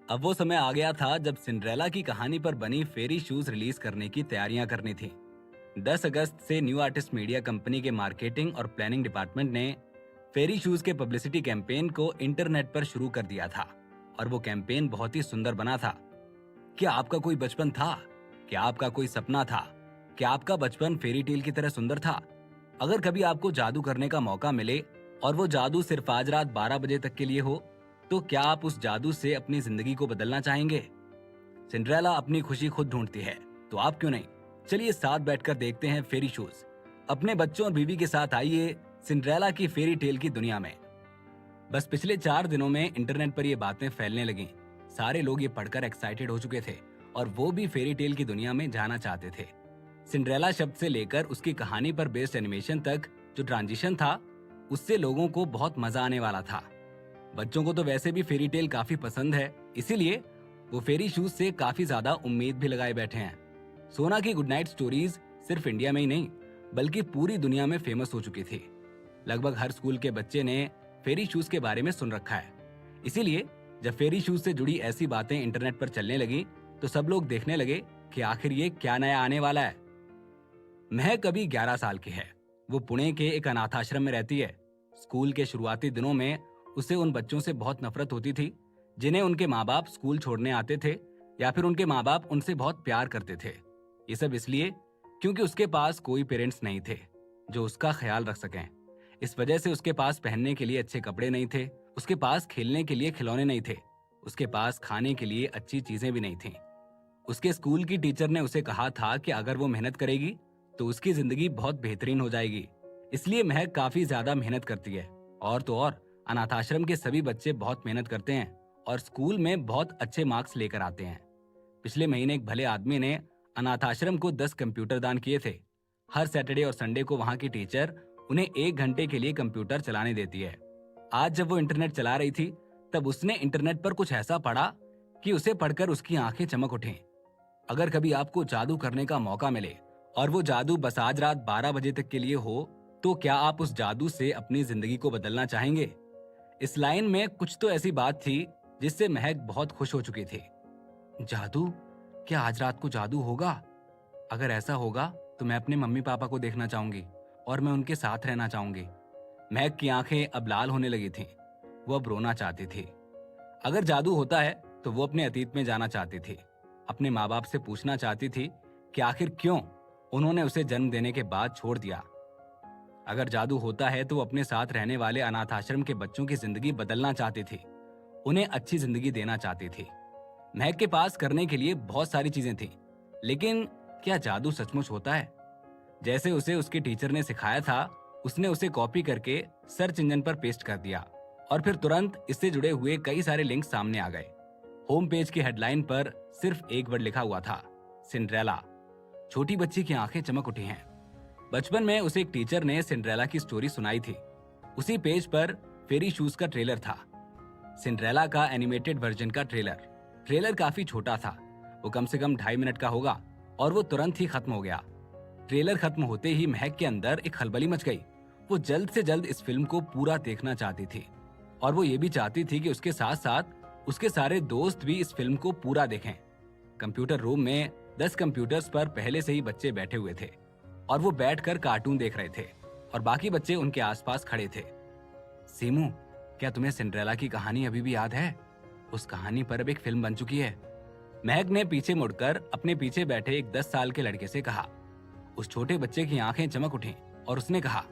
अब वो समय आ गया था जब सिंड्रेला की कहानी पर बनी फेरी शूज रिलीज करने की तैयारियां करनी थी। 10 अगस्त से न्यू आर्टिस्ट मीडिया कंपनी के मार्केटिंग और प्लानिंग डिपार्टमेंट ने फेरी शूज के पब्लिसिटी कैंपेन को इंटरनेट पर शुरू कर दिया था। और वो कैंपेन बहुत ही सुंदर बना था। क्या आपका कोई बचपन था? क्या आपका कोई सपना था? क्या आपका बचपन फेरी टेल की तरह सुंदर था? अगर कभी आपको जादू करने का मौका मिले और वो जादू सिर्फ आज रात 12 बजे तक के लिए हो, तो क्या आप उस जादू से अपनी जिंदगी को बदलना चाहेंगे? सिंड्रेला अपनी खुशी खुद ढूंढती है, तो आप क्यों नहीं? चलिए साथ बैठकर देखते हैं फेरी शूज। अपने बच्चों और बीवी के साथ आइए सिंड्रेला की फेरी टेल की दुनिया में। बस पिछले 4 दिनों में इंटरनेट पर ये बातें फैलने लगी। सारे लोग ये पढ़कर एक्साइटेड हो चुके थे और वो भी फेरी टेल की दुनिया में जाना चाहते थे। सिंड्रेला शब्द से लेकर उसकी कहानी पर बेस्ड एनिमेशन तक जो ट्रांजिशन था, उससे लोगों को बहुत मजा आने वाला था। बच्चों को तो वैसे भी फेरी टेल काफी पसंद है, इसीलिए वो फेरी शूज से काफी ज्यादा उम्मीद भी लगाए बैठे हैं। सोना की गुड नाइट स्टोरीज सिर्फ इंडिया में ही नहीं, बल्कि पूरी दुनिया में फेमस हो चुकी थी। लगभग हर स्कूल के बच्चे ने फेरी शूज के बारे में सुन रखा है। इसीलिए जब फेरी शूज से जुड़ी ऐसी बातें इंटरनेट पर चलने लगी, तो सब लोग देखने लगे कि आखिर ये क्या नया आने वाला है। महक अभी 11 साल की है। वो पुणे के एक अनाथाश्रम में रहती है। स्कूल के शुरुआती दिनों में उसे उन बच्चों से बहुत नफरत होती थी जिन्हें उनके माँ बाप स्कूल छोड़ने आते थे, या फिर उनके माँ बाप उनसे बहुत प्यार करते थे। ये सब इसलिए क्योंकि उसके पास कोई पेरेंट्स नहीं थे जो उसका ख्याल रख सकें। इस वजह से उसके पास पहनने के लिए अच्छे कपड़े नहीं थे, उसके पास खेलने के लिए खिलौने नहीं थे, उसके पास खाने के लिए अच्छी चीजें भी नहीं थीं। उसके स्कूल की टीचर ने उसे कहा था कि अगर वो मेहनत करेगी तो उसकी जिंदगी बहुत बेहतरीन हो जाएगी। इसलिए महक काफी ज्यादा मेहनत करती है। और तो और अनाथाश्रम के सभी बच्चे बहुत मेहनत करते हैं और स्कूल में बहुत अच्छे मार्क्स लेकर आते हैं। पिछले महीने एक भले आदमी ने अनाथाश्रम को 10 कंप्यूटर दान किए थे। हर सैटरडे और संडे को वहां की टीचर उन्हें 1 घंटे के लिए कंप्यूटर चलाने देती है। आज जब वो इंटरनेट चला रही थी, तब उसने इंटरनेट पर कुछ ऐसा पढ़ा कि उसे पढ़कर उसकी आंखें चमक उठीं। अगर कभी आपको जादू करने का मौका मिले और वो जादू बस आज रात 12 बजे तक के लिए हो, तो क्या आप उस जादू से अपनी जिंदगी को बदलना चाहेंगे? इस लाइन में कुछ तो ऐसी बात थी जिससे महक बहुत खुश हो चुकी थी। जादू? क्या आज रात को जादू होगा? अगर ऐसा होगा तो मैं अपने मम्मी पापा को देखना चाहूंगी और मैं उनके साथ रहना चाहूंगी। महक की आंखें अब लाल होने लगी थीं। वो अब रोना चाहती थी। अगर जादू होता है तो वो अपने अतीत में जाना चाहती थी। अपने माँ बाप से पूछना चाहती थी कि आखिर क्यों उन्होंने उसे जन्म देने के बाद छोड़ दिया। अगर जादू होता है तो वो अपने साथ रहने वाले अनाथ आश्रम के बच्चों की जिंदगी बदलना चाहती थी, उन्हें अच्छी जिंदगी देना चाहती थी। महक के पास करने के लिए बहुत सारी चीजें थी, लेकिन क्या जादू सचमुच होता है? जैसे उसे उसकी टीचर ने सिखाया था, उसने उसे कॉपी करके सर्च इंजन पर पेस्ट कर दिया और फिर तुरंत इससे जुड़े हुए कई सारे लिंक सामने आ गए। होम पेज की हेडलाइन पर सिर्फ एक वर्ड लिखा हुआ था, सिंड्रेला। छोटी बच्ची की आंखें चमक उठी हैं। बचपन में उसे एक टीचर ने सिंड्रेला की स्टोरी सुनाई थी। उसी पेज पर फेरी शूज का ट्रेलर था, सिंड्रेला का एनिमेटेड वर्जन का ट्रेलर। ट्रेलर काफी छोटा था, वो कम से कम 2.5 मिनट का होगा, और वो तुरंत ही खत्म हो गया। ट्रेलर खत्म होते ही महक के अंदर एक खलबली मच गई। वो जल्द से जल्द इस फिल्म को पूरा देखना चाहती थी, और वो ये भी चाहती थी कि उसके साथ साथ उसके सारे दोस्त भी इस फिल्म को पूरा देखें। कंप्यूटर रूम में 10 कंप्यूटर्स पर पहले से ही बच्चे बैठे हुए थे और वो बैठकर कार्टून देख रहे थे और बाकी बच्चे उनके आसपास खड़े थे। सीमू, क्या तुम्हें सिंड्रेला की कहानी अभी भी याद है? उस कहानी पर अब एक फिल्म बन चुकी है। महक ने पीछे मुड़कर अपने पीछे बैठे एक 10 साल के लड़के से कहा। उस छोटे बच्चे की आंखें चमक उठीं और उसने कहा,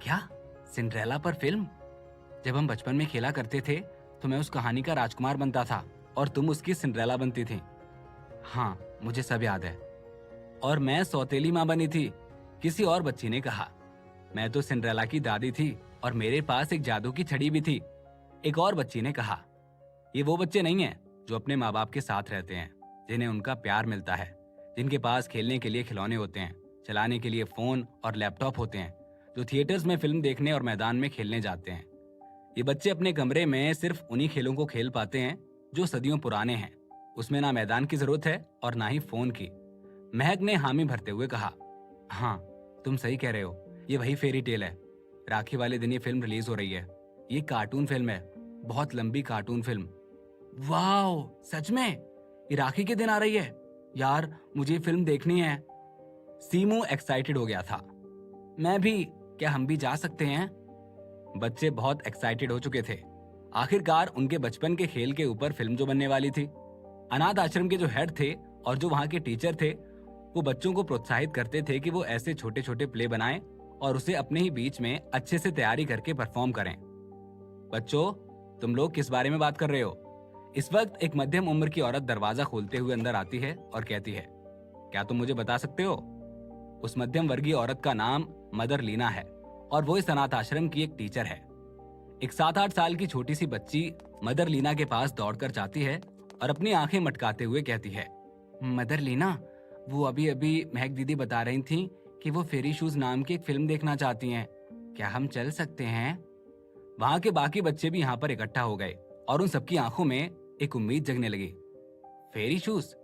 क्या सिंड्रेला पर फिल्म? जब हम बचपन में खेला करते थे तो मैं उस कहानी का राजकुमार बनता था और तुम उसकी सिंड्रेला बनती थी। हाँ, मुझे सब याद है। और मैं सौतेली माँ बनी थी, किसी और बच्ची ने कहा। मैं तो सिंड्रेला की दादी थी और मेरे पास एक जादू की छड़ी भी थी, एक और बच्ची ने कहा। ये वो बच्चे नहीं हैं जो अपने माँ बाप के साथ रहते हैं, जिन्हें उनका प्यार मिलता है, जिनके पास खेलने के लिए खिलौने होते हैं, चलाने के लिए फोन और लैपटॉप होते हैं, जो थिएटर्स में फिल्म देखने और मैदान में खेलने जाते हैं। ये बच्चे अपने कमरे में सिर्फ उन्हीं खेलों को खेल पाते हैं जो सदियों पुराने हैं। उसमें ना मैदान की जरूरत है और ना ही फोन की। महक ने हामी भरते हुए कहा, हाँ, तुम सही कह रहे हो, ये वही फेरी टेल है। राखी वाले दिन ये फिल्म रिलीज हो रही है। ये कार्टून फिल्म है, बहुत लंबी कार्टून फिल्म। वाह, सच में ये राखी के दिन आ रही है। यार, मुझे ये फिल्म देखनी है। सीमू एक्साइटेड हो गया था। मैं भी। क्या हम भी जा सकते हैं? बच्चे बहुत एक्साइटेड हो चुके थे। आखिरकार उनके बचपन के खेल के ऊपर फिल्म जो बनने वाली थी। अनाथ आश्रम के जो हेड थे और जो वहां के टीचर थे, वो बच्चों को प्रोत्साहित करते थे कि वो ऐसे छोटे छोटे प्ले बनाएं और उसे अपने ही बीच में अच्छे से तैयारी करके परफॉर्म करें। बच्चों, तुम लोग किस बारे में बात कर रहे हो? इस वक्त एक मध्यम उम्र की औरत दरवाजा खोलते हुए अंदर आती है और कहती है, क्या तुम मुझे बता सकते हो? उस मध्यम वर्गीय औरत का नाम मदर लीना है और वो इस अनाथ आश्रम की एक टीचर है। एक 7-8 साल की छोटी सी बच्ची मदर लीना के पास दौड़कर जाती है और अपनी आंखें मटकाते हुए कहती है, मदर लीना, वो अभी अभी महक दीदी बता रही थी कि वो फेरी शूज नाम की एक फिल्म देखना चाहती हैं। क्या हम चल सकते हैं? वहां के बाकी बच्चे भी यहाँ पर इकट्ठा हो गए और उन सबकी आंखों में एक उम्मीद जगने लगी। फेरी शूज?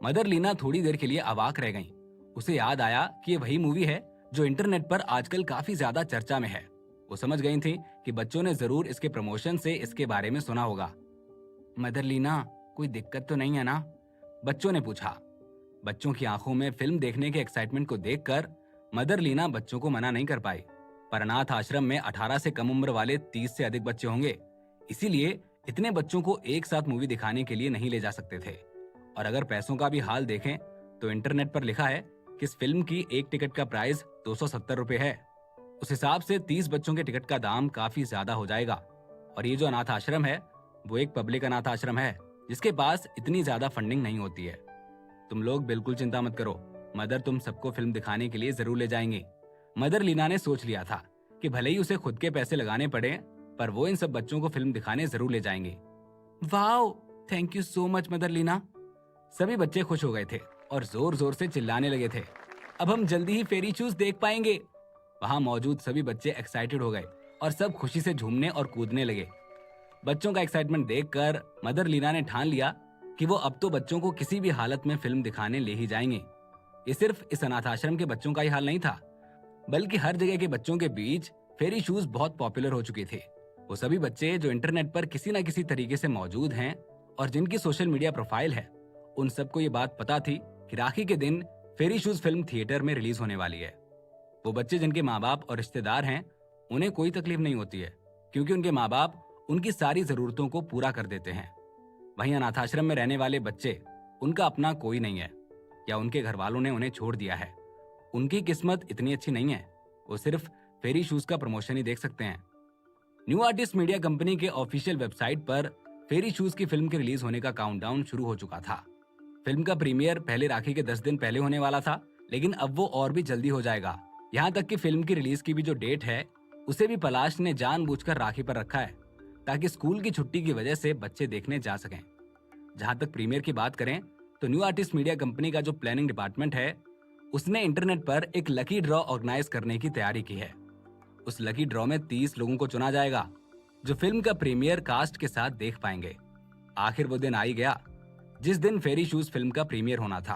मदर लीना थोड़ी देर के लिए अवाक रह गईं। उसे याद आया कि ये वही मूवी है जो इंटरनेट पर आजकल काफी ज्यादा चर्चा में है। वो समझ गई थी कि बच्चों ने जरूर इसके प्रमोशन से इसके बारे में सुना होगा। मदर लीना, कोई दिक्कत तो नहीं है ना? बच्चों ने पूछा। बच्चों की आंखों में फिल्म देखने के एक्साइटमेंट को देखकर मदर लीना बच्चों को मना नहीं कर पाई। पर अनाथ आश्रम में 18 से कम उम्र वाले 30 से अधिक बच्चे होंगे, इसीलिए इतने बच्चों को एक साथ मूवी दिखाने के लिए नहीं ले जा सकते थे। और अगर पैसों का भी हाल देखें तो इंटरनेट पर लिखा है कि इस फिल्म की एक टिकट का प्राइस 270 रुपए है। उस हिसाब से 30 बच्चों के टिकट का दाम काफी ज्यादा हो जाएगा। और ये जो अनाथ आश्रम है वो एक पब्लिक अनाथ आश्रम है जिसके पास इतनी ज्यादा फंडिंग नहीं होती है। तुम लोग बिल्कुल चिंता मत करो, मदर तुम सबको फिल्म दिखाने के लिए जरूर ले जाएंगी। मदर लीना ने सोच लिया था कि भले ही उसे खुद के पैसे लगाने पड़े, पर वो इन सब बच्चों को फिल्म दिखाने जरूर ले जाएंगे। Wow, thank you so much mother Leena. सभी बच्चे खुश हो गए थे और जोर जोर से चिल्लाने लगे थे, अब हम जल्दी ही फेरी शूज देख पाएंगे। वहां मौजूद सभी बच्चे एक्साइटेड हो गए और सब खुशी से झूमने और कूदने लगे। बच्चों का एक्साइटमेंट देखकर मदर लीना ने ठान लिया कि वो अब तो बच्चों को किसी भी हालत में फिल्म दिखाने ले ही जाएंगे। ये सिर्फ इस अनाथ आश्रम के बच्चों का ही हाल नहीं था, बल्कि हर जगह के बच्चों के बीच फेरी शूज बहुत पॉपुलर हो चुके थे। वो सभी बच्चे जो इंटरनेट पर किसी न किसी तरीके से मौजूद हैं और जिनकी सोशल मीडिया प्रोफाइल है, उन सबको ये बात पता थी कि राखी के दिन फेरी शूज फिल्म थिएटर में रिलीज होने वाली है। वो बच्चे जिनके माँ बाप और रिश्तेदार हैं, उन्हें कोई तकलीफ नहीं होती है क्योंकि उनके माँ बाप उनकी सारी जरूरतों को पूरा कर देते हैं। वहीं अनाथ आश्रम में रहने वाले बच्चे, उनका अपना कोई नहीं है या उनके घर वालों ने उन्हें छोड़ दिया है। उनकी किस्मत इतनी अच्छी नहीं है, वो सिर्फ फेरी शूज का प्रमोशन ही देख सकते हैं। न्यू आर्टिस्ट मीडिया कंपनी के ऑफिशियल वेबसाइट पर फेरी शूज की फिल्म के रिलीज होने का काउंटडाउन शुरू हो चुका था। फिल्म का प्रीमियर पहले राखी के 10 दिन पहले होने वाला था, लेकिन अब वो और भी जल्दी हो जाएगा। यहाँ तक कि फिल्म की रिलीज की भी जो डेट है, उसे भी पलाश ने जानबूझकर राखी पर रखा है ताकि स्कूल की छुट्टी की वजह से बच्चे देखने जा सकें। जहां तक प्रीमियर की बात करें तो न्यू आर्टिस्ट मीडिया कंपनी का जो प्लानिंग डिपार्टमेंट है, उसने इंटरनेट पर एक लकी ड्रॉ ऑर्गेनाइज करने की तैयारी की है। उस लकी ड्रॉ में 30 लोगों को चुना जाएगा जो फिल्म का प्रीमियर कास्ट के साथ देख पाएंगे। आखिर वो दिन आ ही गया जिस दिन फेरी शूज फिल्म का प्रीमियर होना था।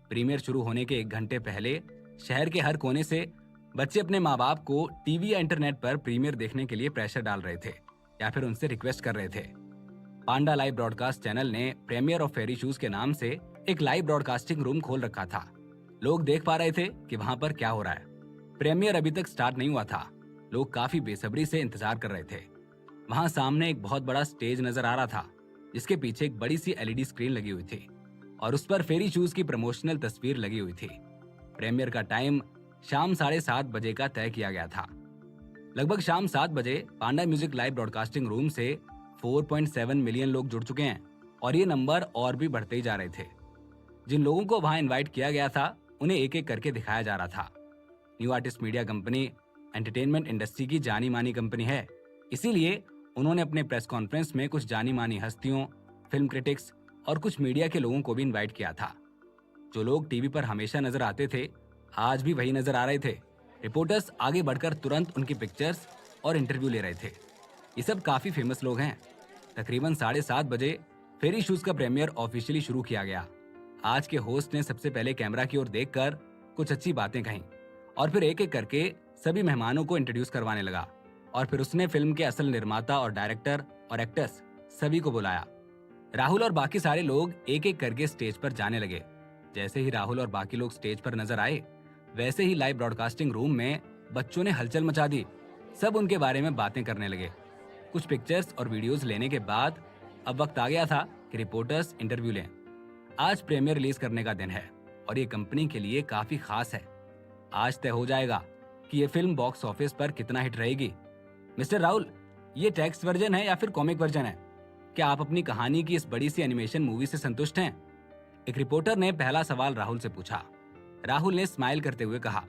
प्रीमियर शुरू होने के 1 घंटे पहले शहर के हर कोने से बच्चे अपने माँ बाप को टीवी या इंटरनेट पर प्रीमियर देखने के लिए प्रेशर डाल रहे थे या फिर उनसे रिक्वेस्ट कर रहे थे। पांडा लाइव ब्रॉडकास्ट चैनल ने प्रीमियर ऑफ फेरी शूज के नाम से एक लाइव ब्रॉडकास्टिंग रूम खोल रखा था। लोग देख पा रहे थे कि वहां पर क्या हो रहा है। प्रीमियर अभी तक स्टार्ट नहीं हुआ था। लोग काफी बेसब्री से इंतजार कर रहे थे। वहां सामने एक बहुत बड़ा स्टेज नजर आ रहा था जिसके पीछे एक बड़ी सी एलईडी स्क्रीन लगी हुई थी और उस पर फेरी शूज की प्रमोशनल तस्वीर लगी हुई थी। प्रीमियर का टाइम शाम 7:30 बजे का तय किया गया था। लगभग शाम 7 बजे पांडा म्यूजिक लाइव ब्रॉडकास्टिंग रूम से 4.7 मिलियन लोग जुड़ चुके हैं और ये नंबर और भी बढ़ते ही जा रहे थे। जिन लोगों को वहां इनवाइट किया गया था, उन्हें एक एक करके दिखाया जा रहा था। New artist media company entertainment industry की जानी मानी कंपनी है, इसीलिए उन्होंने अपने प्रेस कॉन्फ्रेंस में कुछ जानी मानी हस्तियों, फिल्म क्रिटिक्स और कुछ मीडिया के लोगों को भी इनवाइट किया था। जो लोग टीवी पर हमेशा नजर आते थे, आज भी वही नजर आ रहे थे। रिपोर्टर्स आगे बढ़कर तुरंत उनकी पिक्चर्स और इंटरव्यू ले रहे थे। ये सब काफी फेमस लोग हैं। तकरीबन 7:30 बजे फेरी शूज का प्रीमियर ऑफिशियली शुरू किया गया। आज के होस्ट ने सबसे पहले कैमरा की ओर देखकर कुछ अच्छी बातें कहीं और फिर एक एक करके सभी मेहमानों को इंट्रोड्यूस करवाने लगा और फिर उसने फिल्म के असल निर्माता और डायरेक्टर और एक्टर्स सभी को बुलाया। राहुल और बाकी सारे लोग एक एक करके स्टेज पर जाने लगे। जैसे ही राहुल और बाकी लोग स्टेज पर नजर आए, वैसे ही लाइव ब्रॉडकास्टिंग रूम में बच्चों ने हलचल मचा दी। सब उनके बारे में बातें करने लगे। कुछ पिक्चर्स और वीडियोस लेने के बाद अब वक्त आ गया था कि रिपोर्टर्स इंटरव्यू लें। आज प्रीमियर रिलीज करने का दिन है और ये कंपनी के लिए काफी खास है। आज तय हो जाएगा कि ये फिल्म बॉक्स ऑफिस पर कितना हिट रहेगी। मिस्टर राहुल, ये टेक्स्ट वर्जन है या फिर कॉमिक वर्जन है? क्या आप अपनी कहानी की इस बड़ी सी एनिमेशन मूवी से संतुष्ट हैं? एक रिपोर्टर ने पहला सवाल राहुल से पूछा। राहुल ने स्माइल करते हुए कहा,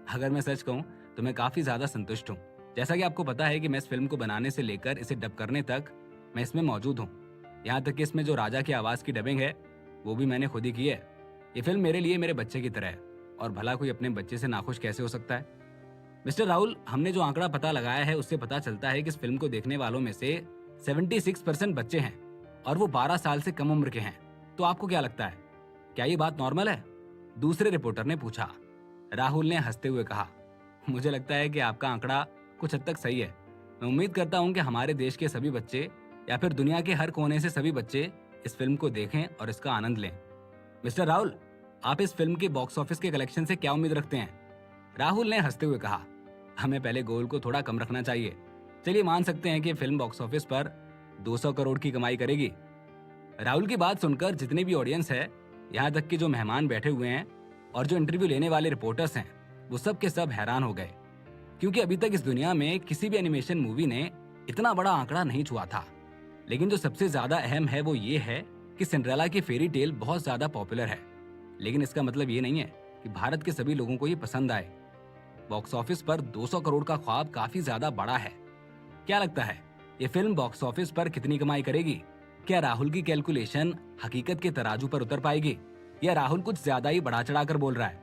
अगर मैं सच कहूं तो मैं काफी ज्यादा संतुष्ट हूं। जैसा कि आपको पता है कि मैं इस फिल्म को बनाने से लेकर इसे डब करने तक मैं इसमें मौजूद हूं। यहाँ तक कि इसमें जो राजा की आवाज की डबिंग है वो भी मैंने खुद ही की है। ये फिल्म मेरे लिए मेरे बच्चे की तरह है और भला कोई अपने बच्चे से नाखुश कैसे हो सकता है? मिस्टर राहुल, हमने जो आंकड़ा पता लगाया है उससे पता चलता है कि इस फिल्म को देखने वालों में से 76% बच्चे हैं और वो 12 साल से कम उम्र के हैं। तो आपको क्या लगता है, क्या ये बात नॉर्मल है? दूसरे रिपोर्टर ने पूछा। राहुल ने हंसते हुए कहा, मुझे लगता है कि आपका आंकड़ा कुछ हद तक सही है। मैं उम्मीद करता हूं कि हमारे देश के सभी बच्चे या फिर दुनिया के हर कोने से सभी बच्चे इस फिल्म को देखें और इसका आनंद लें। मिस्टर राहुल, आप इस फिल्म के बॉक्स ऑफिस के कलेक्शन से क्या उम्मीद रखते हैं? राहुल ने हंसते हुए कहा, हमें पहले गोल को थोड़ा कम रखना चाहिए। चलिए मान सकते हैं कि फिल्म बॉक्स ऑफिस पर 200 करोड़ की कमाई करेगी। राहुल की बात सुनकर जितने भी ऑडियंस है, यहाँ तक कि जो मेहमान बैठे हुए हैं और जो इंटरव्यू लेने वाले रिपोर्टर्स हैं, वो सब के सब हैरान हो गए, क्योंकि अभी तक इस दुनिया में किसी भी एनिमेशन मूवी ने इतना बड़ा आंकड़ा नहीं छुआ था। लेकिन जो सबसे ज्यादा अहम है वो ये है कि सिंड्रेला की फेरी टेल बहुत ज्यादा पॉपुलर है। लेकिन इसका मतलब ये नहीं है कि भारत के सभी लोगों को ये पसंद आए। बॉक्स ऑफिस पर 200 करोड़ का ख्वाब काफी ज्यादा बड़ा है। क्या लगता है, ये फिल्म बॉक्स ऑफिस पर कितनी कमाई करेगी? क्या राहुल की कैलकुलेशन हकीकत के तराजू पर उतर पाएगी या राहुल कुछ ज्यादा ही बढ़ा चढ़ाकर बोल रहा है?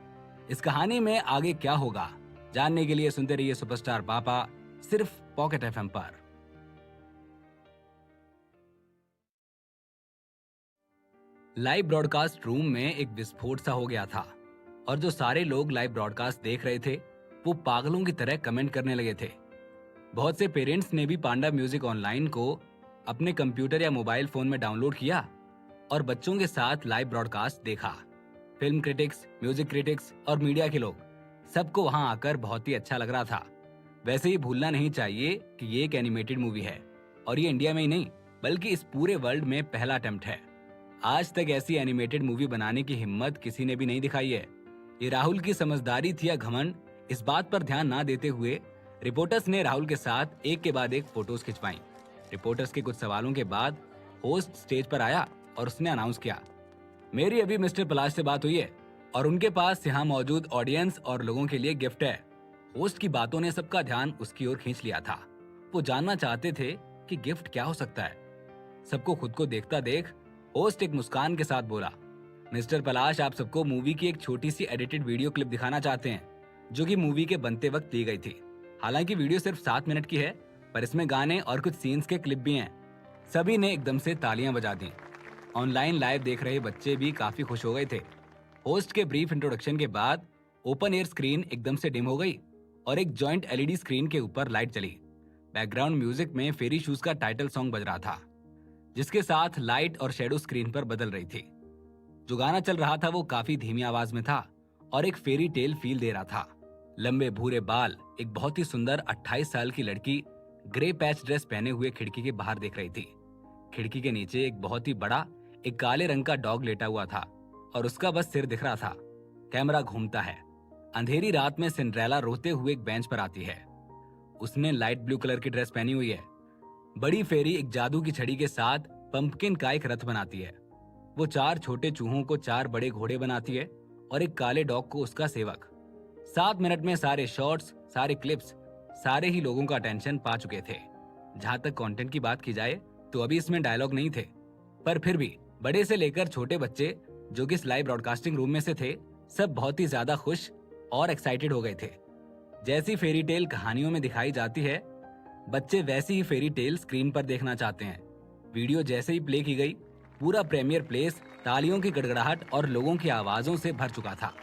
इस कहानी में आगे क्या होगा, जानने के लिए सुनते रहिए सुपरस्टार पापा, सिर्फ पॉकेट एफएम पर। लाइव ब्रॉडकास्ट रूम में एक विस्फोट सा हो गया था और जो सारे लोग लाइव ब्रॉडकास्ट देख रहे थे वो पागलों की तरह कमेंट करने लगे थे। बहुत से पेरेंट्स ने भी पांडा म्यूजिक ऑनलाइन को अपने कंप्यूटर या मोबाइल फोन में डाउनलोड किया और बच्चों के साथ लाइव ब्रॉडकास्ट देखा। फिल्म क्रिटिक्स, म्यूजिक क्रिटिक्स और मीडिया के लोग, सबको वहां आकर बहुत ही अच्छा लग रहा था। वैसे ही भूलना नहीं चाहिए कि ये एक एनिमेटेड मूवी है और ये इंडिया में ही नहीं बल्कि इस पूरे वर्ल्ड में पहला अटेम्प्ट है। आज तक ऐसी एनिमेटेड मूवी बनाने की हिम्मत किसी ने भी नहीं दिखाई है। ये राहुल की समझदारी थी या घमंड, इस बात पर ध्यान ना देते हुए रिपोर्टर्स ने राहुल के साथ एक के बाद एक फोटोज खिंचवाई। रिपोर्टर्स के कुछ सवालों के बाद होस्ट स्टेज पर आया और उसने अनाउंस किया, मेरी अभी मिस्टर पलाश से बात हुई है और उनके पास यहाँ मौजूद ऑडियंस और लोगों के लिए गिफ्ट है। होस्ट की बातों ने सबका ध्यान उसकी ओर खींच लिया था। वो जानना चाहते थे कि गिफ्ट क्या हो सकता है। सबको खुद को देखता देख होस्ट एक मुस्कान के साथ बोला, मिस्टर पलाश, आप सबको मूवी की एक छोटी सी एडिटेड वीडियो क्लिप दिखाना चाहते हैं जो कि मूवी के बनते वक्त दी गई थी। हालांकि वीडियो सिर्फ 7 मिनट की है पर इसमें गाने और कुछ सीन्स के क्लिप भी हैं। सभी ने एकदम से तालियां बजा दी। ऑनलाइन लाइव देख रहे बच्चे भी काफी खुश हो गए थे। होस्ट के ब्रीफ इंट्रोडक्शन के बाद ओपन एयर स्क्रीन एकदम से डिम हो गई और एक जॉइंट एलईडी स्क्रीन के ऊपर लाइट चली। बैकग्राउंड म्यूजिक में फेरी शूज का टाइटल सॉन्ग बज रहा था, जिसके साथ लाइट और शेडो स्क्रीन पर बदल रही थी। जो गाना चल रहा था वो काफी धीमी आवाज में था और एक फेरी टेल फील दे रहा था। लंबे भूरे बाल एक बहुत ही सुंदर 28 साल की लड़की ग्रे पैच ड्रेस पहने हुए खिड़की के बाहर देख रही थी। खिड़की के नीचे एक बहुत ही बड़ा एक काले रंग का डॉग लेटा हुआ था और उसका बस सिर दिख रहा था। कैमरा घूमता है। अंधेरी रात में सिंड्रेला रोते हुए एक बेंच पर आती है। उसने लाइट ब्लू कलर की ड्रेस पहनी हुई है। बड़ी फेरी एक जादू की छड़ी के साथ पंपकिन का एक रथ बनाती है। वो 4 छोटे चूहों को 4 बड़े घोड़े बनाती है और एक काले डॉग को उसका सेवक। 7 मिनट में सारे शॉट्स, सारे क्लिप्स, सारे ही लोगों का अटेंशन पा चुके थे। जहां तक कंटेंट की बात की जाए तो अभी इसमें डायलॉग नहीं थे, पर फिर भी बड़े से लेकर छोटे बच्चे जो कि इस लाइव ब्रॉडकास्टिंग रूम में से थे, सब बहुत ही ज्यादा खुश और एक्साइटेड हो गए थे। जैसी फेरी टेल कहानियों में दिखाई जाती है, बच्चे वैसी ही फेरी टेल स्क्रीन पर देखना चाहते हैं। वीडियो जैसे ही प्ले की गई, पूरा प्रीमियर प्लेस तालियों की गड़गड़ाहट और लोगों की आवाजों से भर चुका था।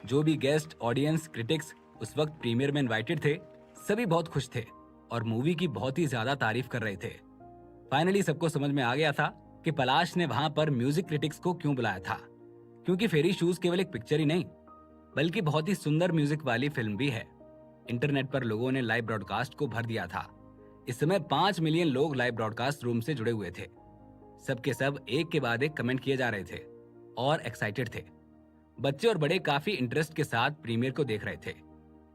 जो भी गेस्ट, ऑडियंस, क्रिटिक्स उस वक्त प्रीमियर में इनवाइटेड थे, सभी बहुत खुश थे और मूवी की बहुत ही ज्यादा तारीफ कर रहे थे। फाइनली सबको समझ में आ गया था कि पलाश ने वहां पर म्यूजिक क्रिटिक्स को क्यों बुलाया था, क्योंकि फेरी शूज केवल एक पिक्चर ही नहीं बल्कि बहुत ही सुंदर म्यूजिक वाली फिल्म भी है। इंटरनेट पर लोगों ने लाइव ब्रॉडकास्ट को भर दिया था। इस समय 5 मिलियन लोग लाइव ब्रॉडकास्ट रूम से जुड़े हुए थे। सबके सब एक के बाद एक कमेंट किए जा रहे थे और एक्साइटेड थे। बच्चे और बड़े काफी इंटरेस्ट के साथ प्रीमियर को देख रहे थे।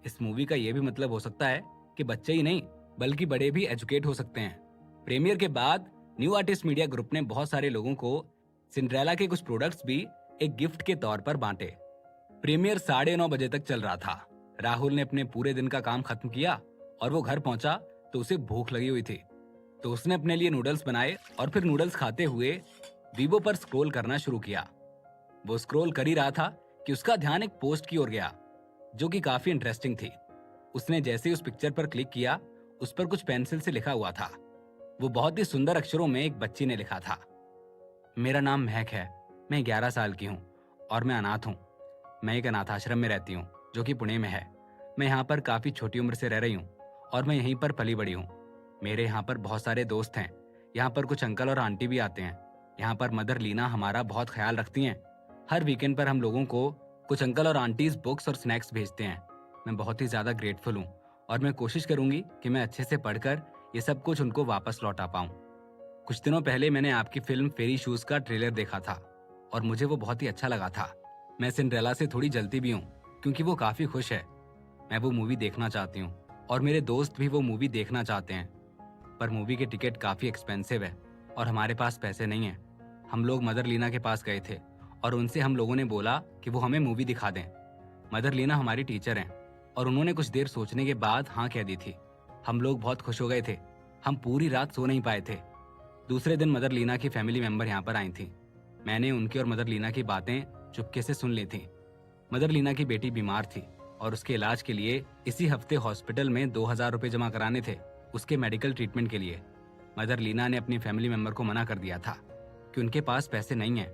इस मूवी का यह भी मतलब हो सकता है कि बच्चे ही नहीं बल्कि बड़े भी एजुकेट हो सकते हैं। प्रीमियर के बाद न्यू आर्टिस्ट मीडिया ग्रुप ने बहुत सारे लोगों को सिंड्रेला के कुछ प्रोडक्ट्स भी एक गिफ्ट के तौर पर बांटे। प्रीमियर 9:30 बजे तक चल रहा था। राहुल ने अपने पूरे दिन का काम खत्म किया और वो घर पहुंचा तो उसे भूख लगी हुई थी। तो उसने अपने लिए नूडल्स बनाए और फिर नूडल्स खाते हुए वीबो पर स्क्रॉल करना शुरू किया। वो स्क्रॉल कर ही रहा था कि उसका ध्यान एक पोस्ट की ओर गया जो कि काफी इंटरेस्टिंग थी। उसने जैसे ही उस पिक्चर पर क्लिक किया, उस पर कुछ पेंसिल से लिखा हुआ था। वो बहुत ही सुंदर अक्षरों में एक बच्ची ने लिखा था, मेरा नाम महक है, मैं 11 साल की हूँ और मैं अनाथ हूँ। मैं एक अनाथ आश्रम में रहती हूँ जो कि पुणे में है। मैं यहाँ पर काफी छोटी उम्र से रह रही हूँ और मैं यहीं पर पली बड़ी हूँ। मेरे यहाँ पर बहुत सारे दोस्त हैं। यहाँ पर कुछ अंकल और आंटी भी आते हैं। यहाँ पर मदर लीना हमारा बहुत ख्याल रखती हैं। हर वीकेंड पर हम लोगों को कुछ अंकल और आंटीज बुक्स और स्नैक्स भेजते हैं। मैं बहुत ही ज्यादा ग्रेटफुल हूँ और मैं कोशिश करूंगी कि मैं अच्छे से पढ़कर ये सब कुछ उनको वापस लौटा पाऊँ। कुछ दिनों पहले मैंने आपकी फिल्म फेरी शूज का ट्रेलर देखा था और मुझे वो बहुत ही अच्छा लगा था। मैं सिंड्रेला से थोड़ी जलती भी हूँ क्योंकि वो काफी खुश है। मैं वो मूवी देखना चाहती हूँ और मेरे दोस्त भी वो मूवी देखना चाहते हैं, पर मूवी के टिकट काफी एक्सपेंसिव है और हमारे पास पैसे नहीं है। हम लोग मदर लीना के पास गए थे और उनसे हम लोगों ने बोला कि वो हमें मूवी दिखा दें। मदर लीना हमारी टीचर हैं और उन्होंने कुछ देर सोचने के बाद हाँ कह दी थी। हम लोग बहुत खुश हो गए थे। हम पूरी रात सो नहीं पाए थे। दूसरे दिन मदर लीना की फैमिली मेंबर यहाँ पर आई थी। मैंने उनकी और मदर लीना की बातें चुपके से सुन ली थी। मदर लीना की बेटी बीमार थी और उसके इलाज के लिए इसी हफ्ते हॉस्पिटल में 2000 रुपए जमा कराने थे उसके मेडिकल ट्रीटमेंट के लिए। मदर लीना ने अपनी फैमिली मेंबर को मना कर दिया था कि उनके पास पैसे नहीं हैं।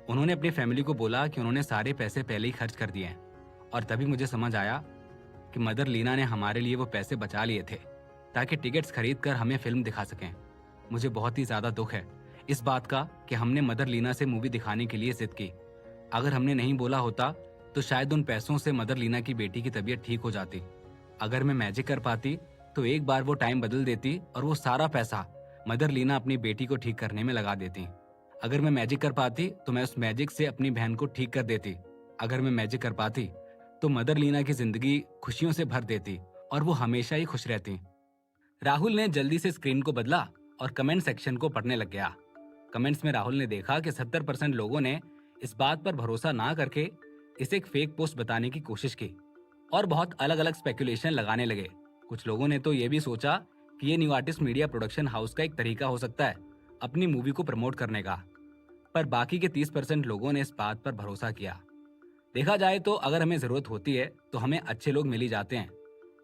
उन्होंने अपनी फैमिली को बोला कि उन्होंने सारे पैसे पहले ही खर्च कर दिए हैं और तभी मुझे समझ आया कि मदर लीना ने हमारे लिए वो पैसे बचा लिए थे ताकि टिकट्स खरीद कर हमें फिल्म दिखा सकें। मुझे बहुत ही ज्यादा दुख है इस बात का कि हमने मदर लीना से मूवी दिखाने के लिए जिद की। अगर हमने नहीं बोला होता तो शायद उन पैसों से मदर लीना की बेटी की तबीयत ठीक हो जाती। अगर मैं मैजिक कर पाती तो एक बार वो टाइम बदल देती और वो सारा पैसा मदर लीना अपनी बेटी को ठीक करने में लगा देती। अगर मैं मैजिक कर पाती तो मैं उस मैजिक से अपनी बहन को ठीक कर देती। अगर मैं मैजिक कर पाती तो मदर लीना की जिंदगी खुशियों से भर देती और वो हमेशा ही खुश रहती। राहुल ने जल्दी से स्क्रीन को बदला और कमेंट सेक्शन को पढ़ने लग गया। कमेंट्स में राहुल ने देखा कि 70% लोगों ने इस बात पर भरोसा ना करके इसे एक फेक पोस्ट बताने की कोशिश की और बहुत अलग अलग स्पेकुलेशन लगाने लगे। कुछ लोगों ने तो ये भी सोचा कि ये new artist media production house का एक तरीका हो सकता है अपनी मूवी को प्रमोट करने का, पर बाकी के 30% लोगों ने इस बात पर भरोसा किया। देखा जाए तो अगर हमें जरूरत होती है तो हमें अच्छे लोग मिल ही जाते हैं।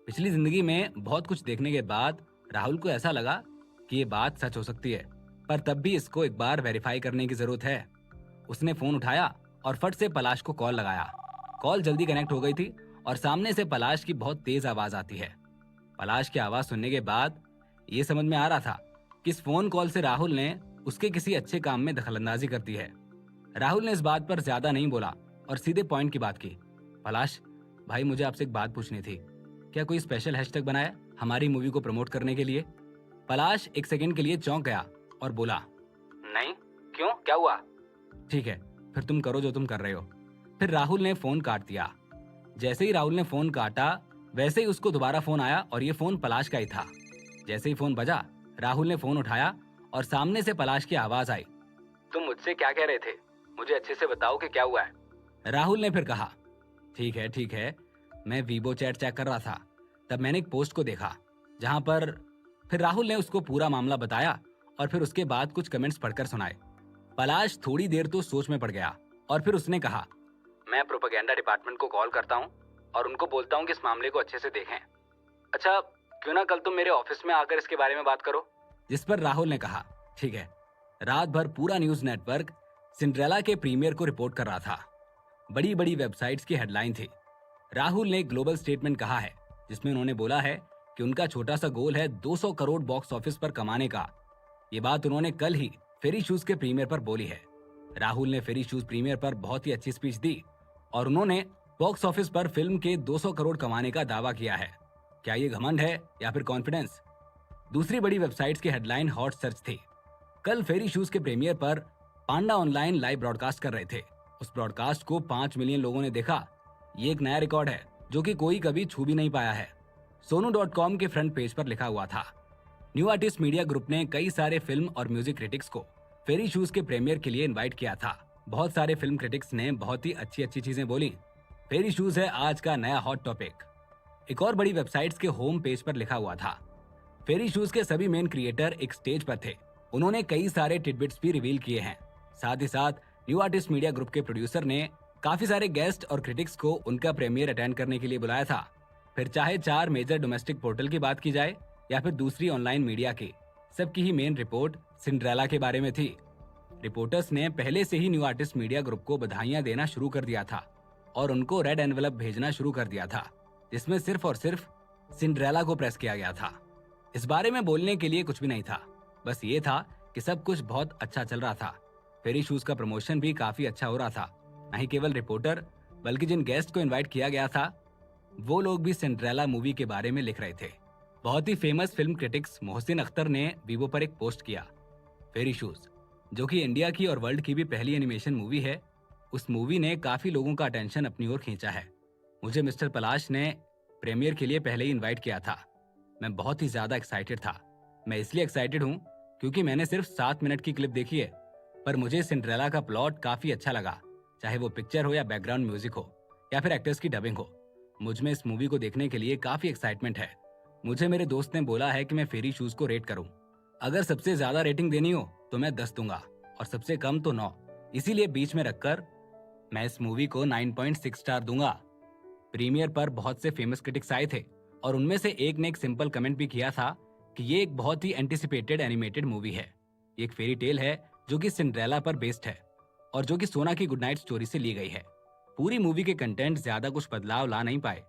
पिछली जिंदगी में बहुत कुछ देखने के बाद राहुल को ऐसा लगा कि ये बात सच हो सकती है, पर तब भी इसको एक बार वेरीफाई करने की जरूरत है। उसने फोन उठाया और फट से पलाश को कॉल लगाया। कॉल जल्दी कनेक्ट हो गई थी और सामने से पलाश की बहुत तेज आवाज आती है। पलाश की आवाज सुनने के बाद ये समझ में आ रहा था कि इस फोन कॉल से राहुल ने उसके किसी अच्छे काम में दखलंदाजी कर दी है। राहुल ने इस बात पर ज्यादा नहीं बोला और सीधे पॉइंट की बात की। पलाश भाई, मुझे आपसे एक बात पूछनी थी। क्या कोई स्पेशल हैशटैग बनाया हमारी मूवी को प्रमोट करने के लिए? पलाश एक सेकंड के लिए चौंक गया और बोला, नहीं, क्यों, क्या हुआ? ठीक है, फिर तुम करो जो तुम कर रहे हो। फिर राहुल ने फोन काट दिया। जैसे ही राहुल ने फोन काटा वैसे ही उसको दोबारा फोन आया और ये फोन पलाश का ही था। जैसे ही फोन बजा राहुल ने फोन उठाया और सामने से पलाश की आवाज आई, तुम मुझसे क्या कह रहे थे? मुझे अच्छे से बताओ कि क्या हुआ है। राहुल ने फिर कहा, ठीक है, मैं वीबो चैट चेक कर रहा था, तब मैंने एक पोस्ट को देखा जहां पर। फिर राहुल ने उसको पूरा मामला बताया और फिर उसके बाद कुछ कमेंट्स पढ़कर सुनाए। पलाश थोड़ी देर तो सोच में पड़ गया और फिर उसने कहा, मैं प्रोपेगेंडा डिपार्टमेंट को कॉल करता हूँ और उनको बोलता हूँ कि इस मामले को अच्छे से देखें। अच्छा, क्यों ना कल तुम मेरे ऑफिस में आकर इसके बारे में बात करो। जिस पर राहुल ने कहा, ठीक है। रात भर पूरा न्यूज नेटवर्क सिंड्रेला के प्रीमियर को रिपोर्ट कर रहा था। बड़ी बड़ी वेबसाइट्स की हेडलाइन थी। राहुल ने एक ग्लोबल स्टेटमेंट कहा है जिसमें उन्होंने बोला है कि उनका छोटा सा गोल है 200 करोड़ बॉक्स ऑफिस पर कमाने का। ये बात उन्होंने कल ही फेरी शूज के प्रीमियर पर बोली है। राहुल ने फेरी शूज प्रीमियर पर बहुत ही अच्छी स्पीच दी और उन्होंने बॉक्स ऑफिस पर फिल्म के 200 करोड़ कमाने का दावा किया है। क्या ये घमंड है या फिर कॉन्फिडेंस? दूसरी बड़ी वेबसाइट्स की हेडलाइन हॉट सर्च थी। कल फेरी शूज के प्रीमियर पर पांडा ऑनलाइन लाइव ब्रॉडकास्ट कर रहे थे। उस ब्रॉडकास्ट को 5 मिलियन लोगों ने देखा। ये एक नया रिकॉर्ड है जो कि कोई कभी छू भी नहीं पाया है। Sonu.com के फ्रंट पेज पर लिखा हुआ था। न्यू आर्टिस्ट मीडिया ग्रुप ने कई सारे फिल्म और म्यूजिक क्रिटिक्स को फेरी शूज के प्रीमियर के लिए इनवाइट किया था। बहुत सारे फिल्म क्रिटिक्स ने बहुत ही अच्छी अच्छी चीजें बोली। फेरी शूज है आज का नया हॉट टॉपिक। एक और बड़ी वेबसाइट्स के होम पेज पर लिखा हुआ था। फेरी शूज के सभी मेन क्रिएटर एक स्टेज पर थे। उन्होंने कई सारे टिडबिट्स भी रिवील किए हैं। साथ ही साथ न्यू आर्टिस्ट मीडिया ग्रुप के प्रोड्यूसर ने काफी सारे गेस्ट और क्रिटिक्स को उनका प्रीमियर अटेंड करने के लिए बुलाया था। फिर चाहे 4 मेजर डोमेस्टिक पोर्टल की बात की जाए या फिर दूसरी ऑनलाइन मीडिया की, सबकी ही मेन रिपोर्ट सिंड्रेला के बारे में थी। रिपोर्टर्स ने पहले से ही न्यू आर्टिस्ट मीडिया ग्रुप को बधाइयां देना शुरू कर दिया था और उनको रेड एनवेलप भेजना शुरू कर दिया था, जिसमें सिर्फ और सिर्फ सिंड्रेला को प्रेस किया गया था। इस बारे में बोलने के लिए कुछ भी नहीं था, बस ये था कि सब कुछ बहुत अच्छा चल रहा था। फेरी शूज का प्रमोशन भी काफी अच्छा हो रहा था। नहीं केवल रिपोर्टर बल्कि जिन गेस्ट को इनवाइट किया गया था वो लोग भी सिंड्रेला मूवी के बारे में लिख रहे थे। बहुत ही famous film critics Mohsin Akhtar ने वीवो पर एक पोस्ट किया। फेरी शूज, जो कि इंडिया की और वर्ल्ड की भी पहली एनिमेशन मूवी है, उस मूवी ने काफी लोगों का अटेंशन अपनी ओर खींचा है। मुझे मिस्टर पलाश ने प्रीमियर के लिए पहले ही इनवाइट किया था। मैं बहुत ही ज्यादा एक्साइटेड था। मैं इसलिए एक्साइटेड हूँ क्योंकि मैंने सिर्फ 7 मिनट की क्लिप देखी है, पर मुझे सिंड्रेला का प्लॉट काफी अच्छा लगा। चाहे वो पिक्चर हो या बैकग्राउंड म्यूजिक हो या फिर एक्टर्स की डबिंग हो, मुझ में इस मूवी को देखने के लिए काफी एक्साइटमेंट है। मुझे मेरे दोस्त ने बोला है कि मैं फेरी शूज को रेट करूं। अगर सबसे ज्यादा रेटिंग देनी हो तो मैं 10 दूंगा और सबसे कम तो 9। इसीलिए बीच में रखकर मैं इस मूवी को 9.6 स्टार दूंगा। प्रीमियर पर बहुत से फेमस क्रिटिक्स आए थे और उनमें से एक ने एक सिंपल कमेंट भी किया था कि ये एक बहुत ही एंटिसिपेटेड एनिमेटेड मूवी है। ये एक फेरी टेल है जो कि सिंड्रेला पर बेस्ड है और जो कि सोना की गुड नाइट स्टोरी से ली गई है। पूरी मूवी के कंटेंट ज्यादा कुछ बदलाव ला नहीं पाए।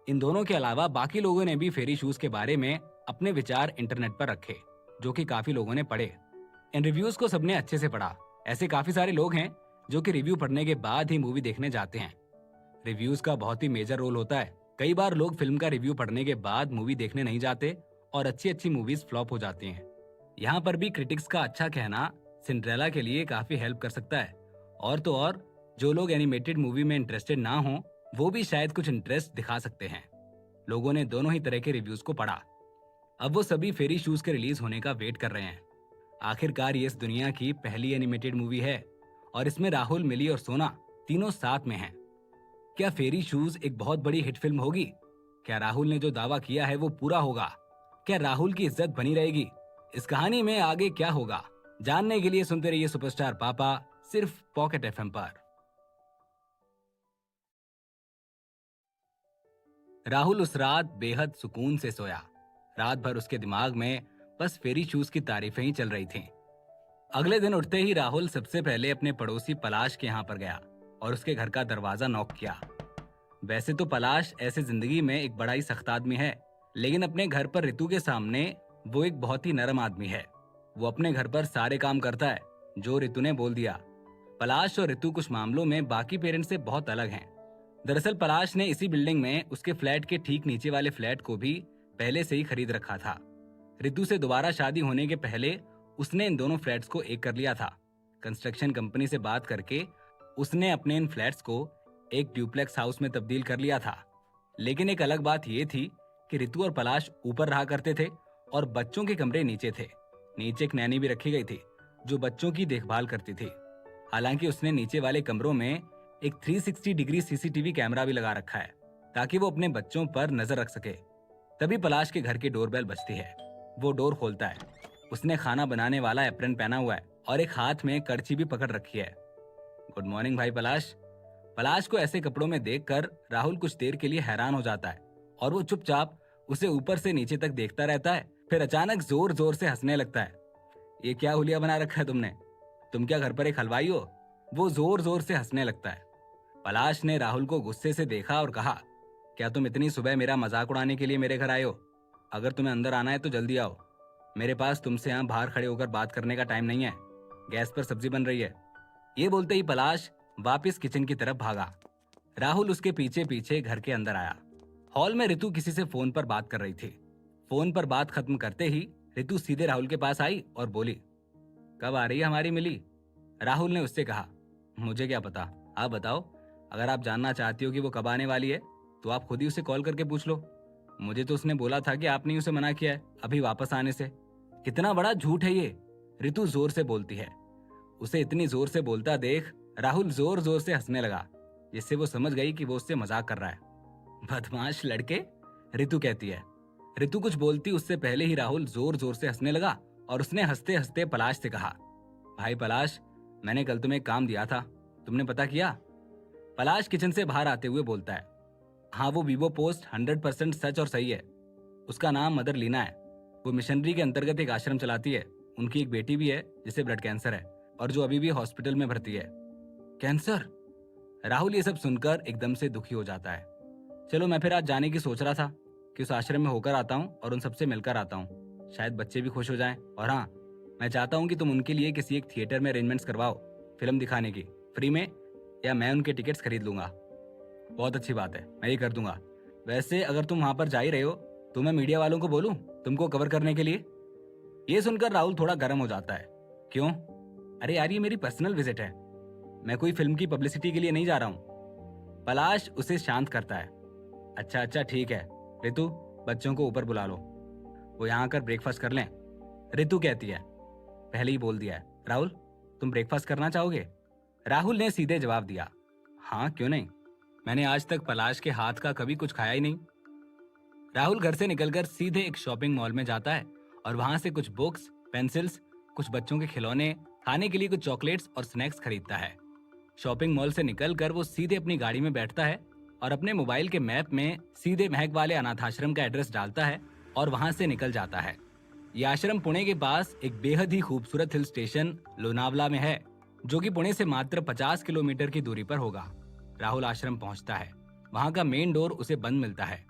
इन दोनों के अलावा बाकी लोगों ने भी फेरी शूज के बारे में अपने विचार इंटरनेट पर रखे, जो कि काफी लोगों ने पढ़े। इन रिव्यूज को सबने अच्छे से पढ़ा। ऐसे काफी सारे लोग हैं जो कि रिव्यू पढ़ने के बाद ही मूवी देखने जाते हैं। रिव्यूज का बहुत ही मेजर रोल होता है। कई बार लोग फिल्म का रिव्यू पढ़ने के बाद मूवी देखने नहीं जाते और अच्छी अच्छी मूवीज फ्लॉप हो जाती हैं। यहाँ पर भी क्रिटिक्स का अच्छा कहना सिंड्रेला के लिए काफी हेल्प कर सकता है। और तो और जो लोग एनिमेटेड मूवी में इंटरेस्टेड ना हो वो भी शायद कुछ इंटरेस्ट दिखा सकते हैं। लोगों ने दोनों ही तरह के रिव्यूज को पढ़ा। अब वो सभी फेरी शूज के रिलीज होने का वेट कर रहे हैं। आखिरकार ये इस दुनिया की पहली एनिमेटेड मूवी है और इसमें राहुल, मिली और सोना तीनों साथ में हैं। क्या फेरी शूज एक बहुत बड़ी हिट फिल्म होगी? क्या राहुल ने जो दावा किया है वो पूरा होगा? क्या राहुल की इज्जत बनी रहेगी? इस कहानी में आगे क्या होगा, जानने के लिए सुनते रहिए सुपरस्टार पापा, सिर्फ पॉकेट एफएम पर। राहुल उस रात बेहद सुकून से सोया। रात भर उसके दिमाग में बस फेरी शूज की तारीफें ही चल रही थीं। अगले दिन उठते ही राहुल सबसे पहले अपने पड़ोसी पलाश के यहाँ पर गया और उसके घर का दरवाजा नॉक किया। वैसे तो पलाश ऐसे जिंदगी में एक बड़ा ही सख्त आदमी है, लेकिन अपने घर पर रितु के सामने वो एक बहुत ही नरम आदमी है। वो अपने घर पर सारे काम करता है जो रितु ने बोल दिया। पलाश और रितु कुछ मामलों में बाकी पेरेंट्स से बहुत अलग हैं। दरअसल पलाश ने इसी बिल्डिंग में उसके फ्लैट के ठीक नीचे वाले फ्लैट को भी पहले से ही खरीद रखा था। रितु से दोबारा शादी होने के पहले उसने इन दोनों फ्लैट्स को एक कर लिया था। कंस्ट्रक्शन कंपनी से बात करके उसने अपने इन फ्लैट्स को एक ड्यूप्लेक्स हाउस में तब्दील कर लिया था। लेकिन एक अलग बात यह थी कि रितु और पलाश ऊपर रहा करते थे और बच्चों के कमरे नीचे थे। नीचे एक नैनी भी रखी गई थी जो बच्चों की देखभाल करती थी। हालांकि उसने नीचे वाले कमरों में एक 360 डिग्री सीसीटीवी कैमरा भी लगा रखा है ताकि वो अपने बच्चों पर नजर रख सके। तभी पलाश के घर की डोरबेल बजती है। वो डोर खोलता है। उसने खाना बनाने वाला एप्रन पहना हुआ है और एक हाथ में कड़छी भी पकड़ रखी है। गुड मॉर्निंग भाई पलाश। पलाश को ऐसे कपड़ों में देखकर राहुल कुछ देर के लिए हैरान हो जाता है और वो चुपचाप उसे ऊपर से नीचे तक देखता रहता है। फिर अचानक जोर जोर से हंसने लगता है। ये क्या हुलिया बना रखा है तुमने? तुम क्या घर पर एक हलवाई हो? वो जोर जोर से हंसने लगता है। पलाश ने राहुल को गुस्से से देखा और कहा, क्या तुम इतनी सुबह मेरा मजाक उड़ाने के लिए मेरे घर आए हो? अगर तुम्हें अंदर आना है तो जल्दी आओ। मेरे पास तुमसे यहाँ बाहर खड़े होकर बात करने का टाइम नहीं है। गैस पर सब्जी बन रही है। ये बोलते ही पलाश वापस किचन की तरफ भागा। राहुल उसके पीछे पीछे घर के अंदर आया। हॉल में रितु किसी से फोन पर बात कर रही थी। फोन पर बात खत्म करते ही रितु सीधे राहुल के पास आई और बोली, कब आ रही है हमारी मिली? राहुल ने उससे कहा, मुझे क्या पता, आप बताओ। अगर आप जानना चाहती हो कि वो कब आने वाली है तो आप खुद ही उसे कॉल करके पूछ लो। मुझे तो उसने बोला था कि आपने उसे मना किया है अभी वापस आने से। कितना बड़ा झूठ है ये, रितु जोर से बोलती है। उसे इतनी जोर से बोलता देख राहुल जोर जोर से हंसने लगा, जिससे वो समझ गई कि वो उससे मजाक कर रहा है। बदमाश लड़के, रितु कहती है। रितु कुछ बोलती उससे पहले ही राहुल जोर जोर से हंसने लगा और उसने हंसते हंसते पलाश से कहा, भाई पलाश, मैंने कल तुम्हें एक काम दिया था, तुमने पता किया? पलाश किचन से बाहर आते हुए बोलता है, हाँ वो वीवो पोस्ट 100% सच और सही है। उसका नाम मदर लीना है। वो मिशनरी के अंतर्गत एक आश्रम चलाती है। उनकी एक बेटी भी है जिसे ब्लड कैंसर है और जो अभी भी हॉस्पिटल में भर्ती है। कैंसर? राहुल ये सब सुनकर एकदम से दुखी हो जाता है। चलो मैं फिर आज जाने की सोच रहा था कि उस आश्रम में होकर आता हूँ और उन सबसे मिलकर आता हूँ। शायद बच्चे भी खुश हो जाएं। और हाँ, मैं चाहता हूँ कि तुम उनके लिए किसी एक थिएटर में अरेंजमेंट्स करवाओ फिल्म दिखाने की, फ्री में, या मैं उनके टिकट्स खरीद लूंगा। बहुत अच्छी बात है, मैं ये कर दूंगा। वैसे अगर तुम वहां पर जा ही रहे हो तो मैं मीडिया वालों को बोलूं तुमको कवर करने के लिए? ये सुनकर राहुल थोड़ा गर्म हो जाता है। क्यों? अरे यार, ये मेरी पर्सनल विजिट है, मैं कोई फिल्म की पब्लिसिटी के लिए नहीं जा रहा हूँ। पलाश उसे शांत करता है। अच्छा अच्छा ठीक है रितु, बच्चों को ऊपर बुला लो, वो यहाँ आकर ब्रेकफास्ट कर लें। रितु कहती है, पहले ही बोल दिया है। राहुल, तुम ब्रेकफास्ट करना चाहोगे? राहुल ने सीधे जवाब दिया, हाँ क्यों नहीं, मैंने आज तक पलाश के हाथ का कभी कुछ खाया ही नहीं। राहुल घर से निकलकर सीधे एक शॉपिंग मॉल में जाता है और वहां से कुछ बुक्स, पेंसिल्स, कुछ बच्चों के खिलौने, खाने के लिए कुछ चॉकलेट्स और स्नैक्स खरीदता है। शॉपिंग मॉल से निकलकर वो सीधे अपनी गाड़ी में बैठता है और अपने मोबाइल के मैप में सीधे महक वाले अनाथ आश्रम का एड्रेस डालता है और वहां से निकल जाता है। ये आश्रम पुणे के पास एक बेहद ही खूबसूरत हिल स्टेशन लोनावला में है, जो कि पुणे से मात्र 50 किलोमीटर की दूरी पर होगा। राहुल आश्रम पहुंचता है। वहां का मेन डोर उसे बंद मिलता है।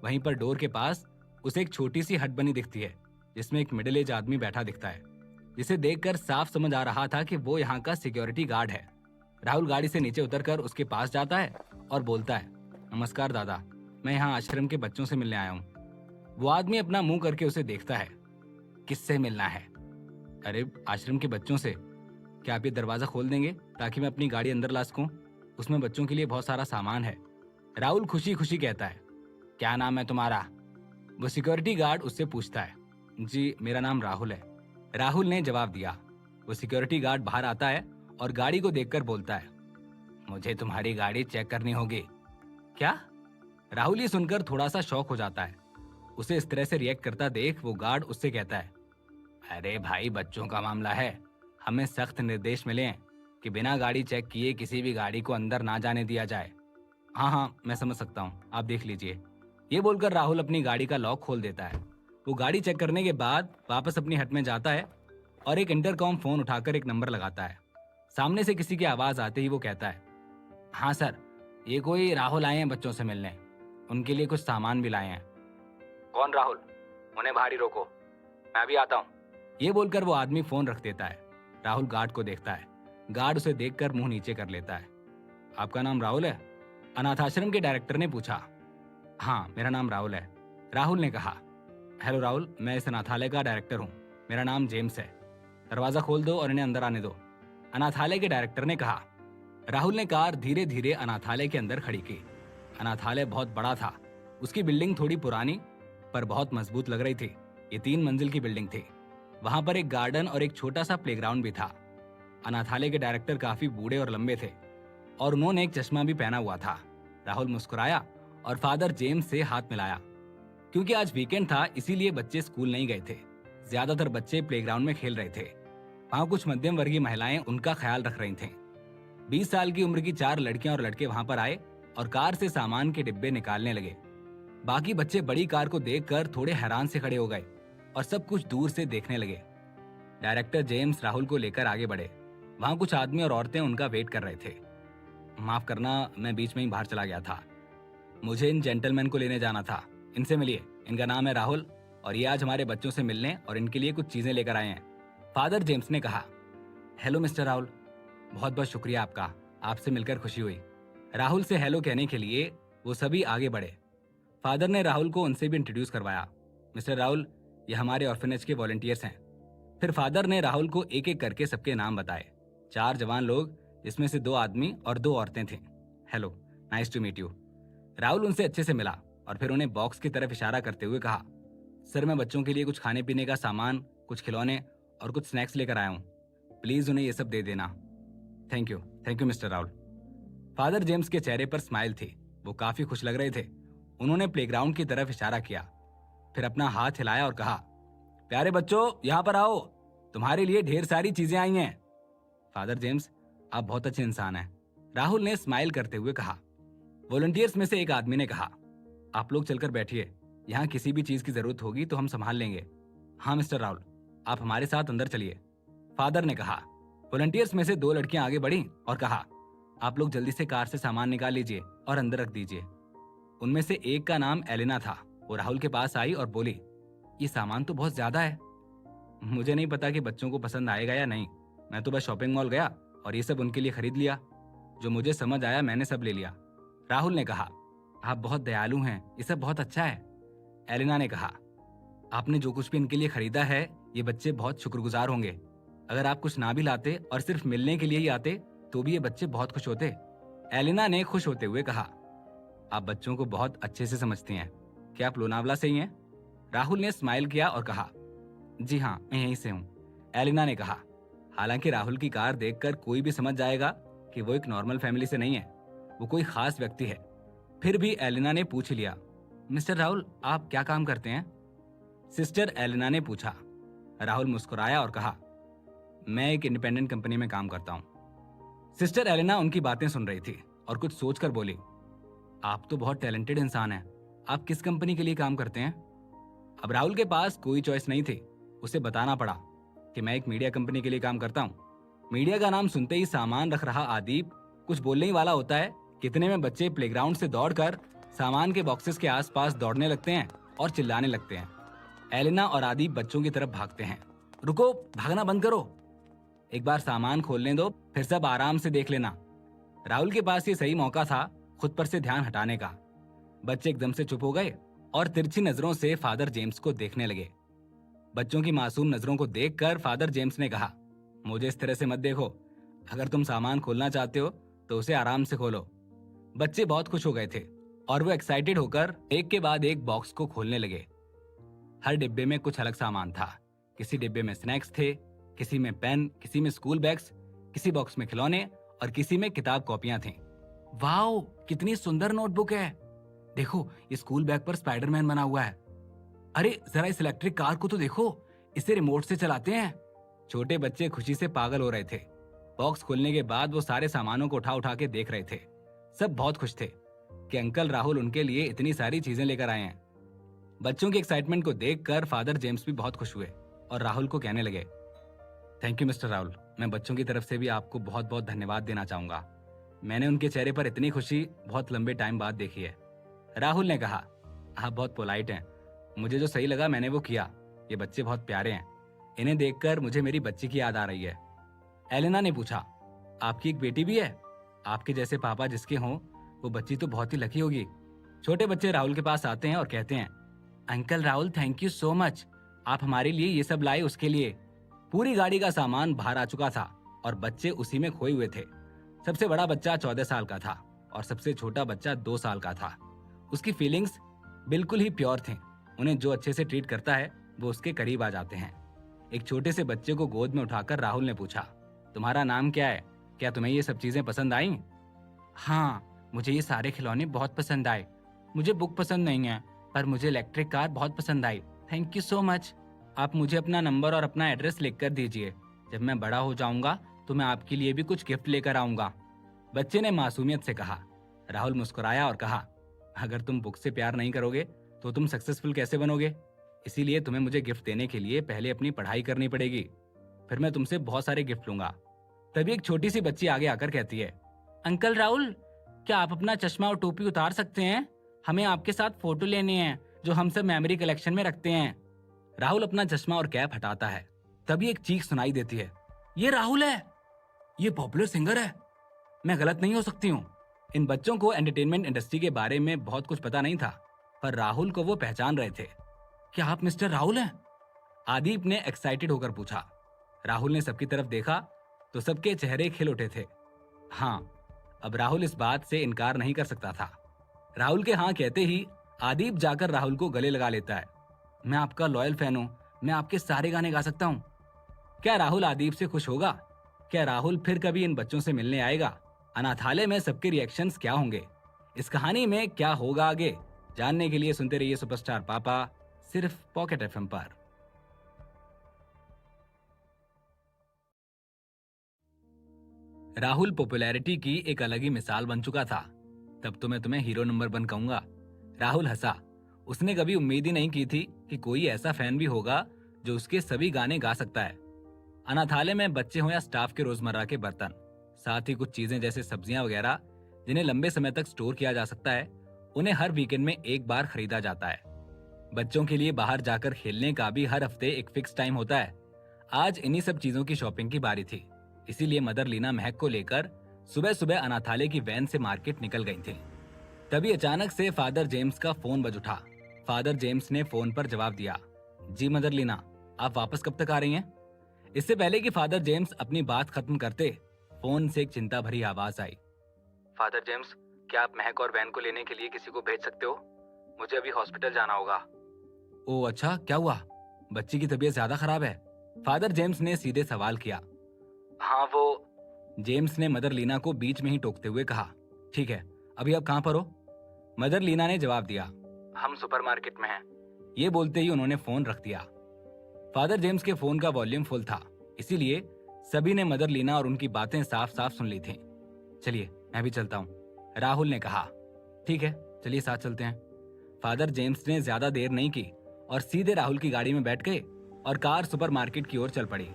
वहीं पर डोर के पास उसे एक छोटी सी हट बनी दिखती है, जिसमें एक मिडिल एज आदमी बैठा दिखता है, जिसे देखकर साफ समझ आ रहा था कि वो यहाँ का सिक्योरिटी गार्ड है। राहुल गाड़ी से नीचे उतरकर उसके पास जाता है और बोलता है, नमस्कार दादा, मैं यहाँ आश्रम के बच्चों से मिलने आया हूँ। वो आदमी अपना मुंह करके उसे देखता है। किससे मिलना है? अरे आश्रम के बच्चों से। क्या आप ये दरवाजा खोल देंगे ताकि मैं अपनी गाड़ी अंदर ला सकूं? उसमें बच्चों के लिए बहुत सारा सामान है। राहुल खुशी खुशी कहता है। क्या नाम है तुम्हारा? वो सिक्योरिटी गार्ड उससे पूछता है। जी मेरा नाम राहुल है, राहुल ने जवाब दिया। वो सिक्योरिटी गार्ड बाहर आता है और गाड़ी को देखकर बोलता है, मुझे तुम्हारी गाड़ी चेक करनी होगी। क्या? राहुल ये सुनकर थोड़ा सा शॉक हो जाता है। उसे इस तरह से रिएक्ट करता देख वो गार्ड उससे कहता है, अरे भाई बच्चों का मामला है, हमें सख्त निर्देश मिले हैं कि बिना गाड़ी चेक किए किसी भी गाड़ी को अंदर ना जाने दिया जाए। हाँ हाँ मैं समझ सकता हूँ, आप देख लीजिए। ये बोलकर राहुल अपनी गाड़ी का लॉक खोल देता है। वो गाड़ी चेक करने के बाद वापस अपनी हट में जाता है और एक इंटरकॉम फोन उठाकर एक नंबर लगाता है। सामने से किसी की आवाज आते ही वो कहता है, हाँ सर, ये कोई राहुल आए हैं बच्चों से मिलने, उनके लिए कुछ सामान भी लाए हैं। कौन राहुल? उन्हें बाहर ही रोको, मैं भी आता हूँ। ये बोलकर वो आदमी फोन रख देता है। राहुल गार्ड को देखता है। गार्ड उसे देखकर मुंह नीचे कर लेता है। आपका नाम राहुल है? अनाथ आश्रम के डायरेक्टर ने पूछा। हाँ मेरा नाम राहुल है, राहुल ने कहा। हेलो राहुल, मैं इस अनाथालय का डायरेक्टर हूँ, मेरा नाम जेम्स है। दरवाजा खोल दो और इन्हें अंदर आने दो, अनाथालय के डायरेक्टर ने कहा। राहुल ने कार धीरे धीरे अनाथालय के अंदर खड़ी की। अनाथालय बहुत बड़ा था। उसकी बिल्डिंग थोड़ी पुरानी पर बहुत मजबूत लग रही थी। ये 3 मंजिल की बिल्डिंग थी। वहां पर एक गार्डन और एक छोटा सा प्लेग्राउंड भी था। अनाथालय के डायरेक्टर काफी बूढ़े और लंबे थे और उन्होंने एक चश्मा भी पहना हुआ था। राहुल मुस्कुराया और फादर जेम्स से हाथ मिलाया। क्योंकि आज वीकेंड था इसीलिए बच्चे स्कूल नहीं गए थे। ज्यादातर बच्चे प्लेग्राउंड में खेल रहे थे। वहां कुछ मध्यम वर्गीय महिलाएं उनका ख्याल रख रही थीं। 20 साल की उम्र की 4 लड़कियां और लड़के वहां पर आए और कार से सामान के डिब्बे निकालने लगे। बाकी बच्चे बड़ी कार को देखकर थोड़े हैरान से खड़े हो गए और सब कुछ दूर से देखने लगे। डायरेक्टर जेम्स राहुल को लेकर आगे बढ़े। वहां कुछ आदमी और औरतें उनका वेट कर रहे थे। माफ करना, मैं बीच में ही बाहर चला गया था। मुझे इन जेंटलमैन को लेने जाना था, इनसे मिलिए। इनका नाम है राहुल और ये आज हमारे बच्चों से मिलने और इनके लिए कुछ चीजें लेकर आए हैं, फादर जेम्स ने कहा। हेलो मिस्टर राहुल, बहुत बहुत शुक्रिया आपका, आपसे मिलकर खुशी हुई। राहुल से हेलो कहने के लिए वो सभी आगे बढ़े। फादर ने राहुल को उनसे भी इंट्रोड्यूस करवाया। मिस्टर राहुल, ये हमारे ऑर्फनेज के वॉलंटियर्स हैं। फिर फादर ने राहुल को एक एक करके सबके नाम बताए। 4 जवान लोग, जिसमें से 2 आदमी और 2 औरतें थीं। Hello, nice to meet you. Rahul उनसे अच्छे से मिला और फिर उन्हें बॉक्स की तरफ इशारा करते हुए कहा, सर मैं बच्चों के लिए कुछ खाने पीने का सामान, कुछ खिलौने और कुछ स्नैक्स लेकर आया हूँ। प्लीज उन्हें ये सब दे देना। Thank you mister Rahul. Father James के चेहरे पर स्माइल थी। वो काफी खुश लग रहे थे। उन्होंने प्लेग्राउंड की तरफ इशारा किया, फिर अपना हाथ हिलाया और कहा, प्यारे बच्चों यहाँ पर आओ, तुम्हारे लिए ढेर सारी चीजें आई हैं। फादर जेम्स, आप बहुत अच्छे इंसान हैं, राहुल ने स्माइल करते हुए कहा। वॉलंटियर्स में से एक आदमी ने कहा, आप लोग चलकर बैठिए, यहाँ किसी भी चीज की जरूरत होगी तो हम संभाल लेंगे। हाँ मिस्टर राहुल, आप हमारे साथ अंदर चलिए, फादर ने कहा। वॉलंटियर्स में से 2 लड़कियां आगे बढ़ी और कहा, आप लोग जल्दी से कार से सामान निकाल लीजिए और अंदर रख दीजिए। उनमें से एक का नाम एलिना था। वो राहुल के पास आई और बोली, ये सामान तो बहुत ज्यादा है। मुझे नहीं पता कि बच्चों को पसंद आएगा या नहीं, मैं तो बस शॉपिंग मॉल गया और ये सब उनके लिए खरीद लिया। जो मुझे समझ आया मैंने सब ले लिया। राहुल ने कहा, आप बहुत दयालु हैं, ये सब बहुत अच्छा है। एलिना ने कहा, आपने जो कुछ भी इनके लिए खरीदा है, ये बच्चे बहुत शुक्रगुजार होंगे। अगर आप कुछ ना भी लाते और सिर्फ मिलने के लिए ही आते तो भी ये बच्चे बहुत खुश होते। एलिना ने खुश होते हुए कहा, आप बच्चों को बहुत अच्छे से समझती हैं। क्या आप लोनावला से ही हैं? राहुल ने स्माइल किया और कहा, जी हाँ, मैं यहीं से हूँ। एलिना ने कहा। हालांकि राहुल की कार देखकर कोई भी समझ जाएगा कि वो एक नॉर्मल फैमिली से नहीं है, वो कोई खास व्यक्ति है। फिर भी एलिना ने पूछ लिया, मिस्टर राहुल आप क्या काम करते हैं? सिस्टर एलिना ने पूछा। राहुल मुस्कुराया और कहा, मैं एक इंडिपेंडेंट कंपनी में काम करता हूँ। सिस्टर एलिना उनकी बातें सुन रही थी और कुछ सोचकर बोली, आप तो बहुत टैलेंटेड इंसान हैं, आप किस कंपनी के लिए काम करते हैं? अब राहुल के पास कोई चॉइस नहीं थी, उसे बताना पड़ा कि मैं एक मीडिया कंपनी के लिए काम करता हूँ। मीडिया का नाम सुनते ही सामान रख रहा आदीप कुछ बोलने ही वाला होता है। कितने में बच्चे प्लेग्राउंड से दौड़कर सामान के बॉक्सेस के आसपास दौड़ने लगते हैं और चिल्लाने लगते हैं। एलिना और आदीप बच्चों की तरफ भागते हैं। रुको, भागना बंद करो, एक बार सामान खोलने दो, फिर सब आराम से देख लेना। राहुल के पास ये सही मौका था खुद पर से ध्यान हटाने का। बच्चे एकदम से चुप हो गए और तिरछी नजरों से फादर जेम्स को देखने लगे। बच्चों की मासूम नजरों को देखकर फादर जेम्स ने कहा, मुझे इस तरह से मत देखो, अगर तुम सामान खोलना चाहते हो तो उसे आराम से खोलो। बच्चे बहुत खुश हो गए थे और वो एक्साइटेड होकर एक के बाद एक बॉक्स को खोलने लगे। हर डिब्बे में कुछ अलग सामान था। किसी डिब्बे में स्नैक्स थे, किसी में पेन, किसी में स्कूल बैग्स, किसी बॉक्स में खिलौने और किसी में किताब कॉपियां थीं। वाओ, कितनी सुंदर नोटबुक है, देखो ये स्कूल बैग पर स्पाइडरमैन बना हुआ है। अरे जरा इस इलेक्ट्रिक कार को तो देखो, इसे रिमोट से चलाते हैं। छोटे बच्चे खुशी से पागल हो रहे थे। बॉक्स खोलने के बाद वो सारे सामानों को उठा उठा के देख रहे थे। सब बहुत खुश थे कि अंकल राहुल उनके लिए इतनी सारी चीजें लेकर आए हैं। बच्चों की एक्साइटमेंट को देखकर फादर जेम्स भी बहुत खुश हुए और राहुल को कहने लगे, थैंक यू मिस्टर राहुल, मैं बच्चों की तरफ से भी आपको बहुत बहुत धन्यवाद देना चाहूंगा। मैंने उनके चेहरे पर इतनी खुशी बहुत लंबे टाइम बाद देखी है। राहुल ने कहा, आप बहुत पोलाइट हैं, मुझे जो सही लगा मैंने वो किया। ये बच्चे बहुत प्यारे हैं, इन्हें देखकर मुझे मेरी बच्ची की याद आ रही है। एलिना ने पूछा, आपकी एक बेटी भी है? आपके जैसे पापा जिसके हों वो बच्ची तो बहुत ही लकी होगी। छोटे बच्चे राहुल के पास आते हैं और कहते हैं, uncle Rahul thank you so much, आप हमारे लिए ये सब लाए उसके लिए। पूरी गाड़ी का सामान बाहर आ चुका था और बच्चे उसी में खोए हुए थे। सबसे बड़ा बच्चा 14 साल का था और सबसे छोटा बच्चा 2 साल का था। उसकी फीलिंग्स बिल्कुल ही प्योर थी। उन्हें जो अच्छे से ट्रीट करता है वो उसके करीब आ जाते हैं। एक छोटे से बच्चे को गोद में उठाकर राहुल ने पूछा, तुम्हारा नाम क्या है? क्या तुम्हें ये सब चीजें पसंद आई? हाँ, मुझे ये सारे खिलौने बहुत पसंद आए। मुझे बुक पसंद नहीं है, पर मुझे इलेक्ट्रिक कार बहुत पसंद आई। Thank you so much. आप मुझे अपना नंबर और अपना एड्रेस लिख कर दीजिए। जब मैं बड़ा हो जाऊंगा तो मैं आपके लिए भी कुछ गिफ्ट लेकर आऊंगा। बच्चे ने मासूमियत से कहा। राहुल मुस्कुराया और कहा, अगर तुम बुक से प्यार नहीं करोगे तो तुम सक्सेसफुल कैसे बनोगे? इसीलिए तुम्हें मुझे गिफ्ट देने के लिए पहले अपनी पढ़ाई करनी पड़ेगी, फिर मैं तुमसे बहुत सारे गिफ्ट लूंगा। तभी एक छोटी सी बच्ची आगे आकर कहती है, अंकल राहुल, क्या आप अपना चश्मा और टोपी उतार सकते हैं? हमें आपके साथ फोटो लेने हैं जो हम सब मेमोरी कलेक्शन में रखते हैं। राहुल अपना चश्मा और कैप हटाता है। तभी एक चीख सुनाई देती है, ये राहुल है, ये पॉपुलर सिंगर है, मैं गलत नहीं हो सकती हूँ। इन बच्चों को एंटरटेनमेंट इंडस्ट्री के बारे में बहुत कुछ पता नहीं था, पर राहुल को वो पहचान रहे थे। क्या आप मिस्टर राहुल हैं? आदीप ने एक्साइटेड होकर पूछा। राहुल ने सबकी तरफ देखा तो सबके चेहरे खिल उठे थे। हाँ, अब राहुल इस बात से इनकार नहीं कर सकता था। राहुल के हाँ कहते ही आदीप जाकर राहुल को गले लगा लेता है। मैं आपका लॉयल फैन हूँ, मैं आपके सारे गाने गा सकता हूँ। क्या राहुल आदीप से खुश होगा? क्या राहुल फिर कभी इन बच्चों से मिलने आएगा? अनाथालय में सबके रिएक्शंस क्या होंगे? इस कहानी में क्या होगा आगे, जानने के लिए सुनते रहिए सुपरस्टार पापा, सिर्फ पॉकेट एफएम पर। राहुल पॉपुलैरिटी की एक अलग ही मिसाल बन चुका था। तब तो मैं तुम्हें हीरो नंबर 1 कहूंगा। राहुल हंसा। उसने कभी उम्मीद ही नहीं की थी कि कोई ऐसा फैन भी होगा जो उसके सभी गाने गा सकता है। अनाथालय में बच्चे हो या स्टाफ के रोजमर्रा के बर्तन, साथ ही कुछ चीजें जैसे सब्जियां वगैरह जिन्हें लंबे समय तक स्टोर किया जा सकता है, उन्हें हर वीकेंड में एक बार खरीदा जाता है। बच्चों के लिए बाहर जाकर खेलने का भी हर हफ्ते एक फिक्स टाइम होता है। आज इन्हीं सब चीजों की शॉपिंग की बारी थी, इसीलिए मदर लीना महक को लेकर सुबह सुबह अनाथालय की वैन से मार्केट निकल गई थी। तभी अचानक से फादर जेम्स का फोन बज उठा। फादर जेम्स ने फोन पर जवाब दिया। जी मदर लीना, आप वापस कब तक आ रही हैं? इससे पहले कि फादर जेम्स अपनी बात खत्म करते, फोन से एक चिंता भरी आवाज आई। फादर जेम्स, क्या आप महक और वैन को लेने के लिए किसी को भेज सकते हो? मुझे अभी हॉस्पिटल जाना होगा। ओ अच्छा, क्या हुआ? बच्ची की तबीयत ज्यादा खराब है? फादर जेम्स ने सीधे सवाल किया। हाँ वो, जेम्स ने मदर लीना को बीच में ही टोकते हुए कहा। ठीक है, अभी आप कहाँ पर हो? मदर लीना ने जवाब दिया। हम सुपरमार्केट में हैं। ये बोलते ही उन्होंने फोन रख दिया। फादर जेम्स के फोन का वॉल्यूम फुल था, इसीलिए सभी ने मदर लीना और उनकी बातें साफ साफ सुन ली थी। चलिए मैं भी चलता हूँ, राहुल ने कहा। ठीक है, चलिए साथ चलते हैं। फादर जेम्स ने ज्यादा देर नहीं की और सीधे राहुल की गाड़ी में बैठ गए और कार सुपरमार्केट की ओर चल पड़ी।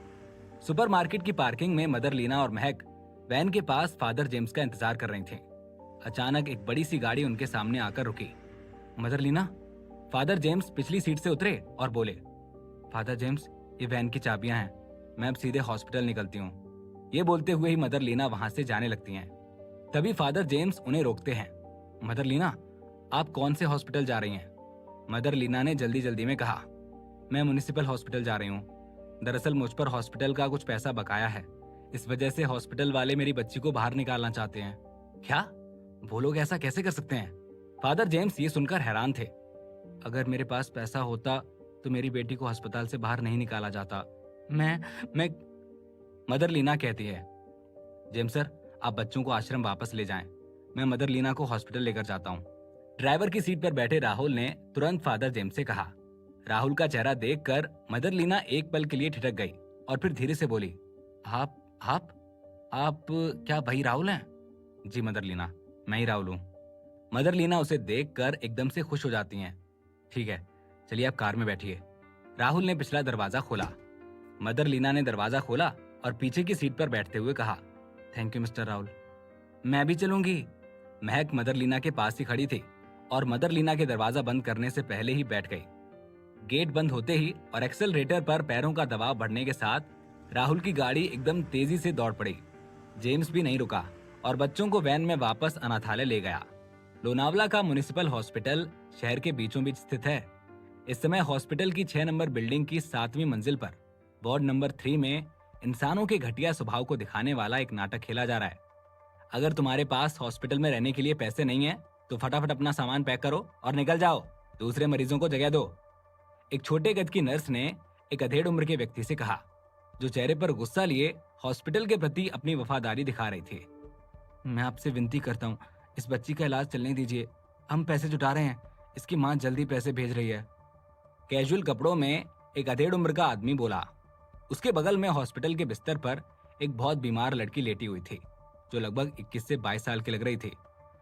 सुपरमार्केट की पार्किंग में मदर लीना और महक वैन के पास फादर जेम्स का इंतजार कर रही थी। अचानक एक बड़ी सी गाड़ी उनके सामने आकर रुकी। मदर लीना, फादर जेम्स पिछली सीट से उतरे और बोले। फादर जेम्स, ये वैन की चाबियां हैं, मैं अब सीधे हॉस्पिटल निकलती हूँ। ये बोलते हुए ही मदर लीना वहां से जाने लगती हैं। तभी फादर जेम्स उन्हें रोकते हैं। मदर लीना, आप कौन से हॉस्पिटल जा रही हैं? मदर लीना ने जल्दी जल्दी में कहा। मैं म्युनिसिपल हॉस्पिटल जा रही हूँ। दरअसल मुझ पर हॉस्पिटल का कुछ पैसा बकाया है, इस वजह से हॉस्पिटल वाले मेरी बच्ची को बाहर निकालना चाहते हैं। क्या? वो लोग ऐसा कैसे कर सकते हैं? फादर जेम्स ये सुनकर हैरान थे। अगर मेरे पास पैसा होता तो मेरी बेटी को अस्पताल से बाहर नहीं निकाला जाता। मैं मदर लीना कहती है। जेम्स सर, आप बच्चों को आश्रम वापस ले जाएं। मैं मदर लीना को हॉस्पिटल लेकर जाता हूँ। ड्राइवर की सीट पर बैठे राहुल ने तुरंत फादर जेम्स से कहा। राहुल का चेहरा देखकर मदर लीना एक पल के लिए ठिठक गई और फिर धीरे से बोली। आप क्या वही राहुल हैं? जी मदर लीना, मैं ही राहुल हूँ। मदर लीना उसे देखकर एकदम से खुश हो जाती हैं। ठीक है, चलिए आप कार में बैठिए। राहुल ने पिछला दरवाजा खोला। मदर लीना ने दरवाजा खोला और पीछे की सीट पर बैठते हुए कहा। Thank you mister Rahul. मैं भी चलूंगी। महक मदर लीना के पास ही खड़ी थी और मदर लीना के दरवाजा बंद करने से पहले ही बैठ गई। गेट बंद होते ही और एक्सेलरेटर पर पैरों का दबाव बढ़ने के साथ राहुल की गाड़ी एकदम तेजी से दौड़ पड़ी। जेम्स भी नहीं रुका और बच्चों को वैन में वापस अनाथालय ले गया। लोनावला का म्युनिसिपल हॉस्पिटल शहर के बीचों बीच स्थित है। इस समय हॉस्पिटल की 6 नंबर बिल्डिंग की 7वीं मंजिल पर वार्ड नंबर 3 में इंसानों के घटिया स्वभाव को दिखाने वाला एक नाटक खेला जा रहा है। अगर तुम्हारे पास हॉस्पिटल में रहने के लिए पैसे नहीं है तो फटाफट अपना सामान पैक करो और निकल जाओ, दूसरे मरीजों को जगह दो। एक छोटे कद की नर्स ने एक अधेड़ उम्र के व्यक्ति से कहा, जो चेहरे पर गुस्सा लिए हॉस्पिटल के प्रति अपनी वफादारी दिखा रही थी। मैं आपसे विनती करता हूँ, इस बच्ची का इलाज चलने दीजिए। हम पैसे जुटा रहे हैं, इसकी माँ जल्दी पैसे भेज रही है। कैजुअल कपड़ों में एक अधेड़ उम्र का आदमी बोला। उसके बगल में हॉस्पिटल के बिस्तर पर एक बहुत बीमार लड़की लेटी हुई थी, जो लगभग 21 से 22 साल की लग रही थी।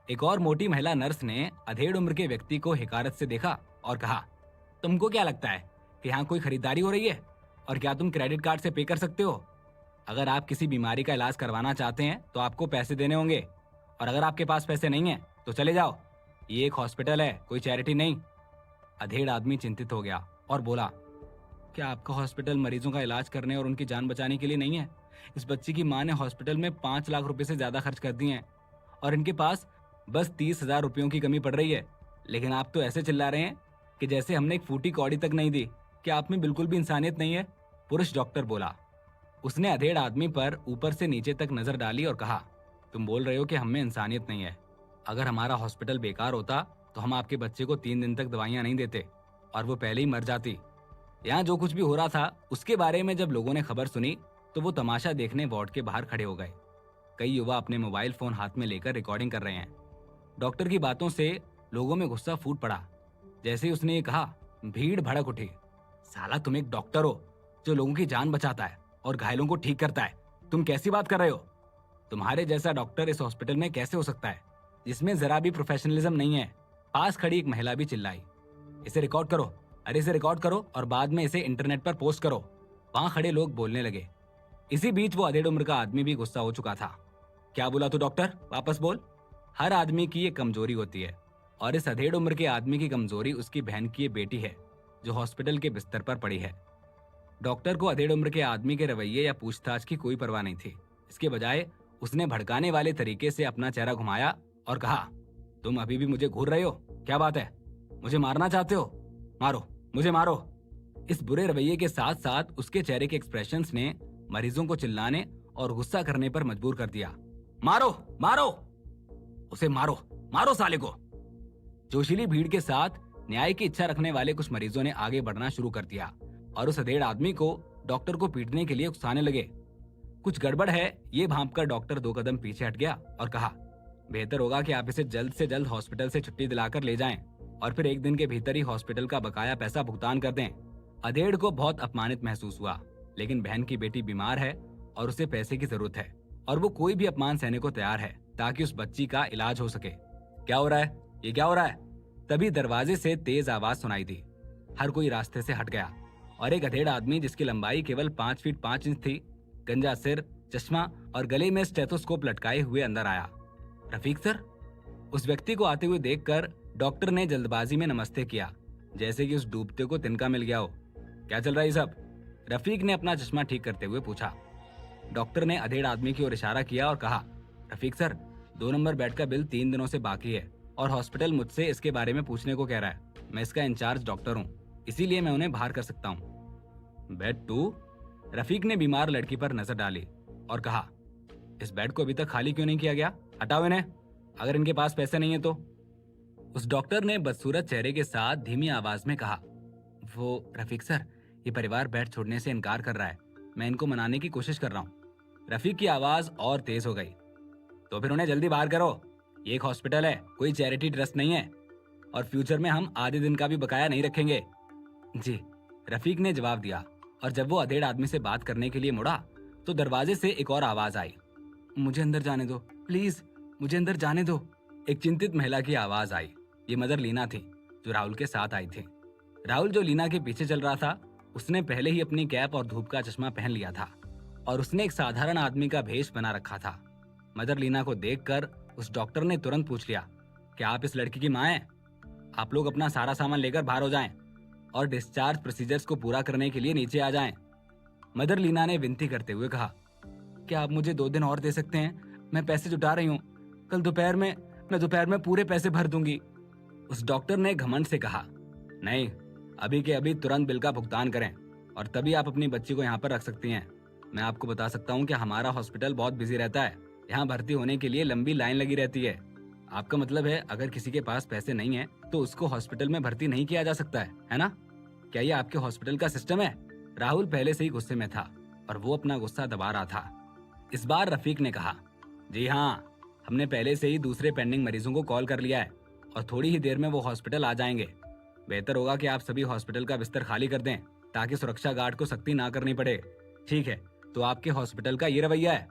एक और मोटी महिला नर्स ने अधेड़ उम्र के व्यक्ति को हिकारत से देखा और कहा, तुमको क्या लगता है कि यहाँ कोई खरीदारी हो रही है? और क्या तुम क्रेडिट कार्ड से पे कर सकते हो? अगर आप किसी बीमारी का इलाज करवाना चाहते हैं तो आपको पैसे देने होंगे, और अगर आपके पास पैसे नहीं हैं तो चले जाओ। ये एक हॉस्पिटल है, कोई चैरिटी नहीं। अधेड़ आदमी चिंतित हो गया और बोला, क्या आपका हॉस्पिटल मरीजों का इलाज करने और उनकी जान बचाने के लिए नहीं है? इस बच्ची की माँ ने हॉस्पिटल में 5 लाख रुपए से ज्यादा खर्च कर दिए हैं और इनके पास बस 30,000 रुपयों की कमी पड़ रही है। लेकिन आप तो ऐसे चिल्ला रहे हैं कि जैसे हमने एक फूटी कौड़ी तक नहीं दी। क्या आप में बिल्कुल भी इंसानियत नहीं है? पुरुष डॉक्टर बोला। उसने अधेड़ आदमी पर ऊपर से नीचे तक नजर डाली और कहा, तुम बोल रहे हो कि हम में इंसानियत नहीं है। अगर हमारा हॉस्पिटल बेकार होता तो हम आपके बच्चे को 3 दिन तक दवाइयां नहीं देते और वो पहले ही मर जाती। यहाँ जो कुछ भी हो रहा था उसके बारे में जब लोगों ने खबर सुनी तो वो तमाशा देखने वार्ड के बाहर खड़े हो गए। कई युवा अपने मोबाइल फोन हाथ में लेकर रिकॉर्डिंग कर रहे हैं। डॉक्टर की बातों से लोगों में गुस्सा फूट पड़ा। जैसे ही उसने ये कहा, भीड़ भड़क उठी। साला तुम एक डॉक्टर हो जो लोगों की जान बचाता है और घायलों को ठीक करता है। तुम कैसी बात कर रहे हो? तुम्हारे जैसा डॉक्टर इस हॉस्पिटल में कैसे हो सकता है जिसमें जरा भी प्रोफेशनलिज्म नहीं है? पास खड़ी एक महिला भी चिल्लाई, इसे रिकॉर्ड करो, अरे इसे रिकॉर्ड करो और बाद में इसे इंटरनेट पर पोस्ट करो। वहां खड़े लोग बोलने लगे। इसी बीच वो अधेड़ उम्र का आदमी भी गुस्सा हो चुका था। क्या बोला तू डॉक्टर? वापस बोल। हर आदमी की ये कमजोरी होती है और इस अधेड़ उम्र के आदमी की कमजोरी उसकी बहन की ये बेटी है जो हॉस्पिटल के बिस्तर पर पड़ी है। डॉक्टर को अधेड़ उम्र के आदमी के रवैये या पूछताछ की कोई परवाह नहीं थी। इसके बजाय उसने भड़काने वाले तरीके से अपना चेहरा घुमाया और कहा, तुम अभी भी मुझे घूर रहे हो? क्या बात है? मुझे मारना चाहते हो? मारो, मुझे मारो। इस बुरे रवैये के साथ साथ उसके चेहरे के एक्सप्रेशंस ने मरीजों को चिल्लाने और गुस्सा करने पर मजबूर कर दिया। मारो, मारो, उसे मारो, मारो साले को। जोशीली भीड़ के साथ न्याय की इच्छा रखने वाले कुछ मरीजों ने आगे बढ़ना शुरू कर दिया और उस अधेड़ आदमी को डॉक्टर को पीटने के लिए उकसाने लगे। कुछ गड़बड़ है ये भांपकर डॉक्टर 2 कदम पीछे हट गया और कहा, बेहतर होगा कि आप इसे जल्द से जल्द हॉस्पिटल से छुट्टी दिलाकर ले जाएं और फिर 1 दिन के भीतर ही हॉस्पिटल का बकाया पैसा भुगतान कर दें। अधेड़ को बहुत अपमानित महसूस हुआ, लेकिन बहन की बेटी बीमार है और उसे पैसे की जरूरत है और वो कोई भी अपमान सहने को तैयार है ताकि उस बच्ची का इलाज हो सके। क्या हो रहा है? ये क्या हो रहा है? तभी दरवाजे से तेज आवाज सुनाई दी। हर कोई रास्ते से हट गया और एक अधेड़ आदमी जिसकी लंबाई केवल 5 फीट 5 इंच थी, गंजा सिर, चश्मा और गले में स्टेथोस्कोप लटकाए हुए अंदर आया। रफीक सर? उस व्यक्ति को आते हुए देखकर डॉक्टर ने जल्दबाजी में नमस्ते किया, जैसे कि उस डूबते को तिनका मिल गया हो। क्या चल रहा है सब? रफीक ने अपना चश्मा ठीक करते हुए पूछा। डॉक्टर ने अधेड़ आदमी की ओर इशारा किया और कहा, रफीक सर, 2 नंबर बेड का बिल 3 दिनों से बाकी है और हॉस्पिटल मुझसे इसके बारे में पूछने को कह रहा है। मैं इसका इंचार्ज डॉक्टर हूँ, इसीलिए मैं उन्हें बाहर कर सकता हूँ। बेड 2? रफीक ने बीमार लड़की पर नजर डाली और कहा, इस बेड को अभी तक खाली क्यों नहीं किया गया? हटाओ इन्हें, अगर इनके पास पैसे नहीं है तो। उस डॉक्टर ने बदसूरत चेहरे के साथ धीमी आवाज में कहा, वो रफीक सर, ये परिवार बेड छोड़ने से इनकार कर रहा है, मैं इनको मनाने की कोशिश कर रहा हूँ। रफीक की आवाज और तेज हो गई। तो फिर उन्हें जल्दी बाहर करो, ये एक हॉस्पिटल है, कोई चैरिटी ट्रस्ट नहीं है और फ्यूचर में हम आधे दिन का भी बकाया नहीं रखेंगे। जी, रफीक ने जवाब दिया और जब वो अधेड़ आदमी से बात करने के लिए मुड़ा तो दरवाजे से एक और आवाज आई, मुझे अंदर जाने दो, प्लीज मुझे अंदर जाने दो। एक चिंतित महिला की आवाज आई। ये मदर लीना थी जो राहुल के साथ आई थी। राहुल जो लीना के पीछे चल रहा था, उसने पहले ही अपनी कैप और धूप का चश्मा पहन लिया था और उसने एक साधारण आदमी का भेष बना रखा था। मदर लीना को देखकर उस डॉक्टर ने तुरंत पूछ लिया, क्या आप इस लड़की की माँ हैं? आप लोग अपना सारा सामान लेकर बाहर हो जाएं और डिस्चार्ज प्रोसीजर्स को पूरा करने के लिए नीचे आ जाएं। मदर लीना ने विनती करते हुए कहा, क्या आप मुझे 2 दिन और दे सकते हैं? मैं पैसे जुटा रही हूँ, कल दोपहर में पूरे पैसे भर दूंगी। उस डॉक्टर ने घमंड से कहा, नहीं, अभी के अभी तुरंत बिल का भुगतान करें और तभी आप अपनी बच्ची को यहाँ पर रख सकती हैं। मैं आपको बता सकता हूँ कि हमारा हॉस्पिटल बहुत बिजी रहता है, यहाँ भर्ती होने के लिए लंबी लाइन लगी रहती है। आपका मतलब है अगर किसी के पास पैसे नहीं है तो उसको हॉस्पिटल में भर्ती नहीं किया जा सकता है ना? क्या ये आपके हॉस्पिटल का सिस्टम है? राहुल पहले से ही गुस्से में था और वो अपना गुस्सा दबा रहा था। इस बार रफीक ने कहा, जी हाँ, हमने पहले से ही दूसरे पेंडिंग मरीजों को कॉल कर लिया है और थोड़ी ही देर में वो हॉस्पिटल आ जाएंगे। बेहतर होगा कि आप सभी हॉस्पिटल का बिस्तर खाली कर दें ताकि सुरक्षा गार्ड को सख्ती ना करनी पड़े। ठीक है, तो आपके हॉस्पिटल का ये रवैया है।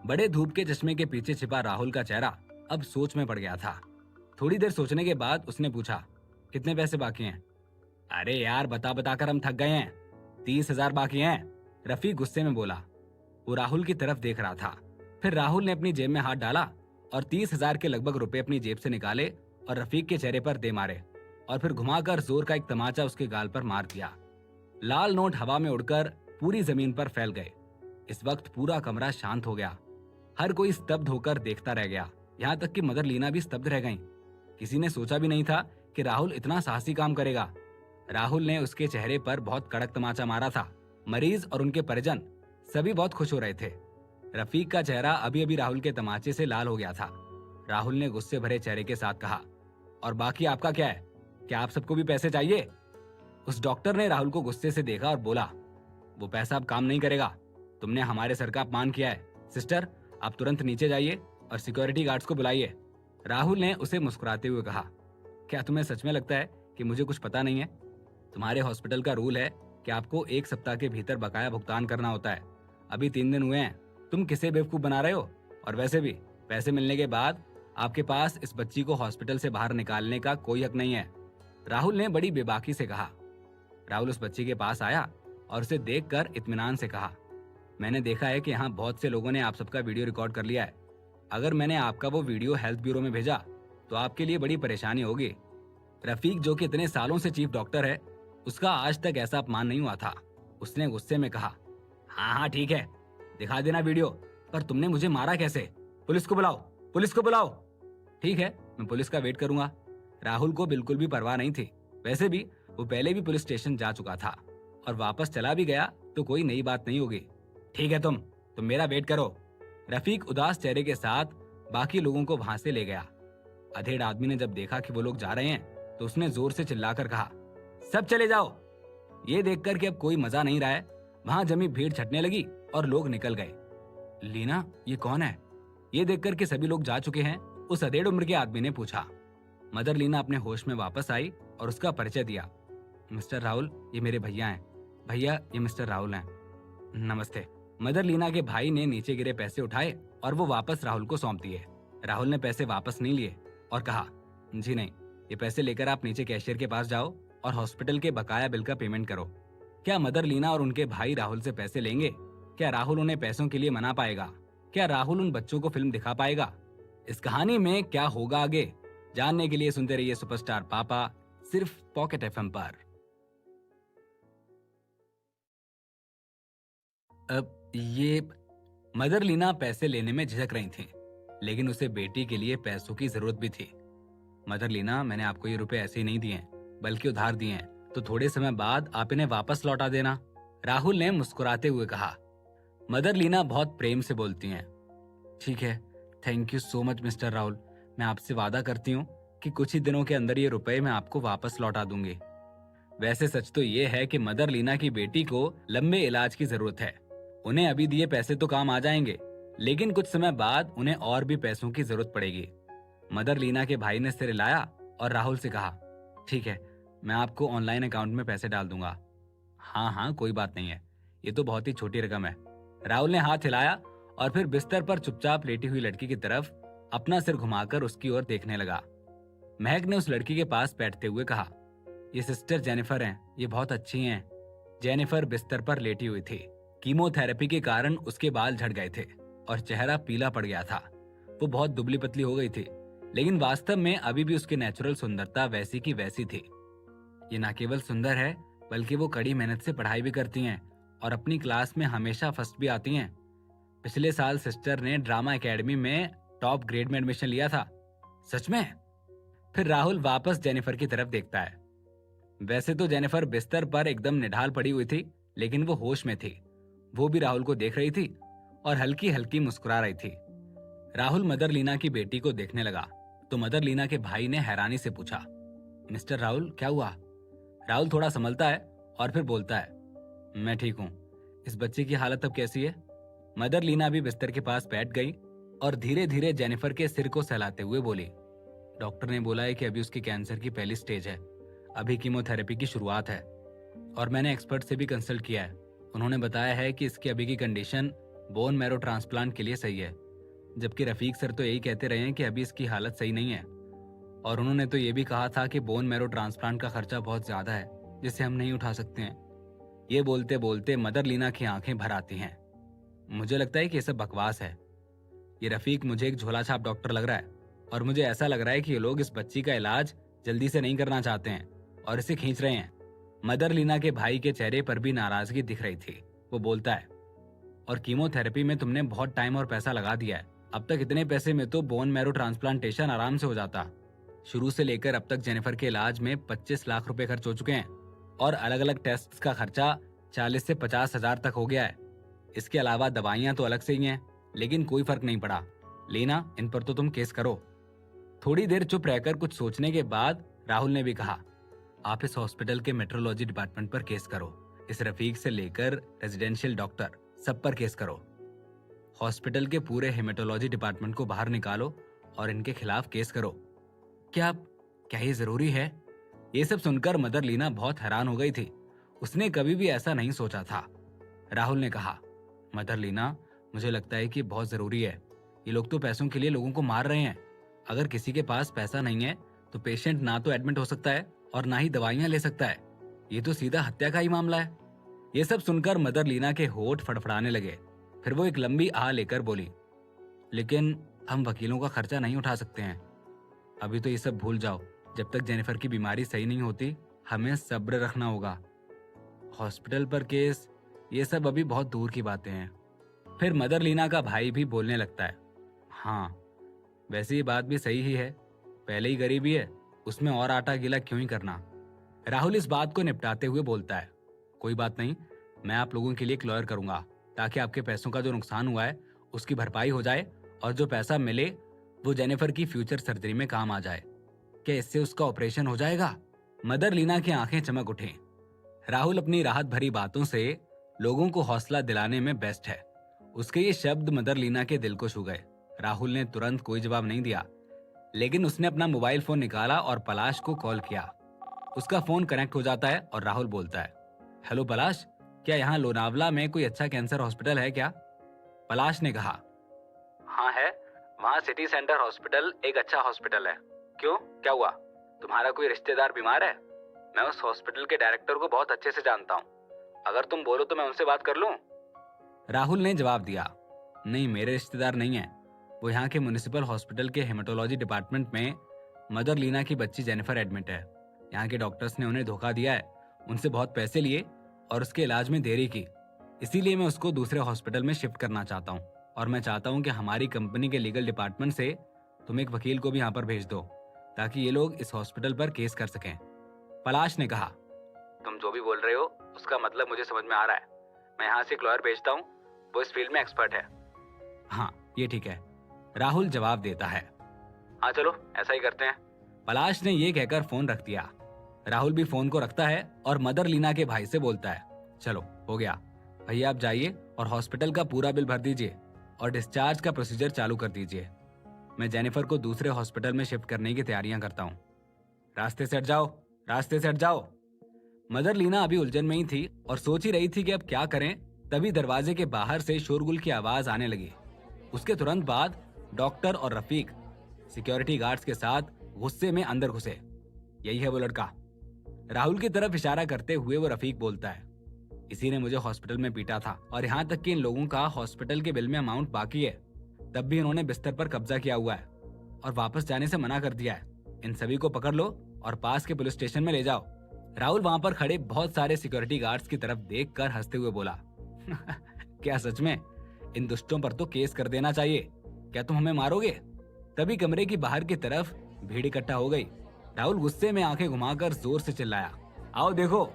बड़े धूप के चश्मे के पीछे छिपा राहुल का चेहरा अब सोच में पड़ गया था। थोड़ी देर सोचने के बाद उसने पूछा, कितने पैसे बाकी हैं? अरे यार, बता बता कर हम थक गए हैं, 30,000 बाकी हैं। रफीक गुस्से में बोला। वो राहुल की तरफ देख रहा था। फिर राहुल ने अपनी जेब में हाथ डाला और 30,000 के लगभग रुपए अपनी जेब से निकाले और रफीक के चेहरे पर दे मारे और फिर घुमाकर जोर का एक तमाचा उसके गाल पर मार दिया। लाल नोट हवा में उड़कर पूरी जमीन पर फैल गए। इस वक्त पूरा कमरा शांत हो गया। हर कोई स्तब्ध होकर देखता रह गया, यहाँ तक कि मदर लीना भी स्तब्ध रह गईं। किसी ने सोचा भी नहीं था कि राहुल इतना साहसी काम करेगा। राहुल ने उसके चेहरे पर बहुत कड़क तमाचा मारा था। मरीज और उनके परिजन सभी बहुत खुश हो रहे थे। रफीक का चेहरा अभी अभी राहुल के तमाचे से लाल हो गया था। राहुल ने गुस्से भरे चेहरे के साथ कहा, और बाकी आपका क्या है? क्या आप सबको भी पैसे चाहिए? उस डॉक्टर ने राहुल को गुस्से से देखा और बोला, वो पैसा अब काम नहीं करेगा। तुमने हमारे सर का अपमान किया है। सिस्टर, आप तुरंत नीचे जाइए और सिक्योरिटी गार्ड्स को बुलाइए। राहुल ने उसे मुस्कुराते हुए कहा, क्या तुम्हें सच में लगता है कि मुझे कुछ पता नहीं है? तुम्हारे हॉस्पिटल का रूल है कि आपको 1 सप्ताह के भीतर बकाया भुगतान करना होता है। अभी 3 दिन हुए हैं। तुम किसे बेवकूफ बना रहे हो? और वैसे भी पैसे मिलने के बाद आपके पास इस बच्ची को हॉस्पिटल से बाहर निकालने का कोई हक नहीं है। राहुल ने बड़ी बेबाकी से कहा। राहुल उस बच्ची के पास आया और उसे देखकर इत्मीनान से कहा, मैंने देखा है कि यहाँ बहुत से लोगों ने आप सबका वीडियो रिकॉर्ड कर लिया है। अगर मैंने आपका वो वीडियो हेल्थ ब्यूरो में भेजा तो आपके लिए बड़ी परेशानी होगी। रफीक, जो कि इतने सालों से चीफ डॉक्टर है, उसका आज तक ऐसा अपमान नहीं हुआ था। उसने गुस्से में कहा, हाँ हाँ ठीक है, दिखा देना वीडियो, पर तुमने मुझे मारा कैसे? पुलिस को बुलाओ, पुलिस को बुलाओ। ठीक है, मैं पुलिस का वेट करूंगा। राहुल को बिल्कुल भी परवाह नहीं थी। वैसे भी वो पहले भी पुलिस स्टेशन जा चुका था और वापस चला भी गया तो कोई नई बात नहीं होगी। ठीक है, तुम मेरा वेट करो। रफीक उदास चेहरे के साथ बाकी लोगों को वहां से ले गया। अधेड़ आदमी ने जब देखा कि वो लोग जा रहे हैं तो उसने जोर से चिल्लाकर कहा, सब चले जाओ। ये देखकर कि अब कोई मजा नहीं रहा है, वहां जमी भीड़ छटने लगी और लोग निकल गए। लीना, ये कौन है? ये देखकर कि सभी लोग जा चुके हैं, उस अधेड़ उम्र के आदमी ने पूछा। मदर लीना अपने होश में वापस आई और उसका परिचय दिया। मिस्टर राहुल, ये मेरे भैया हैं। भैया, ये मिस्टर राहुल हैं। नमस्ते। मदर लीना के भाई ने नीचे गिरे पैसे उठाए और वो वापस राहुल को सौंप दिए। राहुल ने पैसे वापस नहीं लिए और कहा, जी नहीं, ये पैसे लेकर आप नीचे कैशियर के पास जाओ और हॉस्पिटल के बकाया बिल का पेमेंट करो। क्या मदर लीना और उनके भाई राहुल से पैसे लेंगे? क्या राहुल उन्हें पैसों के लिए मना पाएगा? क्या राहुल उन बच्चों को फिल्म दिखा पाएगा? इस कहानी में क्या होगा आगे, जानने के लिए सुनते रहिए सुपरस्टार पापा, सिर्फ पॉकेट एफएम पर। अब ये मदर लीना पैसे लेने में झिझक रही थी, लेकिन उसे बेटी के लिए पैसों की जरूरत भी थी। मदर लीना, मैंने आपको ये रुपए ऐसे ही नहीं दिए हैं, बल्कि उधार दिए हैं, तो थोड़े समय बाद आप इन्हें वापस लौटा देना। राहुल ने मुस्कुराते हुए कहा। मदर लीना बहुत प्रेम से बोलती हैं, ठीक है, thank you so much mister Rahul. मैं आपसे वादा करती हूँ कि कुछ ही दिनों के अंदर ये रुपए मैं आपको वापस लौटा दूंगी। वैसे सच तो ये है कि मदर लीना की बेटी को लंबे इलाज की जरूरत है। उन्हें अभी दिए पैसे तो काम आ जाएंगे, लेकिन कुछ समय बाद उन्हें और भी पैसों की जरूरत पड़ेगी। मदर लीना के भाई ने सिर हिलाया और राहुल से कहा, ठीक है, मैं आपको ऑनलाइन अकाउंट में पैसे डाल दूंगा। हाँ हाँ, कोई बात नहीं है, ये तो बहुत ही छोटी रकम है। राहुल ने हाथ हिलाया और फिर बिस्तर पर चुपचाप लेटी हुई लड़की की तरफ अपना सिर घुमाकर उसकी ओर देखने लगा। महक ने उस लड़की के पास बैठते हुए कहा, ये सिस्टर जेनिफर हैं, ये बहुत अच्छी हैं। जेनिफर बिस्तर पर लेटी हुई थी। कीमोथेरेपी के कारण उसके बाल झड़ गए थे और चेहरा पीला पड़ गया था। वो बहुत दुबली पतली हो गई थी, लेकिन वास्तव में अभी भी उसकी नेचुरल सुंदरता वैसी की वैसी थी। ये न केवल सुंदर है, बल्कि वो कड़ी मेहनत से पढ़ाई भी करती हैं और अपनी क्लास में हमेशा फर्स्ट भी आती हैं। पिछले साल सिस्टर ने ड्रामा एकेडमी में टॉप ग्रेड में एडमिशन लिया था। सच में? फिर राहुल वापस जेनिफर की तरफ देखता है। वैसे तो जेनिफर बिस्तर पर एकदम निढाल पड़ी हुई थी, लेकिन वो होश में थी। वो भी राहुल को देख रही थी और हल्की हल्की मुस्कुरा रही थी। राहुल मदर लीना की बेटी को देखने लगा तो मदर लीना के भाई ने हैरानी से पूछा, मिस्टर राहुल, क्या हुआ? राहुल थोड़ा संभलता है और फिर बोलता है, मैं ठीक हूँ। इस बच्चे की हालत अब कैसी है? मदर लीना भी बिस्तर के पास बैठ गई और धीरे धीरे जेनिफर के सिर को सहलाते हुए बोली, डॉक्टर ने बोला है कि अभी उसकी कैंसर की पहली स्टेज है। अभी कीमोथेरेपी की शुरुआत है और मैंने एक्सपर्ट से भी कंसल्ट किया है। उन्होंने बताया है कि इसकी अभी की कंडीशन बोन मैरो ट्रांसप्लांट के लिए सही है, जबकि रफीक सर तो यही कहते रहे हैं कि अभी इसकी हालत सही नहीं है। और उन्होंने तो ये भी कहा था कि बोन मैरो ट्रांसप्लांट का खर्चा बहुत ज्यादा है, जिसे हम नहीं उठा सकते हैं। ये बोलते बोलते मदर लीना की आंखें भर आती हैं। मुझे लगता है कि ये सब बकवास है। ये रफीक मुझे एक झोला छाप डॉक्टर लग रहा है और मुझे ऐसा लग रहा है कि ये लोग इस बच्ची का इलाज जल्दी से नहीं करना चाहते हैं और इसे खींच रहे हैं। मदर लीना के भाई के चेहरे पर भी नाराजगी दिख रही थी। वो बोलता है, और कीमोथेरेपी में तुमने बहुत टाइम और पैसा लगा दिया है। अब तक इतने पैसे में तो बोन मैरो ट्रांसप्लांटेशन आराम से हो जाता। शुरू से लेकर अब तक जेनिफर के इलाज में 25 लाख रुपए खर्च हो चुके हैं और अलग अलग टेस्ट का खर्चा 40 से 50 हजार तक हो गया है। इसके अलावा दवाइयां तो अलग से ही हैं, लेकिन कोई फर्क नहीं पड़ा। लीना, इन पर तो तुम केस करो। थोड़ी देर चुप रहकर कुछ सोचने के बाद राहुल ने भी कहा, आप इस हॉस्पिटल के मेट्रोलॉजी डिपार्टमेंट पर केस करो। इस रफीक से लेकर रेजिडेंशियल डॉक्टर सब पर केस करो। हॉस्पिटल के पूरे हेमेटोलॉजी डिपार्टमेंट को बाहर निकालो और इनके खिलाफ केस करो। क्या क्या ये जरूरी है? ये सब सुनकर मदर लीना बहुत हैरान हो गई थी। उसने कभी भी ऐसा नहीं सोचा था। राहुल ने कहा, मदर लीना, मुझे लगता है कि बहुत जरूरी है। ये लोग तो पैसों के लिए लोगों को मार रहे हैं। अगर किसी के पास पैसा नहीं है तो पेशेंट ना तो एडमिट हो सकता है और ना ही दवाइयां ले सकता है। ये तो सीधा हत्या का ही मामला है। ये सब सुनकर मदर लीना के होठ फड़फड़ाने लगे। फिर वो एक लंबी आह लेकर बोली, लेकिन हम वकीलों का खर्चा नहीं उठा सकते हैं। अभी तो ये सब भूल जाओ। जब तक जेनिफर की बीमारी सही नहीं होती, हमें सब्र रखना होगा। हॉस्पिटल पर केस, ये सब अभी बहुत दूर की बातें हैं। फिर मदर लीना का भाई भी बोलने लगता है, हाँ, वैसे ये बात भी सही ही है। पहले ही गरीबी है, उसमें और आटा गीला क्यों ही करना। राहुल इस बात को निपटाते हुए बोलता है, कोई बात नहीं, मैं आप लोगों के लिए एक लॉयर करूंगा ताकि आपके पैसों का जो नुकसान हुआ है उसकी भरपाई हो जाए और जो पैसा मिले वो जेनिफर की फ्यूचर सर्जरी में काम आ जाए। क्या इससे उसका ऑपरेशन हो जाएगा? मदर लीना की आंखें चमक उठी। राहुल अपनी राहत भरी बातों से लोगों को हौसला दिलाने में बेस्ट है। उसके ये शब्द मदर लीना के दिल को छू गए। राहुल ने तुरंत कोई जवाब नहीं दिया, लेकिन उसने अपना मोबाइल फोन निकाला और पलाश को कॉल किया। उसका फोन कनेक्ट हो जाता है और राहुल बोलता है, हेलो पलाश, क्या यहाँ लोनावला में कोई अच्छा कैंसर हॉस्पिटल है क्या? पलाश ने कहा, हाँ है, वहाँ सिटी सेंटर हॉस्पिटल एक अच्छा हॉस्पिटल है। क्यों, क्या हुआ? तुम्हारा कोई रिश्तेदार बीमार है? मैं उस हॉस्पिटल के डायरेक्टर को बहुत अच्छे से जानता हूँ। अगर तुम बोलो तो मैं उनसे बात कर लूँ। राहुल ने जवाब दिया, नहीं, मेरे रिश्तेदार नहीं है। वो यहाँ के म्युनिसिपल हॉस्पिटल के हेमेटोलॉजी डिपार्टमेंट में मदर लीना की बच्ची जेनिफर एडमिट है। यहाँ के डॉक्टर्स ने उन्हें धोखा दिया है, उनसे बहुत पैसे लिए और उसके इलाज में देरी की। इसीलिए मैं उसको दूसरे हॉस्पिटल में शिफ्ट करना चाहता हूँ और मैं चाहता हूँ कि हमारी कंपनी के लीगल डिपार्टमेंट से तुम एक वकील को भी यहाँ पर भेज दो ताकि ये लोग इस हॉस्पिटल पर केस कर सकें। पलाश ने कहा, तुम जो भी बोल रहे हो उसका मतलब मुझे समझ में आ रहा है। मैं यहाँ से एक लॉयर भेजता हूँ, वो इस फील्ड में एक्सपर्ट है। हाँ, ये ठीक है, राहुल जवाब देता है। हाँ चलो, ऐसा ही करते हैं। पलाश ने ये कहकर फोन रख दिया। राहुल भी फोन को रखता है और मदर लीना के भाई से बोलता है, चलो हो गया भैया, आप जाइए और हॉस्पिटल का पूरा बिल भर दीजिए और डिस्चार्ज का प्रोसीजर चालू कर दीजिए। मैं जेनिफर को दूसरे हॉस्पिटल में शिफ्ट करने की तैयारियां करता हूँ। रास्ते से हट जाओ, रास्ते से हट जाओ। मदर लीना अभी उलझन में ही थी और सोच ही रही थी कि अब क्या करें, तभी दरवाजे के बाहर से शोरगुल की आवाज आने लगी। उसके तुरंत बाद डॉक्टर और रफीक सिक्योरिटी गार्ड्स के साथ गुस्से में अंदर घुसे। यही है वो लड़का। राहुल की तरफ इशारा करते हुए वो रफीक बोलता है, इसी ने मुझे हॉस्पिटल में पीटा था और यहाँ तक कि इन लोगों का हॉस्पिटल के बिल में अमाउंट बाकी है, तब भी इन्होंने बिस्तर पर कब्जा किया हुआ है और वापस जाने से मना कर दिया है। इन सभी को पकड़ लो और पास के पुलिस स्टेशन में ले जाओ। राहुल वहां पर खड़े बहुत सारे सिक्योरिटी गार्ड्स की तरफ देखकर हंसते हुए बोला, क्या सच में? इन दुष्टों पर तो केस कर देना चाहिए। क्या तुम हमें मारोगे? तभी कमरे की बाहर की तरफ भीड़ इकट्ठा हो गई। राहुल गुस्से में आंखें घुमाकर जोर से चिल्लाया, आओ देखो,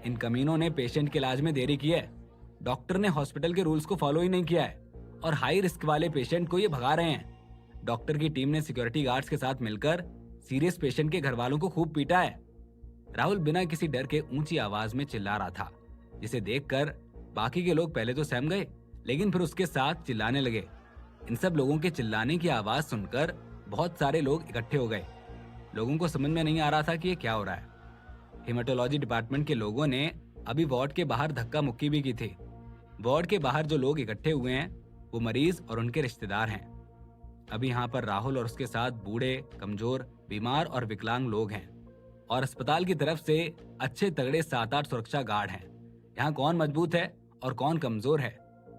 इन कमीनों ने पेशेंट के इलाज में देरी की है। डॉक्टर ने हॉस्पिटल के रूल्स को फॉलो ही नहीं किया है और हाई रिस्क वाले पेशेंट को ये भगा रहे हैं। डॉक्टर की टीम ने सिक्योरिटी गार्ड्स के साथ मिलकर सीरियस पेशेंट के घर वालों को खूब पीटा है। राहुल बिना किसी डर के ऊंची आवाज में चिल्ला रहा था, जिसे देखकर बाकी के लोग पहले तो सहम गए, लेकिन फिर उसके साथ चिल्लाने लगे। इन सब लोगों के चिल्लाने की आवाज सुनकर बहुत सारे लोग इकट्ठे हो गए। लोगों को समझ में नहीं आ रहा था कि ये क्या हो रहा है। हेमेटोलॉजी डिपार्टमेंट के लोगों ने अभी वार्ड के बाहर धक्का मुक्की भी की थी। वार्ड के बाहर जो लोग इकट्ठे हुए हैं वो मरीज और उनके रिश्तेदार हैं। अभी यहाँ पर राहुल और उसके साथ बूढ़े, कमजोर, बीमार और विकलांग लोग हैं और अस्पताल की तरफ से अच्छे तगड़े 7-8 सुरक्षा गार्ड हैं। यहाँ कौन मजबूत है और कौन कमजोर है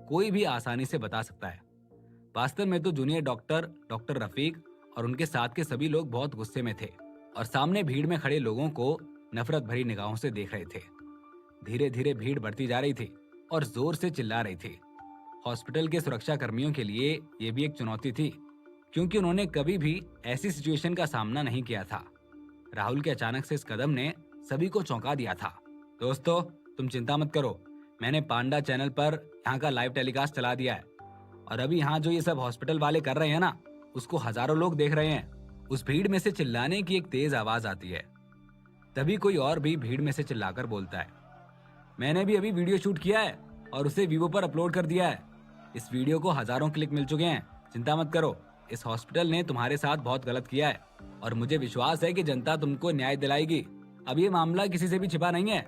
कोई भी आसानी से बता सकता है। वास्तव में तो जूनियर डॉक्टर रफीक और उनके साथ के सभी लोग बहुत गुस्से में थे और सामने भीड़ में खड़े लोगों को नफरत भरी निगाहों से देख रहे थे। धीरे धीरे भीड़ बढ़ती जा रही थी और जोर से चिल्ला रही थी, हॉस्पिटल के सुरक्षा कर्मियों के लिए ये भी एक चुनौती थी, क्योंकि उन्होंने कभी भी ऐसी सिचुएशन का सामना नहीं किया था। राहुल के अचानक से इस कदम ने सभी को चौंका दिया था। दोस्तों, तुम चिंता मत करो, मैंने पांडा चैनल पर यहाँ का लाइव टेलीकास्ट चला दिया है, और अभी यहाँ जो ये सब हॉस्पिटल वाले कर रहे हैं ना, उसको हजारों लोग देख रहे हैं। उस भीड़ में से चिल्लाने की एक तेज आवाज आती है। तभी कोई और भी भीड़ में से चिल्लाकर बोलता है, मैंने भी अभी वीडियो शूट किया है और उसे वीवो पर अपलोड कर दिया है। इस वीडियो को हजारों क्लिक मिल चुके हैं। चिंता मत करो, इस हॉस्पिटल ने तुम्हारे साथ बहुत गलत किया है और मुझे विश्वास है कि जनता तुमको न्याय दिलाएगी। अब ये मामला किसी से भी छिपा नहीं है।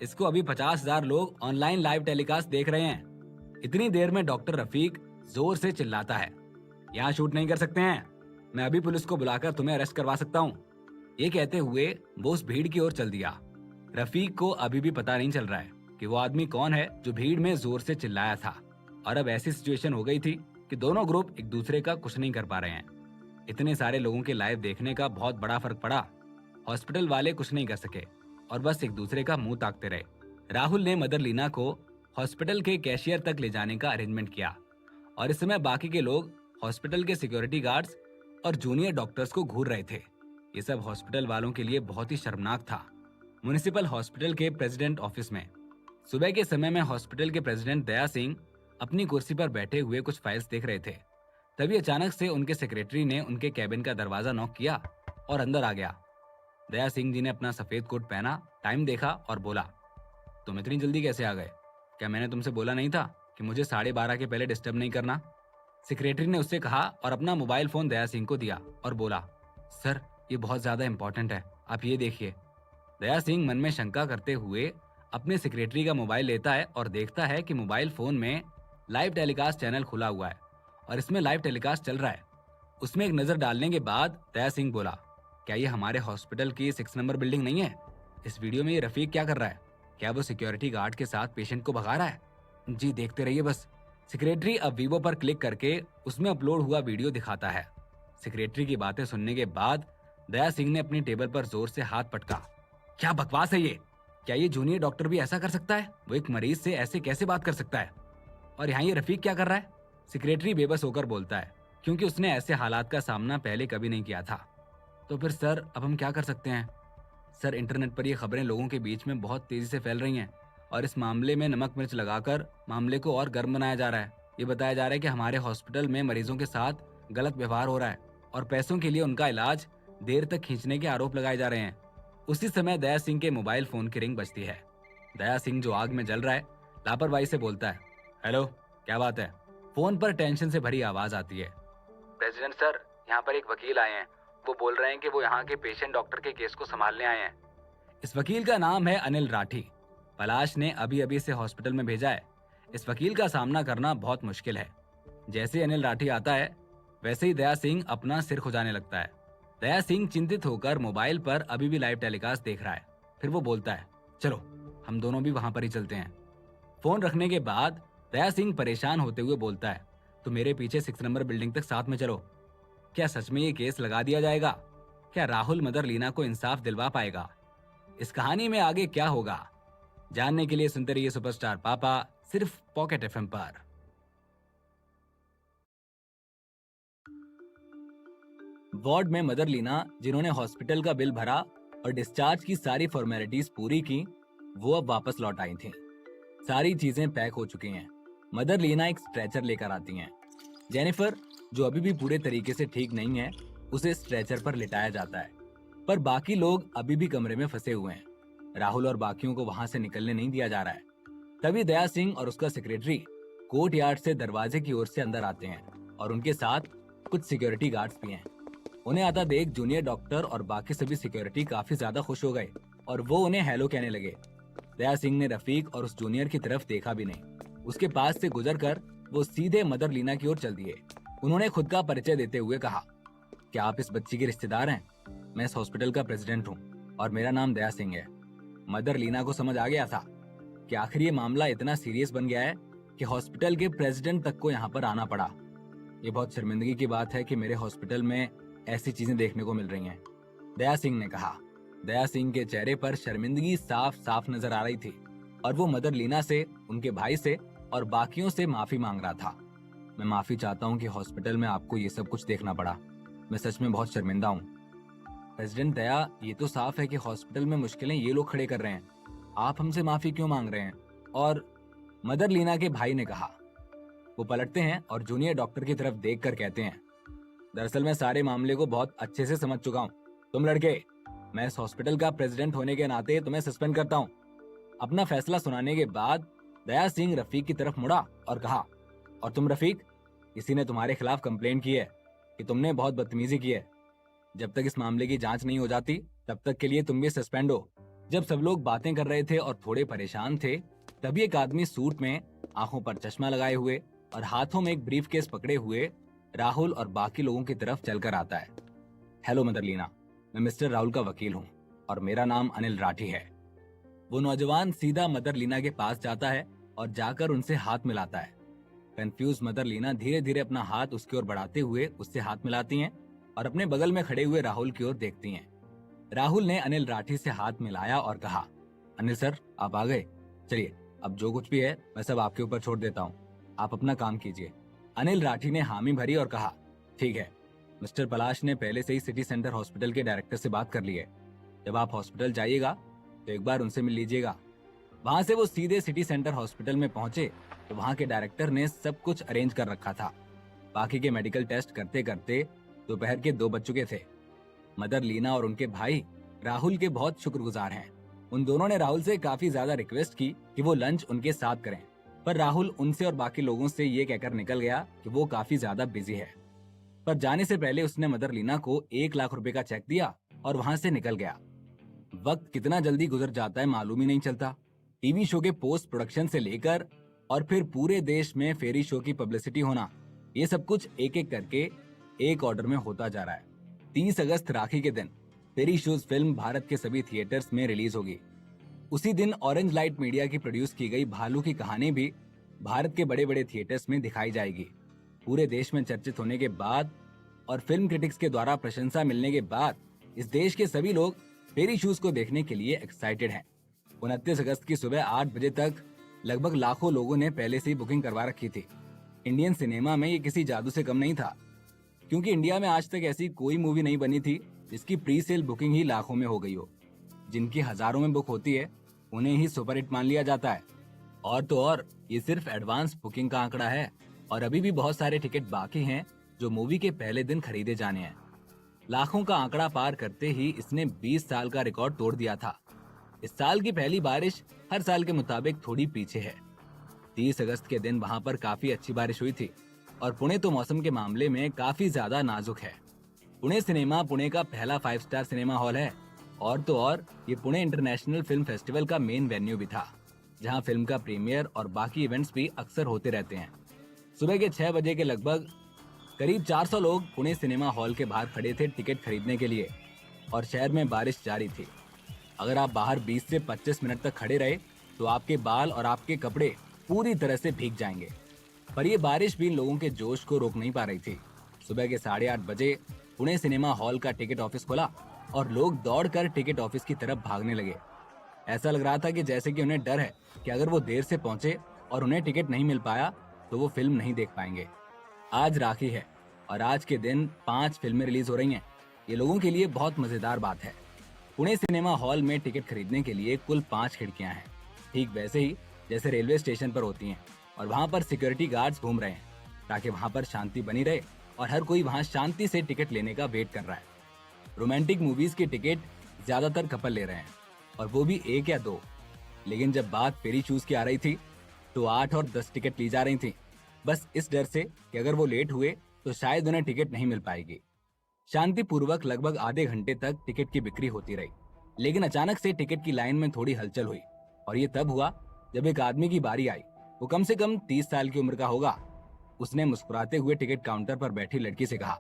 इसको अभी 50,000 लोग ऑनलाइन लाइव टेलीकास्ट देख रहे हैं। इतनी देर में डॉक्टर रफीक जोर से चिल्लाता है, यहाँ शूट नहीं कर सकते हैं, मैं अभी पुलिस को बुलाकर तुम्हें अरेस्ट करवा सकता हूँ। ये कहते हुए वो उस भीड़ की ओर चल दिया। रफीक को अभी भी पता नहीं चल रहा है कि वो आदमी कौन है जो भीड़ में जोर से चिल्लाया था। और अब ऐसी सिचुएशन हो गई थी कि दोनों ग्रुप एक दूसरे का कुछ नहीं कर पा रहे हैं। इतने सारे लोगों के लाइव देखने का बहुत बड़ा फर्क पड़ा। हॉस्पिटल वाले कुछ नहीं कर सके और बस एक दूसरे का मुंह ताकते रहे। राहुल ने मदर लीना को हॉस्पिटल के कैशियर तक ले जाने का अरेंजमेंट किया और इस समय बाकी के लोग हॉस्पिटल के सिक्योरिटी गार्ड्स और जूनियर डॉक्टर्स को घूर रहे थे। ये सब हॉस्पिटल वालों के लिए बहुत ही शर्मनाक था। म्युनिसिपल हॉस्पिटल के प्रेसिडेंट ऑफिस में सुबह के समय में हॉस्पिटल के प्रेसिडेंट दया सिंह अपनी कुर्सी पर बैठे हुए कुछ फाइल्स देख रहे थे। तभी अचानक से उनके सेक्रेटरी ने उनके कैबिन का दरवाजा नॉक किया और अंदर आ गया। दया सिंह जी ने अपना सफेद कोट पहना, टाइम देखा और बोला, तुम इतनी जल्दी कैसे आ गए? क्या मैंने तुमसे बोला नहीं था कि मुझे 12:30 के पहले डिस्टर्ब नहीं करना? सेक्रेटरी ने उससे कहा और अपना मोबाइल फोन दया सिंह को दिया और बोला, सर ये बहुत ज्यादा इंपॉर्टेंट है, आप ये देखिए। दया सिंह मन में शंका करते हुए अपने सेक्रेटरी का मोबाइल लेता है और देखता है कि मोबाइल फोन में लाइव टेलीकास्ट चैनल खुला हुआ है और इसमें लाइव टेलीकास्ट चल रहा है। उसमें एक नजर डालने के बाद दया सिंह बोला, क्या ये हमारे हॉस्पिटल की 6 नंबर बिल्डिंग नहीं है? इस वीडियो में ये रफीक क्या कर रहा है? क्या वो सिक्योरिटी गार्ड के साथ पेशेंट को भगा रहा है? जी देखते रहिए बस। सेक्रेटरी अब वीवो पर क्लिक करके उसमें अपलोड हुआ वीडियो दिखाता है। सेक्रेटरी की बातें सुनने के बाद दया सिंह ने अपनी टेबल पर जोर से हाथ पटका। क्या बकवास है ये? क्या ये जूनियर डॉक्टर भी ऐसा कर सकता है? वो एक मरीज से ऐसे कैसे बात कर सकता है? और यहाँ ये रफीक क्या कर रहा है? सेक्रेटरी बेबस होकर बोलता है, क्योंकि उसने ऐसे हालात का सामना पहले कभी नहीं किया था। तो फिर सर अब हम क्या कर सकते हैं? सर इंटरनेट पर ये खबरें लोगों के बीच में बहुत तेजी से फैल रही हैं और इस मामले में नमक मिर्च लगाकर मामले को और गर्म बनाया जा रहा है। ये बताया जा रहा है कि हमारे हॉस्पिटल में मरीजों के साथ गलत व्यवहार हो रहा है और पैसों के लिए उनका इलाज देर तक खींचने के आरोप लगाए जा रहे हैं। उसी समय दया सिंह के मोबाइल फोन की रिंग बजती है। दया सिंह जो आग में जल रहा है लापरवाही से बोलता है, हेलो क्या बात है? फोन पर टेंशन से भरी आवाज आती है, प्रेसिडेंट सर यहाँ पर एक वकील आए हैं, वो बोल रहे हैं कि वो यहाँ के पेशेंट डॉक्टर के केस को संभालने आए हैं। इस वकील का नाम है अनिल राठी। पलाश ने अभी अभी इसे हॉस्पिटल में भेजा है। इस वकील का सामना करना बहुत मुश्किल है। जैसे अनिल राठी आता है वैसे ही दया सिंह अपना सिर खुजाने लगता है। दया सिंह चिंतित होकर मोबाइल पर अभी भी लाइव टेलीकास्ट देख रहा है। फिर वो बोलता है, चलो हम दोनों भी वहां पर ही चलते हैं। फोन रखने के बाद दया सिंह परेशान होते हुए बोलता है, तो मेरे पीछे 6 नंबर बिल्डिंग तक साथ में चलो। क्या सच में ये केस लगा दिया जाएगा? क्या राहुल मदर लीना को इंसाफ दिलवा पाएगा? इस कहानी में आगे क्या होगा जानने के लिए सुनते रहिए सुपरस्टार पापा, सिर्फ पॉकेट एफएम पर। वार्ड में मदर लीना, जिन्होंने हॉस्पिटल का बिल भरा और डिस्चार्ज की सारी फॉर्मेलिटीज पूरी की, वो अब वापस लौट आई थी। सारी चीजें पैक हो चुकी हैं। मदर लीना एक स्ट्रेचर लेकर आती हैं। जेनिफर, जो अभी भी पूरे तरीके से ठीक नहीं है, उसे स्ट्रेचर पर लिटाया जाता है, पर बाकी लोग अभी भी कमरे में फंसे हुए हैं। राहुल और बाकियों को वहां से निकलने नहीं दिया जा रहा है। तभी दया सिंह और उसका सेक्रेटरी कोर्ट यार्ड से दरवाजे की ओर से अंदर आते हैं और उनके साथ कुछ सिक्योरिटी गार्ड्स भी हैं। उन्हें आता देख जूनियर डॉक्टर और बाकी सभी सिक्योरिटी काफी ज्यादा खुश हो गए और वो उन्हें हेलो कहने लगे। दया सिंह ने रफीक और उस जूनियर की तरफ देखा भी नहीं। उसके पास से गुजरकर वो सीधे मदर लीना की ओर चल दिए। उन्होंने खुद का परिचय देते हुए कहा, क्या आप इस बच्ची के रिश्तेदार हैं? मैं इस हॉस्पिटल का प्रेसिडेंट हूँ और मेरा नाम दया सिंह है। मदर लीना को समझ आ गया था कि आखिर ये मामला इतना सीरियस बन गया है कि हॉस्पिटल के प्रेसिडेंट तक को यहाँ पर आना पड़ा। ये बहुत शर्मिंदगी की बात है कि मेरे हॉस्पिटल में ऐसी चीजें देखने को मिल रही हैं, दया सिंह ने कहा। दया सिंह के चेहरे पर शर्मिंदगी साफ साफ नजर आ रही थी और वो मदर लीना से, उनके भाई से और बाकियों से माफी मांग रहा था। मैं माफी चाहता हूँ कि हॉस्पिटल में आपको ये सब कुछ देखना पड़ा। मैं सच में बहुत शर्मिंदा हूँ। प्रेसिडेंट दया, ये तो साफ है कि हॉस्पिटल में मुश्किलें ये लोग खड़े कर रहे हैं। आप हमसे माफी क्यों मांग रहे हैं? और मदर लीना के भाई ने कहा। वो पलटते हैं और जूनियर डॉक्टर की तरफ देखकर कहते हैं, दरअसल मैं सारे मामले को बहुत अच्छे से समझ चुका हूँ। तुम लड़के, मैं इस हॉस्पिटल का प्रेसिडेंट होने के नाते तुम्हें सस्पेंड करता हूँ। अपना फैसला सुनाने के बाद दया सिंह रफीक की तरफ मुड़ा और कहा, और तुम रफीक, किसी ने तुम्हारे खिलाफ कंप्लेंट की है कि तुमने बहुत बदतमीजी की है। जब तक इस मामले की जांच नहीं हो जाती तब तक के लिए तुम भी सस्पेंड हो। जब सब लोग बातें कर रहे थे और थोड़े परेशान थे, तभी एक आदमी सूट में, आंखों पर चश्मा लगाए हुए और हाथों में एक ब्रीफ केस पकड़े हुए राहुल और बाकी लोगों की तरफ चलकर आता है। हेलो मदर लीना, मैं मिस्टर राहुल का वकील हूँ और मेरा नाम अनिल राठी है। वो नौजवान सीधा मदर लीना के पास जाता है और जाकर उनसे हाथ मिलाता है। कंफ्यूज मदर लीना धीरे धीरे अपना हाथ उसकी ओर बढ़ाते हुए उससे हाथ मिलाती हैं और अपने बगल में खड़े हुए राहुल की ओर देखती हैं। राहुल ने अनिल राठी से हाथ मिलाया और कहा, अनिल सर, आप आ गए। चलिए, अब जो कुछ भी है मैं सब आपके ऊपर छोड़ देता हूँ, आप अपना काम कीजिए। अनिल राठी ने हामी भरी और कहा, ठीक है। मिस्टर पलाश ने पहले से ही सिटी सेंटर हॉस्पिटल के डायरेक्टर से बात कर ली है। जब आप हॉस्पिटल जाइएगा तो एक बार उनसे मिल लीजिएगा। वहां से वो सीधे सिटी सेंटर हॉस्पिटल में पहुंचे तो वहां के डायरेक्टर ने सब कुछ अरेंज कर रखा था। बाकी के मेडिकल टेस्ट करते करते दोपहर के 2 बज चुके थे। मदर लीना और उनके भाई राहुल के बहुत शुक्रगुजार हैं। उन दोनों ने राहुल से काफी ज्यादा रिक्वेस्ट की कि वो लंच उनके साथ करें, पर राहुल उनसे और बाकी लोगों से ये कहकर निकल गया कि वो काफी ज्यादा बिजी है। पर जाने से पहले उसने मदर लीना को 1 लाख रुपए का चेक दिया और वहां से निकल गया। वक्त कितना जल्दी गुजर जाता है मालूम ही नहीं चलता। टीवी शो के पोस्ट प्रोडक्शन से लेकर और फिर पूरे देश में फेरी शो की पब्लिसिटी होना, ये सब कुछ एक एक करके एक ऑर्डर में होता जा रहा है। 30 अगस्त राखी के दिन फेरी शूज फिल्म भारत के सभी थिएटर्स में रिलीज होगी। उसी दिन ऑरेंज लाइट मीडिया की प्रोड्यूस की गई भालू की कहानी भी भारत के बड़े बड़े थिएटर्स में दिखाई जाएगी। पूरे देश में चर्चित होने के बाद और फिल्म क्रिटिक्स के द्वारा प्रशंसा मिलने के बाद इस देश के सभी लोग फेरी शूज को देखने के लिए एक्साइटेड हैं। 29 अगस्त की सुबह 8 बजे तक लगभग लाखों लोगों ने पहले से ही बुकिंग करवा रखी थी। इंडियन सिनेमा में ये किसी जादू से कम नहीं था, क्योंकि इंडिया में आज तक ऐसी कोई मूवी नहीं बनी थी जिसकी प्री सेल बुकिंग ही लाखों में हो गई हो। जिनकी हजारों में बुक होती है उन्हें ही सुपरहिट मान लिया जाता है। और तो और ये सिर्फ एडवांस बुकिंग का आंकड़ा है और अभी भी बहुत सारे टिकट बाकी हैं जो मूवी के पहले दिन खरीदे जाने हैं। लाखों का आंकड़ा पार करते ही इसने 20 साल का रिकॉर्ड तोड़ दिया था। इस साल की पहली बारिश हर साल के मुताबिक थोड़ी पीछे है। 30 अगस्त के दिन वहां पर काफी अच्छी बारिश हुई थी और पुणे तो मौसम के मामले में काफी ज्यादा नाजुक है। पुणे सिनेमा पुणे का पहला 5 स्टार सिनेमा हॉल है और तो और ये पुणे इंटरनेशनल फिल्म फेस्टिवल का मेन वेन्यू भी था, जहां फिल्म का प्रीमियर और बाकी इवेंट्स भी अक्सर होते रहते हैं। सुबह के 6 बजे के लगभग करीब 400 लोग पुणे सिनेमा हॉल के बाहर खड़े थे टिकट खरीदने के लिए और शहर में बारिश जारी थी। अगर आप बाहर 20 से 25 मिनट तक खड़े रहे तो आपके बाल और आपके कपड़े पूरी तरह से भीग जाएंगे। पर ये बारिश भी इन लोगों के जोश को रोक नहीं पा रही थी। सुबह के 8:30 बजे पुणे सिनेमा हॉल का टिकट ऑफिस खुला और लोग दौड़कर टिकट ऑफिस की तरफ भागने लगे। ऐसा लग रहा था कि जैसे कि उन्हें डर है कि अगर वो देर से पहुंचे और उन्हें टिकट नहीं मिल पाया तो वो फिल्म नहीं देख पाएंगे। आज राखी है और आज के दिन 5 फिल्में रिलीज हो रही हैं। ये लोगों के लिए बहुत मजेदार बात है। पुणे सिनेमा हॉल में टिकट खरीदने के लिए कुल 5 खिड़कियां हैं, ठीक वैसे ही जैसे रेलवे स्टेशन पर होती हैं, और वहां पर सिक्योरिटी गार्ड्स घूम रहे हैं ताकि वहां पर शांति बनी रहे और हर कोई वहां शांति से टिकट लेने का वेट कर रहा है। रोमांटिक मूवीज की टिकट ज्यादातर कपल ले रहे हैं और वो भी 1 या 2, लेकिन जब बात फेरी शूज की आ रही थी तो 8 और 10 टिकट ली जा रही थी, बस इस डर से कि अगर वो लेट हुए तो शायद उन्हें टिकट नहीं मिल पाएगी। शांतिपूर्वक लगभग आधे घंटे तक टिकट की बिक्री होती रही, लेकिन अचानक से टिकट की लाइन में थोड़ी हलचल हुई और ये तब हुआ जब एक आदमी की बारी आई। वो कम से कम 30 साल की उम्र का होगा। उसने मुस्कुराते हुए टिकट काउंटर पर बैठी लड़की से कहा,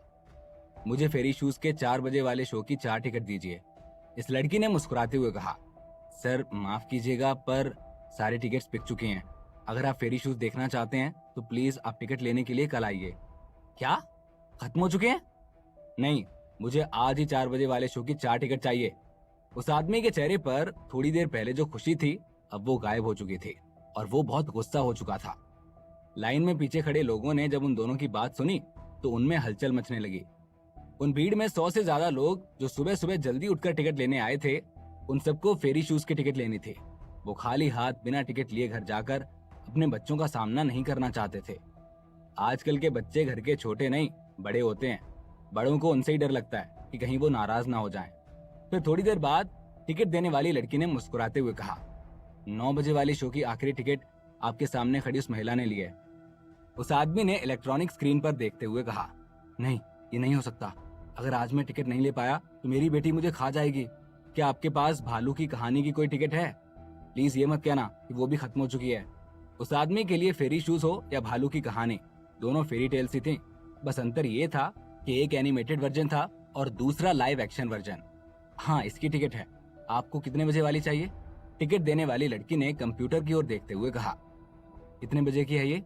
मुझे फेरी शूज के 4 बजे वाले शो की 4 टिकट दीजिए। इस लड़की ने मुस्कुराते हुए कहा, सर माफ कीजिएगा पर सारे टिकट्स बिक चुके हैं। अगर आप फेरी शूज देखना चाहते हैं तो प्लीज आप टिकट लेने के लिए कल आइए। क्या खत्म हो चुके हैं? नहीं, मुझे आज ही 4 बजे वाले शो की 4 टिकट चाहिए। उस आदमी के चेहरे पर थोड़ी देर पहले जो खुशी थी अब वो गायब हो चुकी थी और वो बहुत गुस्सा हो चुका था। लाइन में पीछे खड़े लोगों ने जब उन दोनों की बात सुनी तो उनमें हलचल मचने लगी। उन भीड़ में 100 से ज्यादा लोग जो सुबह सुबह जल्दी उठकर टिकट लेने आए थे, उन सबको फेरी शूज की टिकट लेनी थी। वो खाली हाथ बिना टिकट लिए घर जाकर अपने बच्चों का सामना नहीं करना चाहते थे। आजकल के बच्चे घर के छोटे नहीं बड़े होते हैं। बड़ों को उनसे ही डर लगता है कि कहीं वो नाराज ना हो जाएं। फिर थोड़ी देर बाद टिकट देने वाली लड़की ने मुस्कुराते हुए कहा, 9 बजे वाली शो की आखिरी टिकट आपके सामने खड़ी उस महिला ने ली है। उस आदमी ने इलेक्ट्रॉनिक स्क्रीन पर देखते हुए कहा, नहीं, ये नहीं हो सकता। अगर आज मैं टिकट नहीं ले पाया तो मेरी बेटी मुझे खा जाएगी। क्या आपके पास भालू की कहानी की कोई टिकट है? प्लीज ये मत कहना कि वो भी खत्म हो चुकी है। उस आदमी के लिए फेरी शूज हो या भालू की कहानी, दोनों फेरी टेल्स ही थी। बस अंतर ये था कि एक एनिमेटेड वर्जन था और दूसरा लाइव एक्शन वर्जन। हाँ, इसकी टिकट है। आपको कितने बजे वाली चाहिए? टिकट देने वाली लड़की ने कंप्यूटर की ओर देखते हुए कहा। कितने बजे की है ये?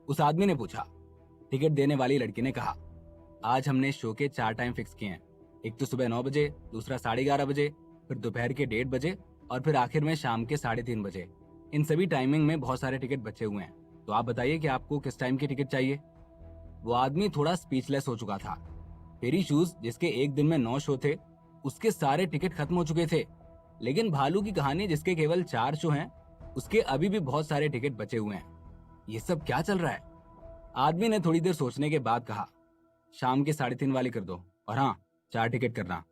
उस आदमी ने पूछा। टिकट देने वाली लड़की ने कहा, आज हमने शो के 4 टाइम फिक्स किए हैं। एक तो सुबह 9 बजे, दूसरा 11:30 बजे, फिर दोपहर के 1:30 बजे और फिर आखिर में शाम के 3:30 बजे। इन सभी टाइमिंग में बहुत सारे टिकट बचे हुए हैं, तो आप बताइए कि आपको किस टाइम की टिकट चाहिए। वो आदमी थोड़ा स्पीचलेस हो चुका था। फेरी शूज जिसके एक दिन में 9 शो थे, उसके सारे टिकट खत्म हो चुके थे। लेकिन भालू की कहानी जिसके केवल 4 शो हैं, उसके अभी भी बहुत सारे टिकट बचे हुए हैं। ये सब क्या चल रहा है? आदमी ने थोड़ी देर सोचने के बाद कहा, शाम के 3:30 वाली कर दो और हाँ, 4 टिकट करना।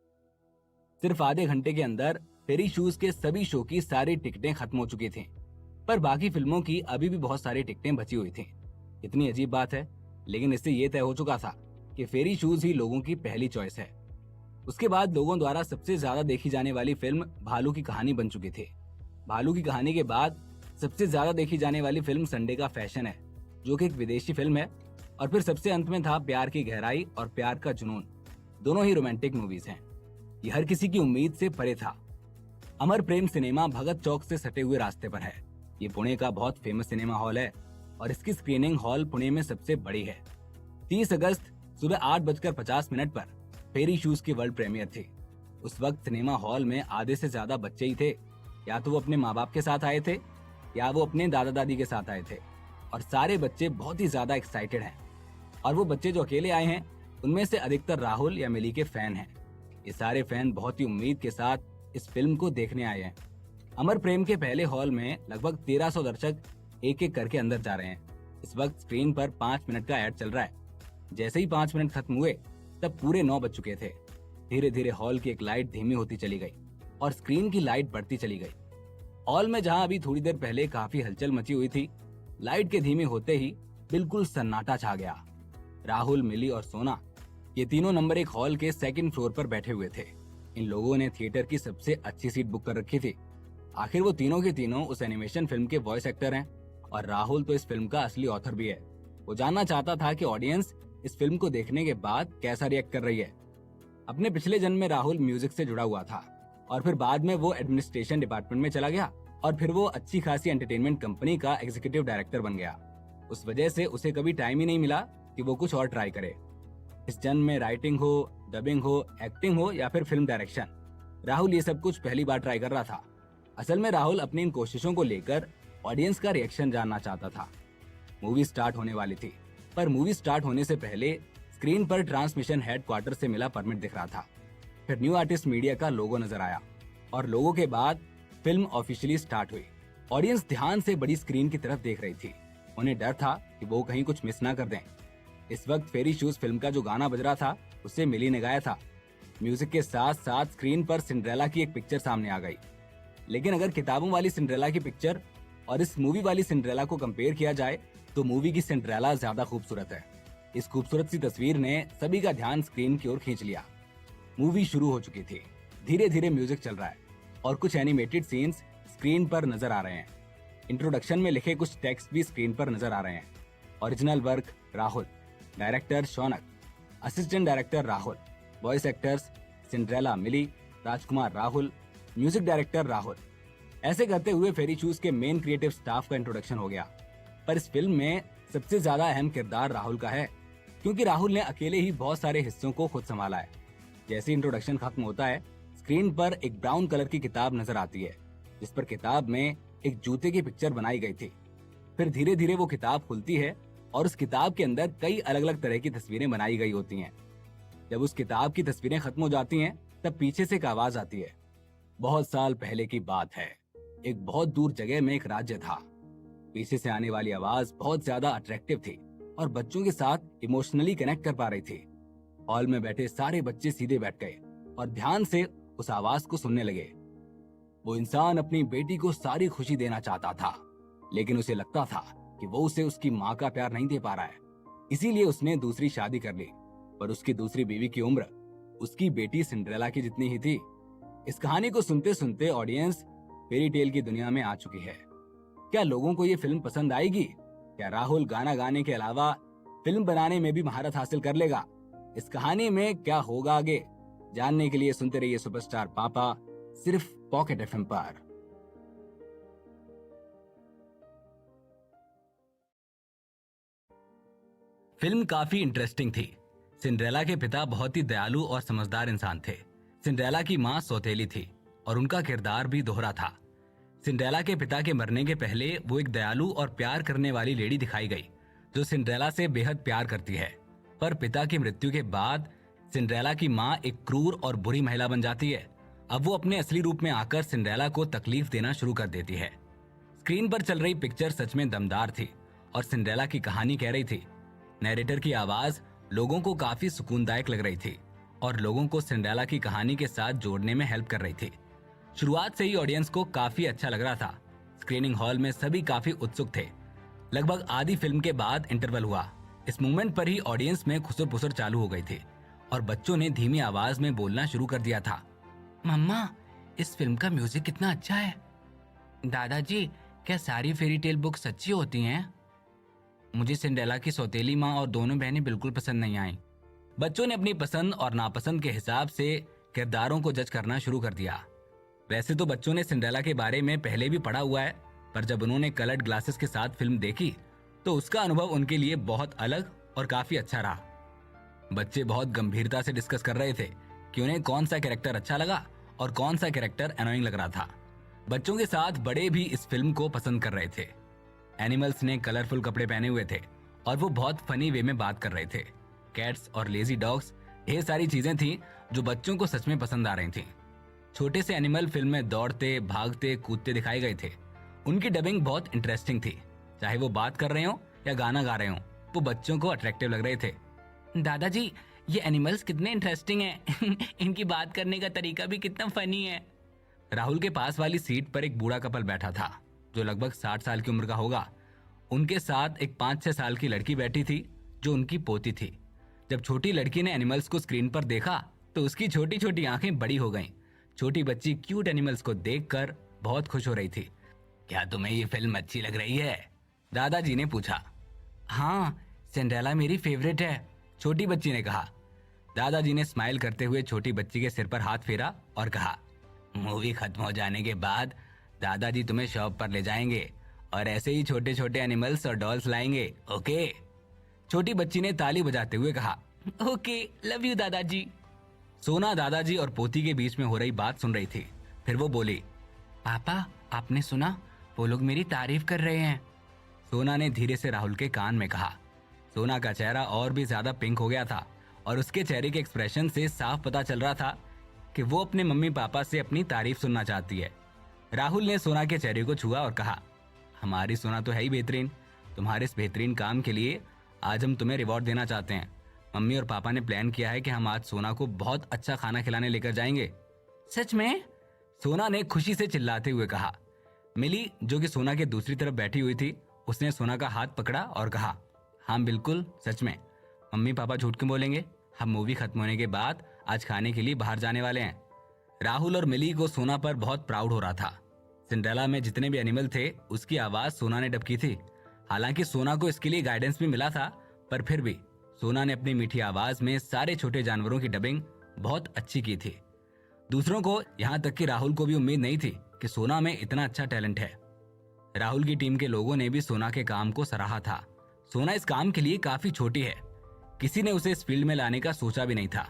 सिर्फ आधे घंटे के अंदर फेरी शूज के सभी शो की सारी टिकटें खत्म हो चुकी थीं, पर बाकी फिल्मों की अभी भी बहुत सारी टिकटें बची हुई थीं। इतनी अजीब बात है, लेकिन इससे ये तय हो चुका था कि फेरी शूज ही लोगों की पहली चॉइस है। उसके बाद लोगों द्वारा सबसे ज्यादा देखी जाने वाली फिल्म भालू की कहानी बन चुकी थी। भालू की कहानी के बाद सबसे ज्यादा देखी जाने वाली फिल्म संडे का फैशन है, जो कि एक विदेशी फिल्म है। और फिर सबसे अंत में था प्यार की गहराई और प्यार का जुनून। दोनों ही रोमांटिक मूवीज हैं। ये हर किसी की उम्मीद से परे था। अमर प्रेम सिनेमा भगत चौक से सटे हुए रास्ते पर है। ये पुणे का बहुत फेमस सिनेमा हॉल है और इसकी स्क्रीनिंग हॉल पुणे में सबसे बड़ी है। 30 अगस्त सुबह 8:50 पर फेरी शूज की वर्ल्ड प्रीमियर थी। उस वक्त सिनेमा हॉल में आधे से ज्यादा बच्चे ही थे। या तो वो अपने माँ बाप के साथ आए थे या वो अपने दादा दादी के साथ आए थे। और सारे बच्चे बहुत ही ज्यादा एक्साइटेड हैं। और वो बच्चे जो अकेले आए हैं, उनमें से अधिकतर राहुल या मिली के फैन हैं। ये सारे फैन बहुत ही उम्मीद के साथ इस फिल्म को देखने आए हैं। अमर प्रेम के पहले हॉल में लगभग 1300 दर्शक एक एक करके अंदर जा रहे हैं। इस वक्त स्क्रीन पर 5 मिनट का ऐड चल रहा है। जैसे ही 5 मिनट खत्म हुए तब पूरे 9 बज चुके थे। धीरे धीरे हॉल की एक लाइट धीमी होती चली गई और स्क्रीन की लाइट बढ़ती चली गई। हॉल में जहां अभी थोड़ी देर पहले काफी हलचल मची हुई थी, लाइट के धीमे होते ही बिल्कुल सन्नाटा छा गया। राहुल, मिली और सोना, ये तीनों नंबर 1 हॉल के 2nd फ्लोर पर बैठे हुए थे। इन लोगों ने थिएटर की सबसे अच्छी सीट बुक कर रखी थी। आखिर वो तीनों के तीनों उस एनिमेशन फिल्म के वॉइस एक्टर हैं और राहुल तो इस फिल्म का असली ऑथर भी है। वो जानना चाहता था कि ऑडियंस इस फिल्म को देखने के बाद कैसा रिएक्ट कर रही है। अपने पिछले जन्म में राहुल म्यूजिक से जुड़ा हुआ था और फिर बाद में वो एडमिनिस्ट्रेशन डिपार्टमेंट में चला गया और फिर वो अच्छी खासी एंटरटेनमेंट कंपनी का एग्जीक्यूटिव डायरेक्टर बन गया। उस वजह से उसे कभी टाइम ही नहीं मिला कि वो कुछ और ट्राई करे। इस जन्म में राइटिंग हो, डबिंग हो, एक्टिंग हो या फिर फिल्म डायरेक्शन, राहुल ये सब कुछ पहली बार ट्राई कर रहा था। असल में राहुल अपनी इन कोशिशों को लेकर ऑडियंस का रिएक्शन जानना चाहता था। मूवी स्टार्ट होने वाली थी, पर मूवी स्टार्ट होने से पहले स्क्रीन पर ट्रांसमिशन हेडक्वार्टर से मिला परमिट दिख रहा था। फिर न्यू आर्टिस्ट मीडिया का लोगो नजर आया और लोगो के बाद फिल्म ऑफिशियली स्टार्ट हुई। ऑडियंस ध्यान से बड़ी स्क्रीन की तरफ देख रही थी। उन्हें डर था कि वो कहीं कुछ मिस ना कर दें। इस वक्त फेरी शूज फिल्म का जो गाना बज रहा था, उससे मिली ने गाया था। म्यूजिक के साथ साथ स्क्रीन पर सिंड्रेला की एक पिक्चर सामने आ गई। लेकिन अगर किताबों वाली सिंड्रेला की पिक्चर और इस मूवी वाली सिंड्रेला को कंपेयर किया जाए तो मूवी की सिंड्रेला ज्यादा खूबसूरत है। इस खूबसूरत सी तस्वीर ने सभी का ध्यान स्क्रीन की ओर खींच लिया। मूवी शुरू हो चुकी थी। धीरे धीरे म्यूजिक चल रहा है और कुछ एनिमेटेड सीन्स स्क्रीन पर नजर आ रहे हैं। इंट्रोडक्शन में लिखे कुछ टेक्स्ट भी स्क्रीन पर नजर आ रहे हैं। Original work Rahul, director Shaunak, assistant director Rahul, voice actors Cinderella Mili, राजकुमार राहुल, म्यूजिक डायरेक्टर राहुल। ऐसे करते हुए फेरी शूज के मेन क्रिएटिव स्टाफ का इंट्रोडक्शन हो गया। पर इस फिल्म में सबसे ज्यादा अहम किरदार राहुल का है, क्योंकि राहुल ने अकेले ही बहुत सारे हिस्सों को खुद संभाला है। जैसे इंट्रोडक्शन खत्म होता है, स्क्रीन पर एक ब्राउन कलर की किताब नजर आती है, जिस पर किताब में एक जूते की पिक्चर बनाई गई थी। फिर धीरे धीरे वो किताब खुलती है और उस किताब के अंदर कई अलग अलग तरह की तस्वीरें बनाई गई होती हैं। जब उस किताब की तस्वीरें खत्म हो जाती हैं, तब पीछे से एक आवाज आती है। बहुत साल पहले की बात है, एक बहुत दूर जगह में एक राज्य था। पीछे से आने वाली आवाज बहुत ज्यादा अट्रैक्टिव थी और बच्चों के साथ इमोशनली कनेक्ट कर पा रही थी। हॉल में बैठे सारे बच्चे सीधे बैठ गए और ध्यान से उस आवाज को सुनने लगे। वो इंसान अपनी बेटी को सारी खुशी देना चाहता था, लेकिन उसे लगता था कि वो उसे उसकी माँ का प्यार नहीं दे पा रहा है। इसीलिए उसने दूसरी शादी कर ली, पर उसकी दूसरी बीवी की उम्र उसकी बेटी सिंड्रेला की जितनी ही थी। इस कहानी को सुनते सुनते ऑडियंस फेरी टेल की दुनिया में आ चुकी है। क्या लोगों को ये फिल्म पसंद आएगी? क्या राहुल गाना गाने के अलावा फिल्म बनाने में भी महारत हासिल कर लेगा? इस कहानी में क्या होगा आगे, जानने के लिए सुनते रहिए सुपरस्टार पापा, सिर्फ पॉकेट एफएम पर। फिल्म काफी इंटरेस्टिंग थी। सिंड्रेला के पिता बहुत ही दयालु और समझदार इंसान थे। सिंड्रेला की माँ सौतेली थी और उनका किरदार भी दोहरा था। सिंड्रेला के पिता के मरने के पहले वो एक दयालु और प्यार करने वाली लेडी दिखाई गई, जो सिंड्रेला से बेहद प्यार करती है। पर पिता की मृत्यु के बाद सिंड्रेला की माँ एक क्रूर और बुरी महिला बन जाती है। अब वो अपने असली रूप में आकर सिंड्रेला को तकलीफ देना शुरू कर देती है। स्क्रीन पर चल रही पिक्चर सच में दमदार थी और सिंड्रेला की कहानी कह रही थी। नैरेटर की आवाज लोगों को काफी सुकूनदायक लग रही थी और लोगों को सिंड्रेला की कहानी के साथ जोड़ने में हेल्प कर रही थी। शुरुआत से ही ऑडियंस को काफी अच्छा लग रहा था। स्क्रीनिंग हॉल में सभी काफी उत्सुक थे। लगभग आधी फिल्म के बाद इंटरवल हुआ। इस मोमेंट पर ही ऑडियंस में खुसर पुसर चालू हो गई थी और बच्चों ने धीमी आवाज में बोलना शुरू कर दिया था। मम्मा, इस फिल्म का म्यूजिक कितना अच्छा है। दादाजी, क्या सारी फेरी टेल बुक सच्ची होती हैं? मुझे सिंड्रेला की सौतेली माँ और दोनों बहनें बिल्कुल पसंद नहीं आई। बच्चों ने अपनी पसंद और नापसंद के हिसाब से किरदारों को जज करना शुरू कर दिया। वैसे तो बच्चों ने सिंड्रेला के बारे में पहले भी पढ़ा हुआ है, पर जब उन्होंने कलर्ड ग्लासेस के साथ फिल्म देखी तो उसका अनुभव उनके लिए बहुत अलग और काफी अच्छा रहा। बच्चे बहुत गंभीरता से डिस्कस कर रहे थे कि उन्हें कौन सा कैरेक्टर अच्छा लगा और कौन सा कैरेक्टर एनोइंग लग रहा था। बच्चों के साथ बड़े भी इस फिल्म को पसंद कर रहे थे। एनिमल्स ने कलरफुल कपड़े पहने हुए थे और वो बहुत फनी वे में बात कर रहे थे। कैट्स और लेजी डॉग्स, ढेर सारी चीजें थी जो बच्चों को सच में पसंद आ रही थी। छोटे से एनिमल फिल्म में दौड़ते, भागते, कूदते दिखाए गए थे। उनकी डबिंग बहुत इंटरेस्टिंग थी। चाहे वो बात कर रहे हो या गाना गा रहे हो, वो बच्चों को अट्रैक्टिव लग रहे थे। दादाजी, ये एनिमल्स कितने इंटरेस्टिंग हैं। इनकी बात करने का तरीका भी कितना फनी है। राहुल के पास वाली सीट पर एक बूढ़ा कपल बैठा था जो लगभग 60 साल की उम्र का होगा। उनके साथ एक 5-6 साल की लड़की बैठी थी जो उनकी पोती थी। जब छोटी लड़की ने एनिमल्स को स्क्रीन पर देखा तो उसकी छोटी छोटी आंखें बड़ी हो गईं। छोटी बच्ची क्यूट एनिमल्स को देखकर बहुत खुश हो रही थी। क्या तुम्हें ये फिल्म अच्छी लग रही है? दादाजी ने पूछा। हाँ, सिंड्रेला मेरी फेवरेट है, छोटी बच्ची ने कहा। दादाजी ने स्माइल करते हुए छोटी बच्ची के सिर पर हाथ फेरा और कहा, मूवी खत्म हो जाने के बाद दादाजी तुम्हें शॉप पर ले जाएंगे और ऐसे ही छोटे छोटे एनिमल्स और डॉल्स लाएंगे, ओके? छोटी बच्ची ने ताली बजाते हुए कहा, ओके, लव यू दादाजी। सोना दादाजी और पोती के बीच में हो रही बात सुन रही थी। फिर वो बोली, पापा, आपने सुना? वो लोग मेरी तारीफ कर रहे हैं। सोना ने धीरे से राहुल के कान में कहा। सोना का चेहरा और भी ज्यादा पिंक हो गया था और उसके चेहरे के एक्सप्रेशन से साफ पता चल रहा था कि वो अपने मम्मी पापा से अपनी तारीफ सुनना चाहती है। राहुल ने सोना के चेहरे को छुआ और कहा, हमारी सोना तो है ही बेहतरीन। तुम्हारे इस बेहतरीन काम के लिए आज हम तुम्हें रिवॉर्ड देना चाहते हैं। मम्मी और पापा ने प्लान किया है कि हम आज सोना को बहुत अच्छा खाना खिलाने लेकर जाएंगे। सच में? सोना ने खुशी से चिल्लाते हुए कहा। मिली, जो कि सोना के दूसरी तरफ बैठी हुई थी, उसने सोना का हाथ पकड़ा और कहा, हाँ बिल्कुल, सच में। मम्मी पापा झूठ क्यों बोलेंगे? हम मूवी खत्म होने के बाद आज खाने के लिए बाहर जाने वाले हैं। राहुल और मिली को सोना पर बहुत प्राउड हो रहा था। सिंड्रेला में जितने भी एनिमल थे उसकी आवाज सोना ने डब की थी। हालांकि सोना को इसके लिए गाइडेंस भी मिला था, पर फिर भी सोना ने अपनी मीठी आवाज में सारे छोटे जानवरों की डबिंग बहुत अच्छी की थी। दूसरों को, यहाँ तक कि राहुल को भी उम्मीद नहीं थी कि सोना में इतना अच्छा टैलेंट है। राहुल की टीम के लोगों ने भी सोना के काम को सराहा था। सोना इस काम के लिए काफी छोटी है, किसी ने उसे इस फील्ड में लाने का सोचा भी नहीं था,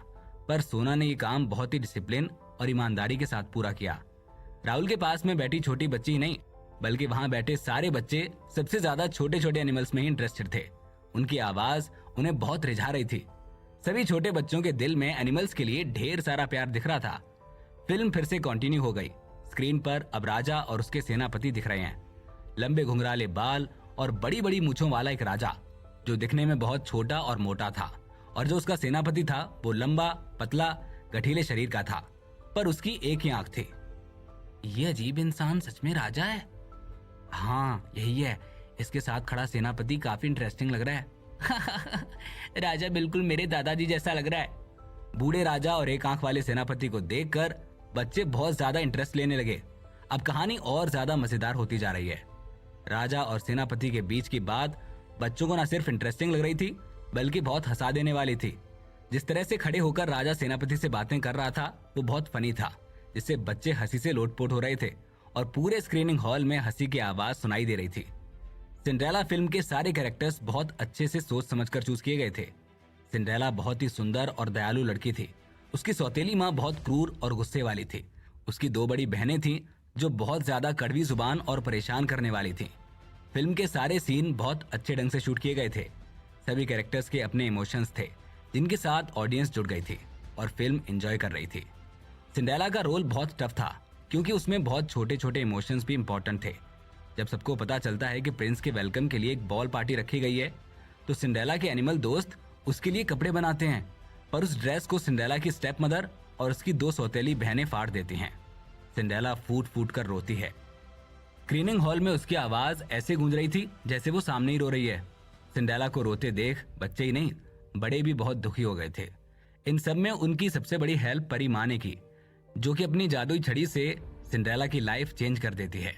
पर सोना ने ये काम बहुत ही डिसिप्लिन और ईमानदारी के साथ पूरा किया। राहुल के पास में बैठी छोटी बच्ची ही नहीं, बल्कि वहां बैठे सारे बच्चे सबसे ज्यादा छोटे छोटे एनिमल्स में ही इंटरेस्टेड थे। उनकी आवाज उन्हें बहुत रिझा रही थी। सभी छोटे बच्चों के दिल में एनिमल्स के लिए ढेर सारा प्यार दिख रहा था। फिल्म फिर से कंटिन्यू हो गई। स्क्रीन पर अब राजा और उसके सेनापति दिख रहे हैं। लंबे घुंघराले बाल और बड़ी बड़ी मूंछों वाला एक राजा जो दिखने में बहुत छोटा और मोटा था, और जो उसका सेनापति था वो लंबा, पतला, गठीले शरीर का था, पर उसकी एक ही आंख थी। ये अजीब इंसान सच में राजा है? हाँ, यही है। इसके साथ खड़ा सेनापति काफी इंटरेस्टिंग लग रहा है। राजा बिल्कुल मेरे दादाजी जैसा लग रहा है। बूढ़े राजा और एक आंख वाले सेनापति को देखकर बच्चे बहुत ज्यादा इंटरेस्ट लेने लगे। अब कहानी और ज्यादा मजेदार होती जा रही है। राजा और सेनापति के बीच की बात बच्चों को न सिर्फ इंटरेस्टिंग लग रही थी, बल्कि बहुत हंसा देने वाली थी। जिस तरह से खड़े होकर राजा सेनापति से बातें कर रहा था वो बहुत फनी था, जिससे बच्चे हंसी से लोटपोट हो रहे थे और पूरे स्क्रीनिंग हॉल में हंसी की आवाज सुनाई दे रही थी। सिंड्रेला फिल्म के सारे कैरेक्टर्स बहुत अच्छे से सोच समझकर चूज किए गए थे। सिंड्रेला बहुत ही सुंदर और दयालु लड़की थी। उसकी सौतेली माँ बहुत क्रूर और गुस्से वाली थी। उसकी दो बड़ी बहनें थीं जो बहुत ज्यादा कड़वी जुबान और परेशान करने वाली थीं। फिल्म के सारे सीन बहुत अच्छे ढंग से शूट किए गए थे। सभी कैरेक्टर्स के अपने इमोशंस थे जिनके साथ ऑडियंस जुड़ गई थी और फिल्म एंजॉय कर रही थी। सिंड्रेला का रोल बहुत टफ था क्योंकि उसमें बहुत छोटे छोटे इमोशंस भी इंपॉर्टेंट थे। जब सबको पता चलता है कि प्रिंस के वेलकम के लिए एक बॉल पार्टी रखी गई है तो सिंड्रेला के एनिमल दोस्त उसके लिए कपड़े बनाते हैं, पर उस ड्रेस को सिंड्रेला की स्टेप मदर और उसकी दो सौतेली बहनें फाड़ देती हैं। सिंड्रेला फूट फूट कर रोती है। स्क्रीनिंग हॉल में उसकी आवाज ऐसे गूंज रही थी जैसे वो सामने ही रो रही है। सिंड्रेला को रोते देख बच्चे ही नहीं, बड़े भी बहुत दुखी हो गए थे। इन सब में उनकी सबसे बड़ी हेल्प परी माँ ने की, जो कि अपनी जादुई छड़ी से सिंड्रेला की लाइफ चेंज कर देती है।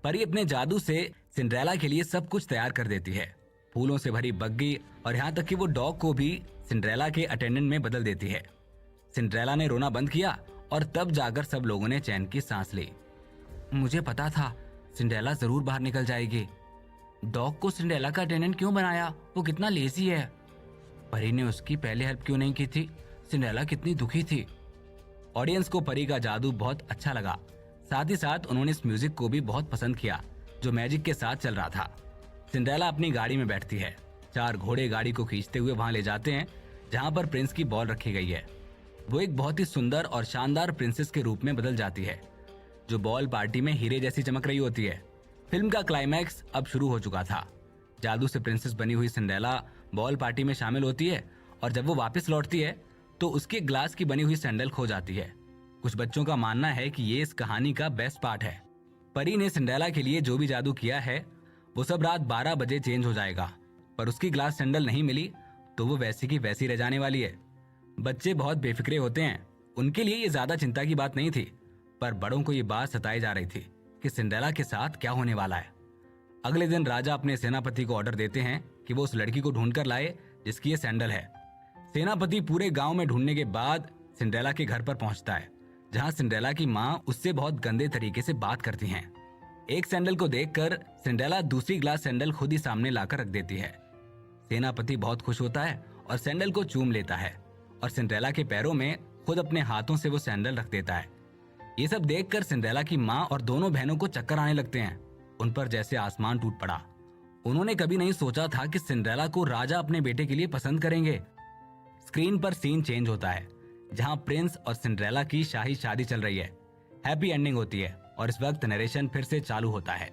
परी अपने जादू से सिंड्रेला के लिए सब कुछ तैयार कर देती है, फूलों से भरी बग्गी, और यहाँ तक कि वो डॉग को भी सिंड्रेला के अटेंडेंट में बदल देती है। सिंड्रेला ने रोना बंद किया और तब जाकर सब लोगों ने चैन की सांस ली। मुझे पता था सिंड्रेला जरूर बाहर निकल जाएगी। डॉग को सिंड्रेला का अटेंडेंट क्यों बनाया? वो कितना लेजी है। परी ने उसकी पहले हेल्प क्यों नहीं की थी? सिंड्रेला कितनी दुखी थी। ऑडियंस को परी का जादू बहुत अच्छा लगा। साथ ही साथ उन्होंने इस म्यूजिक को भी बहुत पसंद किया जो मैजिक के साथ चल रहा था। सिंड्रेला अपनी गाड़ी में बैठती है। चार घोड़े गाड़ी को खींचते हुए वहां ले जाते हैं जहां पर प्रिंस की बॉल रखी गई है। वो एक बहुत ही सुंदर और शानदार प्रिंसेस के रूप में बदल जाती है जो बॉल पार्टी में हीरे जैसी चमक रही होती है। फिल्म का क्लाइमैक्स अब शुरू हो चुका था। जादू से प्रिंसेस बनी हुई सिंड्रेला बॉल पार्टी में शामिल होती है और जब वो वापस लौटती है तो उसके ग्लास की बनी हुई सैंडल खो जाती है। कुछ बच्चों का मानना है कि ये इस कहानी का बेस्ट पार्ट है। परी ने सिंड्रेला के लिए जो भी जादू किया है वो सब रात 12 बजे चेंज हो जाएगा, पर उसकी ग्लास सैंडल नहीं मिली तो वो वैसी की वैसी रह जाने वाली है। बच्चे बहुत बेफिक्रे होते हैं, उनके लिए ये ज्यादा चिंता की बात नहीं थी, पर बड़ों को ये बात सताई जा रही थी कि सिंड्रेला के साथ क्या होने वाला है। अगले दिन राजा अपने सेनापति को ऑर्डर देते हैं कि वो उस लड़की को ढूंढ कर लाए जिसकी ये सैंडल है। सेनापति पूरे गांव में ढूंढने के बाद सिंड्रेला के घर पर पहुंचता है जहां सिंड्रेला की माँ उससे बहुत गंदे तरीके से बात करती हैं। एक सैंडल को देखकर सिंड्रेला दूसरी ग्लास सैंडल खुद ही सामने लाकर रख देती है। सेनापति बहुत खुश होता है और सैंडल को चूम लेता है और सिंड्रेला के पैरों में खुद अपने हाथों से वो सैंडल रख देता है। ये सब देखकर सिंड्रेला की माँ और दोनों बहनों को चक्कर आने लगते हैं। उन पर जैसे आसमान टूट पड़ा। उन्होंने कभी नहीं सोचा था कि सिंड्रेला को राजा अपने बेटे के लिए पसंद करेंगे। स्क्रीन पर सीन चेंज होता है जहां प्रिंस और सिंड्रेला की शाही शादी चल रही है। हैप्पी एंडिंग होती है और इस वक्त नरेशन फिर से चालू होता है।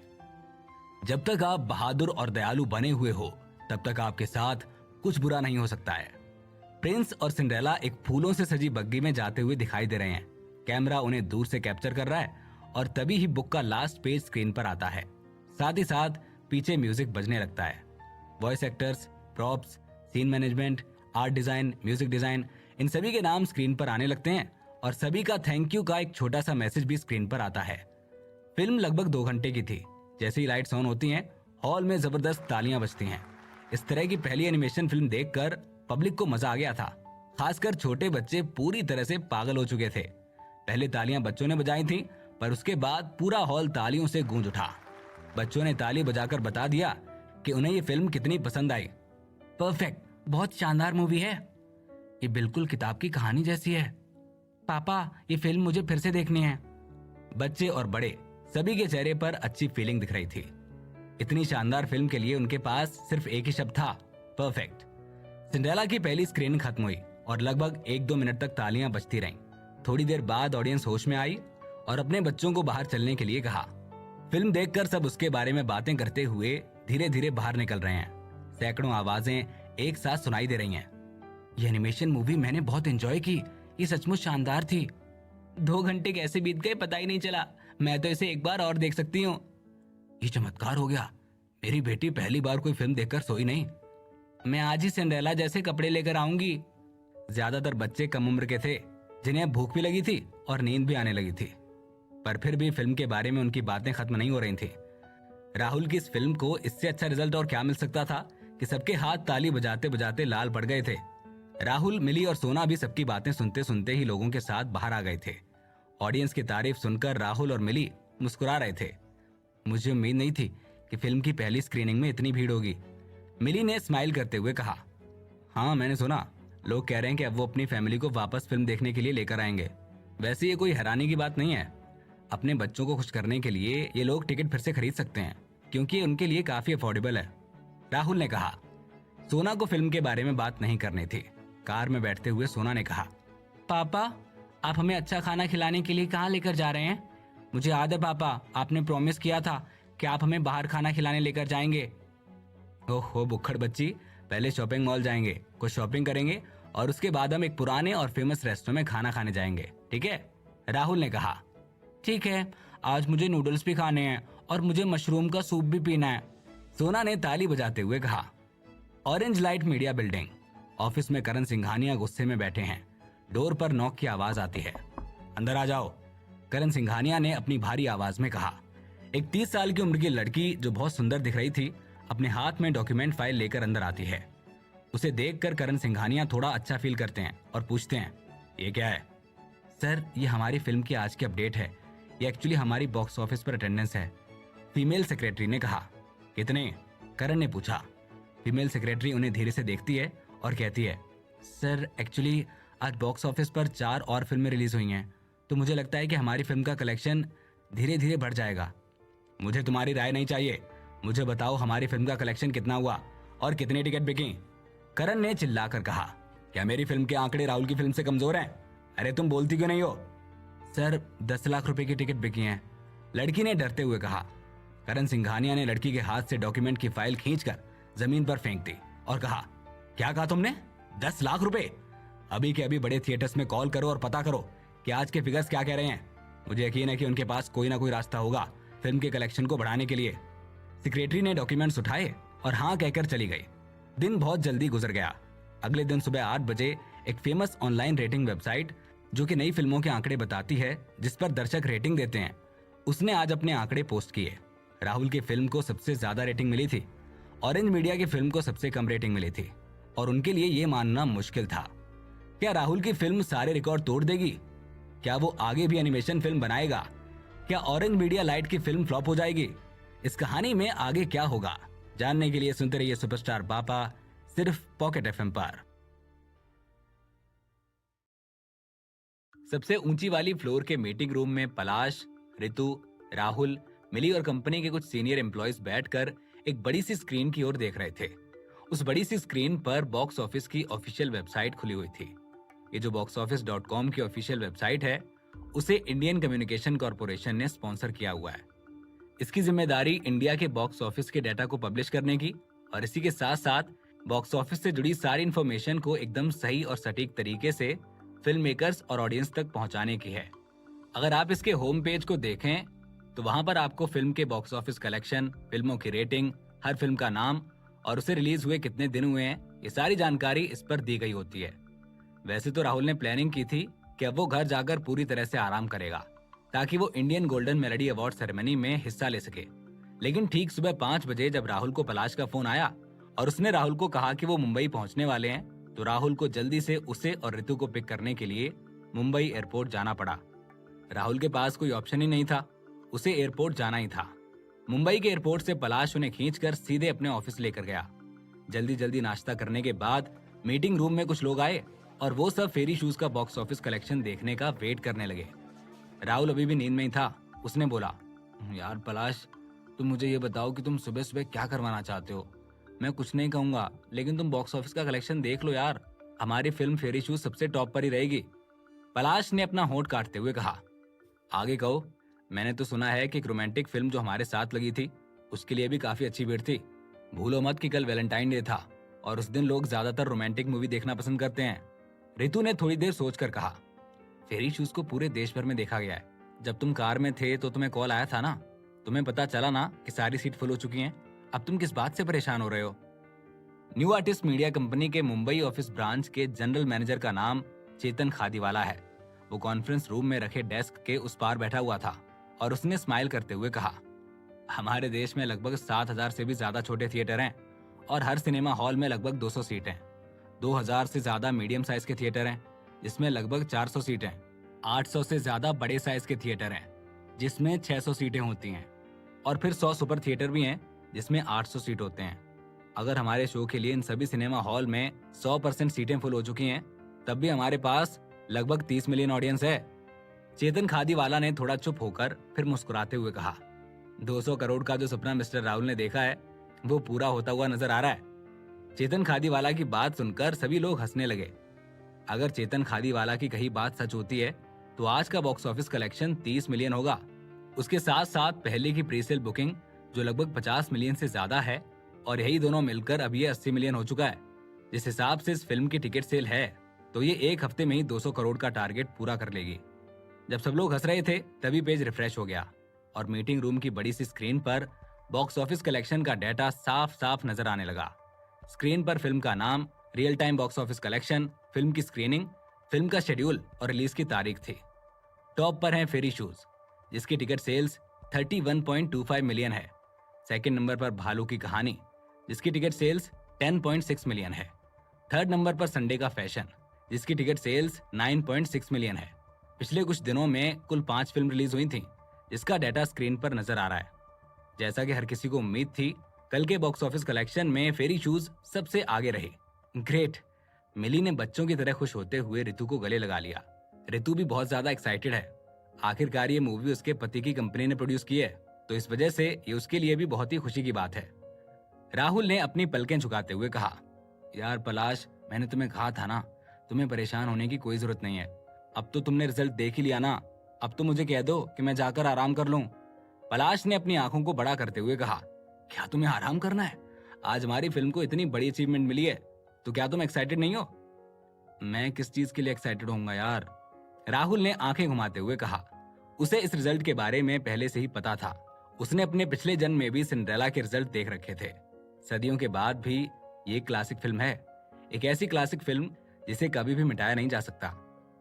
जब तक आप बहादुर और दयालु बने हुए हो तब तक आपके साथ कुछ बुरा नहीं हो सकता है। प्रिंस और सिंड्रेला एक फूलों से सजी बग्गी में जाते हुए दिखाई दे रहे हैं। कैमरा उन्हें दूर से कैप्चर कर रहा है और तभी ही बुक का लास्ट पेज स्क्रीन पर आता है। साथ ही साथ पीछे म्यूजिक बजने लगता है। Voice actors, props, scene management, art design, music design, इन सभी के नाम स्क्रीन पर आने लगते हैं और सभी का थैंक यू का एक छोटा सा मैसेज भी स्क्रीन पर आता है। फिल्म लगभग 2 घंटे की थी। जैसे ही लाइट्स ऑन होती हैं, हॉल में जबरदस्त तालियां बजती हैं। इस तरह की पहली एनिमेशन फिल्म देखकर पब्लिक को मजा आ गया था। खासकर छोटे बच्चे पूरी तरह से पागल हो चुके थे। पहले तालियां बच्चों ने बजाई थी, पर उसके बाद पूरा हॉल तालियों से गूंज उठा। बच्चों ने ताली बजाकर बता दिया कि उन्हें ये फिल्म कितनी पसंद आई। परफेक्ट, बहुत शानदार मूवी है। ये बिल्कुल किताब की कहानी जैसी है। पापा, ये फिल्म मुझे फिर से देखनी है। बच्चे और बड़े सभी के चेहरे पर अच्छी फीलिंग दिख रही थी। इतनी शानदार फिल्म के लिए उनके पास सिर्फ एक ही शब्द था, परफेक्ट। सिंड्रेला की पहली स्क्रीन खत्म हुई और लगभग 1-2 मिनट तक तालियां बजती रहीं। थोड़ी देर बाद ऑडियंस होश में आई और अपने बच्चों को बाहर चलने के लिए कहा। फिल्म देखकर सब उसके बारे में बातें करते हुए धीरे धीरे बाहर निकल रहे हैं। सैकड़ों आवाजें एक साथ सुनाई दे रही हैं। ये एनिमेशन मूवी मैंने बहुत एंजॉय की, ये सचमुच शानदार थी। 2 घंटे कैसे बीत गए पता ही नहीं चला, मैं तो इसे एक बार और देख सकती हूँ। ये चमत्कार हो गया, मेरी बेटी पहली बार कोई फिल्म देखकर सोई नहीं। मैं आज ही सिंड्रेला जैसे कपड़े लेकर आऊंगी। ज्यादातर बच्चे कम उम्र के थे, जिन्हें भूख भी लगी थी और नींद भी आने लगी थी, पर फिर भी फिल्म के बारे में उनकी बातें खत्म नहीं हो रही थी। राहुल की इस फिल्म को इससे अच्छा रिजल्ट और क्या मिल सकता था कि सबके हाथ ताली बजाते बजाते लाल पड़ गए थे। राहुल, मिली और सोना भी सबकी बातें सुनते सुनते ही लोगों के साथ बाहर आ गए थे। ऑडियंस की तारीफ सुनकर राहुल और मिली मुस्कुरा रहे थे। मुझे उम्मीद नहीं थी कि फिल्म की पहली स्क्रीनिंग में इतनी भीड़ होगी, मिली ने स्माइल करते हुए कहा। हाँ, मैंने सुना, लोग कह रहे हैं कि अब वो अपनी फैमिली को वापस फिल्म देखने के लिए लेकर आएंगे। वैसे ये कोई हैरानी की बात नहीं है। अपने बच्चों को खुश करने के लिए ये लोग टिकट फिर से खरीद सकते हैं, क्योंकि ये उनके लिए काफी अफोर्डेबल है, राहुल ने कहा। सोना को फिल्म के बारे में बात नहीं करनी थी। कार में बैठते हुए सोना ने कहा, पापा, आप हमें अच्छा खाना खिलाने के लिए कहाँ लेकर जा रहे हैं? मुझे याद है पापा, आपने प्रॉमिस किया था कि आप हमें बाहर खाना खिलाने लेकर जाएंगे। ओहो बुक्खड़ बच्ची, पहले शॉपिंग मॉल जाएंगे, कुछ शॉपिंग करेंगे और उसके बाद हम एक पुराने और फेमस रेस्टोरेंट में खाना खाने जाएंगे, ठीक है? राहुल ने कहा। ठीक है, आज मुझे नूडल्स भी खाने हैं और मुझे मशरूम का सूप भी पीना है, सोना ने ताली बजाते हुए कहा। Orange light media building. Office में करण सिंघानिया गुस्से में बैठे हैं। डोर पर नॉक की आवाज आती है। अंदर आ जाओ, करण सिंघानिया ने अपनी भारी आवाज में कहा। एक 30 साल की उम्र की लड़की जो बहुत सुंदर दिख रही थी, अपने हाथ में डॉक्यूमेंट फाइल लेकर अंदर आती है। उसे देखकर करण सिंघानिया थोड़ा अच्छा फील करते हैं और पूछते हैं, ये क्या है? सर, ये हमारी फिल्म की आज की अपडेट है। ये एक्चुअली हमारी बॉक्स ऑफिस पर अटेंडेंस है, फीमेल सेक्रेटरी ने कहा। कितने? करण ने पूछा। फीमेल सेक्रेटरी उन्हें धीरे से देखती है और कहती है, सर एक्चुअली आज बॉक्स ऑफिस पर 4 और फिल्में रिलीज हुई हैं, तो मुझे लगता है कि हमारी फिल्म का कलेक्शन धीरे धीरे बढ़ जाएगा। मुझे तुम्हारी राय नहीं चाहिए, मुझे बताओ हमारी फिल्म का कलेक्शन कितना हुआ और कितनी टिकट बिकी? करण ने चिल्लाकर कहा। क्या मेरी फिल्म के आंकड़े राहुल की फिल्म से कमजोर हैं? अरे तुम बोलती क्यों नहीं हो? सर 10 लाख रुपए की टिकट बिकी हैं, लड़की ने डरते हुए कहा। करण सिंघानिया ने लड़की के हाथ से डॉक्यूमेंट की फाइल खींचकर जमीन पर फेंक दी और कहा, क्या कहा तुमने? 10 लाख रुपए? अभी के अभी बड़े थिएटर्स में कॉल करो और पता करो कि आज के फिगर्स क्या कह रहे हैं। मुझे यकीन है कि उनके पास कोई ना कोई रास्ता होगा फिल्म के कलेक्शन को बढ़ाने के लिए। सेक्रेटरी ने डॉक्यूमेंट्स उठाए और हाँ कहकर चली गई। दिन बहुत जल्दी गुजर गया। अगले दिन सुबह 8 बजे एक फेमस ऑनलाइन रेटिंग वेबसाइट जो कि नई फिल्मों के आंकड़े बताती है, जिस पर दर्शक रेटिंग देते हैं, उसने आज अपने आंकड़े पोस्ट किए। राहुल की फिल्म को सबसे ज्यादा रेटिंग मिली थी, ऑरेंज मीडिया की फिल्म को सबसे कम रेटिंग मिली थी और उनके लिए यह मानना मुश्किल था। क्या राहुल की फिल्म सारे रिकॉर्ड तोड़ देगी? क्या वो आगे भी एनिमेशन फिल्म बनाएगा? क्या ऑरेंज मीडिया लाइट की फिल्म फ्लॉप हो जाएगी? इस कहानी में आगे क्या होगा, जानने के लिए सुनते रहिए सुपरस्टार पापा, सिर्फ पॉकेट एफएम पर। सबसे ऊंची वाली फ्लोर के मीटिंग रूम में पलाश, ऋतु, राहुल, मिली और कंपनी के कुछ सीनियर एम्प्लॉयज बैठकर एक बड़ी सी स्क्रीन की ओर देख रहे थे। उस बड़ी सी स्क्रीन पर बॉक्स ऑफिस की ऑफिशियल वेबसाइट खुली हुई थी। ये जो boxoffice.com की ऑफिशियल वेबसाइट है, उसे इंडियन कम्युनिकेशन कॉर्पोरेशन ने स्पॉन्सर किया हुआ है। इसकी जिम्मेदारी इंडिया के बॉक्स ऑफिस के डाटा को पब्लिश करने की और इसी के साथ साथ बॉक्स ऑफिस से जुड़ी सारी इंफॉर्मेशन को एकदम सही और सटीक तरीके से फिल्म मेकर्स और ऑडियंस तक पहुंचाने की है। अगर आप इसके होम पेज को देखें तो वहां पर आपको फिल्म के बॉक्स ऑफिस कलेक्शन, फिल्मों की रेटिंग, हर फिल्म का नाम और उसे रिलीज हुए कितने दिन हुए हैं, ये सारी जानकारी इस पर दी गई होती है। वैसे तो राहुल ने प्लानिंग की थी कि अब वो घर जाकर पूरी तरह से आराम करेगा ताकि वो Indian golden melody award ceremony में हिस्सा ले सके। लेकिन ठीक सुबह 5 बजे जब राहुल को पलाश का फोन आया और उसने राहुल को कहा कि वो मुंबई पहुंचने वाले हैं, तो राहुल को जल्दी से उसे और ऋतु को पिक करने के लिए मुंबई एयरपोर्ट जाना पड़ा। राहुल के पास कोई ऑप्शन ही नहीं था, उसे एयरपोर्ट जाना ही था। मुंबई के एयरपोर्ट से पलाश उन्हें खींचकर सीधे अपने ऑफिस लेकर गया। जल्दी जल्दी नाश्ता करने के बाद मीटिंग रूम में कुछ लोग आए और वो सब फेरी शूज का बॉक्स ऑफिस कलेक्शन देखने का वेट करने लगे। राहुल अभी भी नींद में ही था। उसने बोला, यार पलाश, तुम मुझे ये बताओ कि तुम सुबह सुबह क्या करवाना चाहते हो। मैं कुछ नहीं कहूंगा, लेकिन तुम बॉक्स ऑफिस का कलेक्शन देख लो यार। हमारी फिल्म फेरी शूज सबसे टॉप पर ही रहेगी। पलाश ने अपना होंठ काटते हुए कहा। आगे कहो। मैंने तो सुना है कि एक रोमांटिक फिल्म जो हमारे साथ लगी थी, उसके लिए भी काफी अच्छी भीड़ थी। भूलो मत कि कल वैलेंटाइन डे था और उस दिन लोग ज्यादातर रोमांटिक मूवी देखना पसंद करते हैं। रितु ने थोड़ी देर सोचकर कहा। फेरी शूज को पूरे देश भर में देखा गया है। जब तुम कार में थे तो तुम्हें कॉल आया था ना। तुम्हें पता चला ना कि सारी सीट फुल हो चुकी हैं। अब तुम किस बात से परेशान हो रहे हो। न्यू आर्टिस्ट मीडिया कंपनी के मुंबई ऑफिस ब्रांच के जनरल मैनेजर का नाम चेतन खादीवाला है। वो कॉन्फ्रेंस रूम में रखे डेस्क के उस पार बैठा हुआ था और उसने स्माइल करते हुए कहा, हमारे देश में लगभग 7,000 से भी ज्यादा छोटे थिएटर हैं और हर सिनेमा हॉल में लगभग 200 सीट हैं। 2,000 से ज्यादा मीडियम साइज के थिएटर हैं जिसमें लगभग 400 सीट हैं। 800 से ज्यादा बड़े साइज के थिएटर हैं जिसमें 600 सीटें होती हैं और फिर 100 सुपर थिएटर भी हैं जिसमें 800 सीट होते हैं। अगर हमारे शो के लिए इन सभी सिनेमा हॉल में 100% सीटें फुल हो चुकी हैं, तब भी हमारे पास लगभग 30 मिलियन ऑडियंस है। चेतन खादीवाला ने थोड़ा चुप होकर फिर मुस्कुराते हुए कहा, 200 करोड़ का जो सपना मिस्टर राहुल ने देखा है वो पूरा होता हुआ नजर आ रहा है। चेतन खादीवाला की बात सुनकर सभी लोग हंसने लगे। अगर चेतन खादीवाला की कही बात सच होती है तो आज का बॉक्स ऑफिस कलेक्शन 30 मिलियन होगा। उसके साथ साथ पहले की प्रीसेल बुकिंग जो लगभग 50 मिलियन से ज्यादा है और यही दोनों मिलकर अब ये 80 मिलियन हो चुका है। जिस हिसाब से इस फिल्म की टिकट सेल है तो ये एक हफ्ते में ही 200 करोड़ का टारगेट पूरा कर लेगी। जब सब लोग हंस रहे थे तभी पेज रिफ्रेश हो गया और मीटिंग रूम की बड़ी सी स्क्रीन पर बॉक्स ऑफिस कलेक्शन का डेटा साफ साफ नजर आने लगा। स्क्रीन पर फिल्म का नाम, real time box office collection, film की स्क्रीनिंग, फिल्म का शेड्यूल और रिलीज की तारीख थी। टॉप पर है फेरी शूज जिसकी टिकट सेल्स 31.25 मिलियन है। सेकंड नंबर पर भालू की कहानी जिसकी टिकट सेल्स 10.6 मिलियन है। थर्ड नंबर पर संडे का फैशन जिसकी टिकट सेल्स 9.6 मिलियन है। पिछले कुछ दिनों में कुल 5 फिल्म रिलीज हुई थी जिसका डाटा स्क्रीन पर नजर आ रहा है। जैसा कि हर किसी को उम्मीद थी, कल के बॉक्स ऑफिस कलेक्शन में फेरी शूज सबसे आगे रही। ग्रेट। मिली ने बच्चों की तरह खुश होते हुए रितु को गले लगा लिया। रितु भी बहुत ज्यादा एक्साइटेड है। आखिरकार ये मूवी उसके पति की कंपनी ने प्रोड्यूस की है तो इस वजह से ये उसके लिए भी बहुत ही खुशी की बात है। राहुल ने अपनी पलकें झुकाते हुए कहा, यार पलाश, मैंने तुम्हें कहा था ना, तुम्हें परेशान होने की कोई जरूरत नहीं है। अब तो तुमने रिजल्ट देख ही लिया ना, अब तो मुझे कह दो कि मैं जाकर आराम कर लूं। पलाश ने अपनी आंखों को बड़ा करते हुए कहा, क्या तुम्हें आराम करना है? आज हमारी फिल्म को इतनी बड़ी अचीवमेंट मिली है तो क्या तुम एक्साइटेड नहीं हो? मैं किस चीज के लिए एक्साइटेड होऊंगा यार? राहुल ने आंखें घुमाते हुए कहा। उसे इस रिजल्ट के बारे में पहले से ही पता था। उसने अपने पिछले जन्म में भी सिंड्रेला के रिजल्ट देख रखे थे। सदियों के बाद भी ये क्लासिक फिल्म है, एक ऐसी क्लासिक फिल्म जिसे कभी भी मिटाया नहीं जा सकता।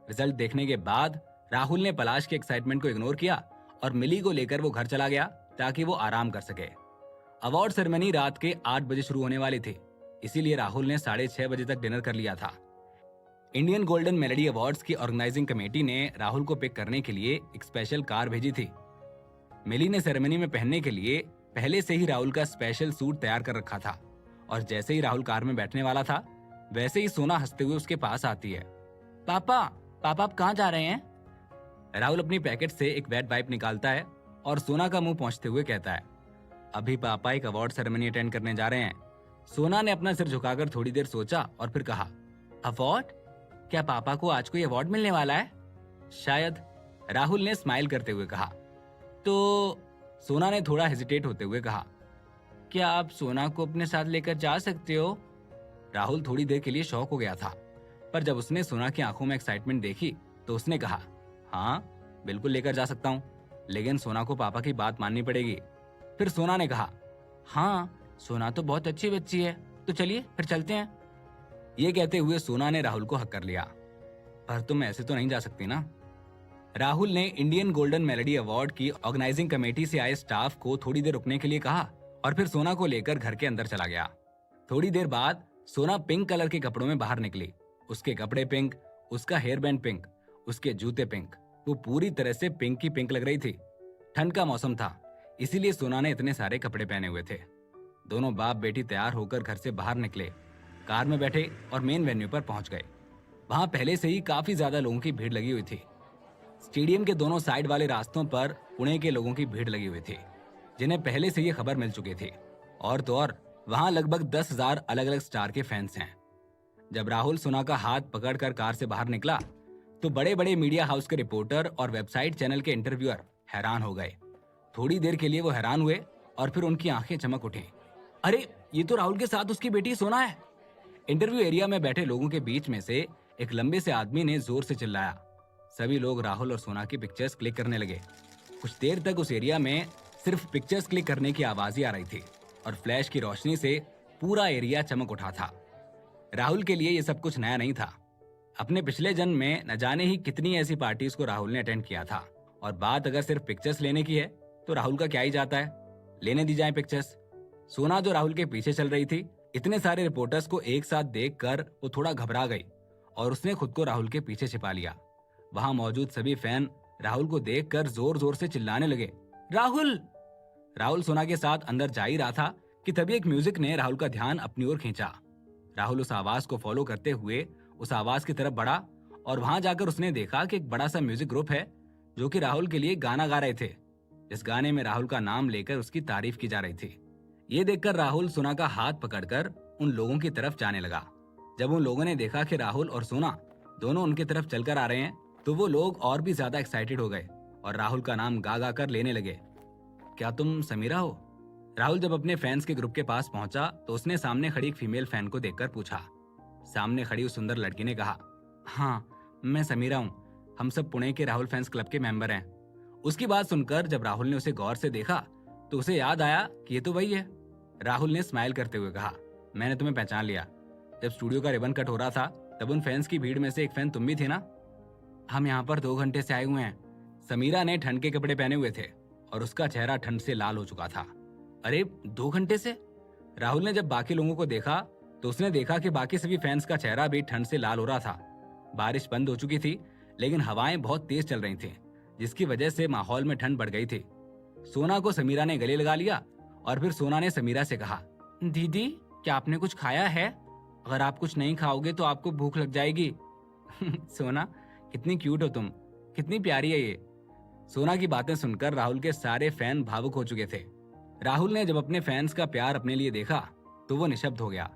रिजल्ट देखने के बाद राहुल ने पलाश के एक्साइटमेंट को इग्नोर किया और मिली को लेकर वो घर चला गया ताकि वो आराम कर सके। अवार्ड सेरेमनी रात के 8 बजे शुरू होने वाली थी, इसीलिए राहुल ने 6:30 बजे तक डिनर कर लिया था। इंडियन गोल्डन मेलेडी अवार्ड्स की ऑर्गेनाइजिंग कमेटी ने राहुल को पिक करने के लिए एक स्पेशल कार भेजी थी। मिली ने सेरेमनी में पहनने के लिए पहले से ही राहुल का स्पेशल सूट तैयार कर रखा था और जैसे ही राहुल कार में बैठने वाला था वैसे ही सोना हंसते हुए उसके पास आती है। पापा, पापा आप कहाँ जा रहे हैं? राहुल अपनी पैकेट से एक वेट वाइप निकालता है और सोना का मुंह पहुंचते हुए कहता है, अभी पापा एक अवार्ड सेरेमनी अटेंड करने जा रहे हैं। सोना ने अपना सिर झुकाकर थोड़ी देर सोचा और फिर कहा, अवार्ड? क्या पापा को आज कोई अवार्ड मिलने वाला है? शायद, राहुल ने स्माइल करते हुए कहा। तो सोना ने थोड़ा हेजिटेट होते हुए कहा, क्या आप सोना को अपने साथ लेकर जा सकते हो? राहुल थोड़ी देर के लिए शॉक हो गया था, पर जब उसने सोना की आंखों में एक्साइटमेंट देखी तो उसने कहा, हाँ बिल्कुल लेकर जा सकता हूँ, लेकिन सोना को पापा की बात माननी पड़ेगी। फिर सोना ने कहा, हाँ सोना तो बहुत अच्छी बच्ची है, तो चलिए फिर चलते हैं। ये कहते हुए सोना ने राहुल को हक कर लिया। पर तुम ऐसे तो नहीं जा सकती ना? राहुल ने इंडियन गोल्डन मेलेडी अवार्ड की ऑर्गेनाइजिंग कमेटी से आए स्टाफ को थोड़ी देर रुकने के लिए कहा और फिर सोना को लेकर घर के अंदर चला गया। थोड़ी देर बाद सोना पिंक कलर के कपड़ों में बाहर निकली। उसके कपड़े पिंक, उसका हेयर बैंड पिंक, उसके जूते पिंक, वो पूरी तरह से पिंक की पिंक लग रही थी। ठंड का मौसम था, इसीलिए सोना ने इतने सारे कपड़े पहने हुए थे। दोनों बाप बेटी तैयार होकर घर से बाहर निकले, कार में बैठे और मेन वेन्यू पर पहुंच गए। वहां पहले से ही काफी ज्यादा लोगों की भीड़ लगी हुई थी। स्टेडियम के दोनों साइड वाले रास्तों पर पुणे के लोगों की भीड़ लगी हुई थी, जिन्हें पहले से ये खबर मिल चुकी थी। और तो और वहां लगभग 10,000 अलग अलग स्टार के फैंस हैं। जब राहुल सुना का हाथ पकड़कर कार से बाहर निकला तो बड़े बड़े मीडिया हाउस के रिपोर्टर और वेबसाइट चैनल के इंटरव्यूअर हैरान हो गए। थोड़ी देर के लिए वो हैरान हुए और फिर उनकी आंखें चमक उठी। अरे, ये तो राहुल के साथ उसकी बेटी सोना है। इंटरव्यू एरिया में बैठे लोगों के बीच में से एक लंबे से आदमी ने जोर से चिल्लाया। सभी लोग राहुल और सोना की पिक्चर्स क्लिक करने लगे। कुछ देर तक उस एरिया में सिर्फ पिक्चर्स क्लिक करने की आवाज ही आ रही थी और फ्लैश की रोशनी से पूरा एरिया चमक उठा था। राहुल के लिए ये सब कुछ नया नहीं था। अपने पिछले जन्म में न जाने ही कितनी ऐसी पार्टीज को राहुल ने अटेंड किया था। और बात अगर सिर्फ पिक्चर्स लेने की है तो राहुल का क्या ही जाता है, लेने दी जाए पिक्चर्स। सोना जो राहुल के पीछे चल रही थी, इतने सारे रिपोर्टर्स को एक साथ देखकर वो थोड़ा घबरा गई और उसने खुद को राहुल के पीछे छिपा लिया। वहां मौजूद सभी फैन राहुल को देखकर जोर जोर से चिल्लाने लगे, राहुल। राहुल सोना के साथ अंदर जा ही रहा था कि तभी एक म्यूजिक ने राहुल का ध्यान अपनी ओर खींचा। राहुल उस आवाज को फॉलो करते हुए उस आवाज की तरफ बढ़ा और वहां जाकर उसने देखा कि एक बड़ा सा म्यूजिक ग्रुप है जो कि राहुल के लिए गाना गा रहे थे। इस गाने में राहुल का नाम लेकर उसकी तारीफ की जा रही थी। ये देखकर राहुल सोना का हाथ पकड़कर उन लोगों की तरफ जाने लगा। जब उन लोगों ने देखा कि राहुल और सोना दोनों उनकी तरफ चलकर आ रहे हैं तो वो लोग और भी ज्यादा एक्साइटेड हो गए और राहुल का नाम गा गा कर लेने लगे। क्या तुम समीरा हो? राहुल जब अपने फैंस के ग्रुप के पास पहुंचा तो उसने सामने खड़ी एक फीमेल फैन को देखकर पूछा। सामने खड़ी उस सुंदर लड़की ने कहा, हाँ, मैं समीरा हूँ। हम सब पुणे के राहुल फैंस क्लब के मेंबर हैं। उसकी बात सुनकर जब राहुल ने उसे गौर से देखा तो उसे याद आया कि ये तो वही है। राहुल ने स्माइल करते हुए कहा, मैंने तुम्हें पहचान लिया। जब स्टूडियो का रिबन कट हो रहा था तब उन फैंस की भीड़ में से एक फैन तुम भी थे ना? हम यहाँ पर 2 घंटे से आए हुए हैं। समीरा ने ठंड के कपड़े पहने हुए थे और उसका चेहरा ठंड से लाल हो चुका था। अरे, 2 घंटे से? राहुल ने जब बाकी लोगों को देखा तो उसने देखा कि बाकी सभी फैंस का चेहरा भी ठंड से लाल हो रहा था। बारिश बंद हो चुकी थी लेकिन हवाएं बहुत तेज चल रही थीं, जिसकी वजह से माहौल में ठंड बढ़ गई थी। सोना को समीरा ने गले लगा लिया और फिर सोना ने समीरा से कहा, दीदी, क्या आपने कुछ खाया है? अगर आप कुछ नहीं खाओगे तो आपको भूख लग जाएगी। सोना, कितनी क्यूट हो तुम, कितनी प्यारी है ये। सोना की बातें सुनकर राहुल के सारे फैन भावुक हो चुके थे। राहुल ने जब अपने फैंस का प्यार अपने लिए देखा तो वो निशब्द हो गया।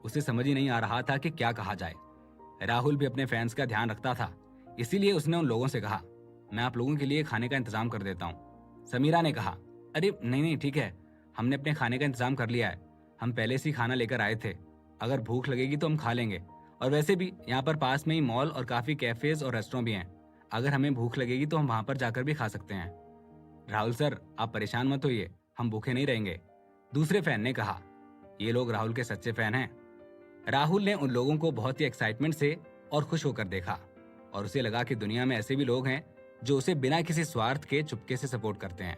उसे समझ ही नहीं आ रहा था कि क्या कहा जाए। राहुल भी अपने फैंस का ध्यान रखता था, इसीलिए उसने उन लोगों से कहा, मैं आप लोगों के लिए खाने का इंतजाम कर देता हूँ। समीरा ने कहा, अरे नहीं नहीं, ठीक है, हमने अपने खाने का इंतजाम कर लिया है। हम पहले से ही खाना लेकर आए थे। अगर भूख लगेगी तो हम खा लेंगे। और वैसे भी यहाँ पर पास में ही मॉल और काफी कैफेज और रेस्टोरेंट भी हैं। अगर हमें भूख लगेगी तो हम वहां पर जाकर भी खा सकते हैं। राहुल सर, आप परेशान मत होइए, हम भूखे नहीं रहेंगे, दूसरे फैन ने कहा। ये लोग राहुल के सच्चे फैन हैं। राहुल ने उन लोगों को बहुत ही एक्साइटमेंट से और खुश होकर देखा और उसे लगा कि दुनिया में ऐसे भी लोग हैं जो उसे बिना किसी स्वार्थ के चुपके से सपोर्ट करते हैं।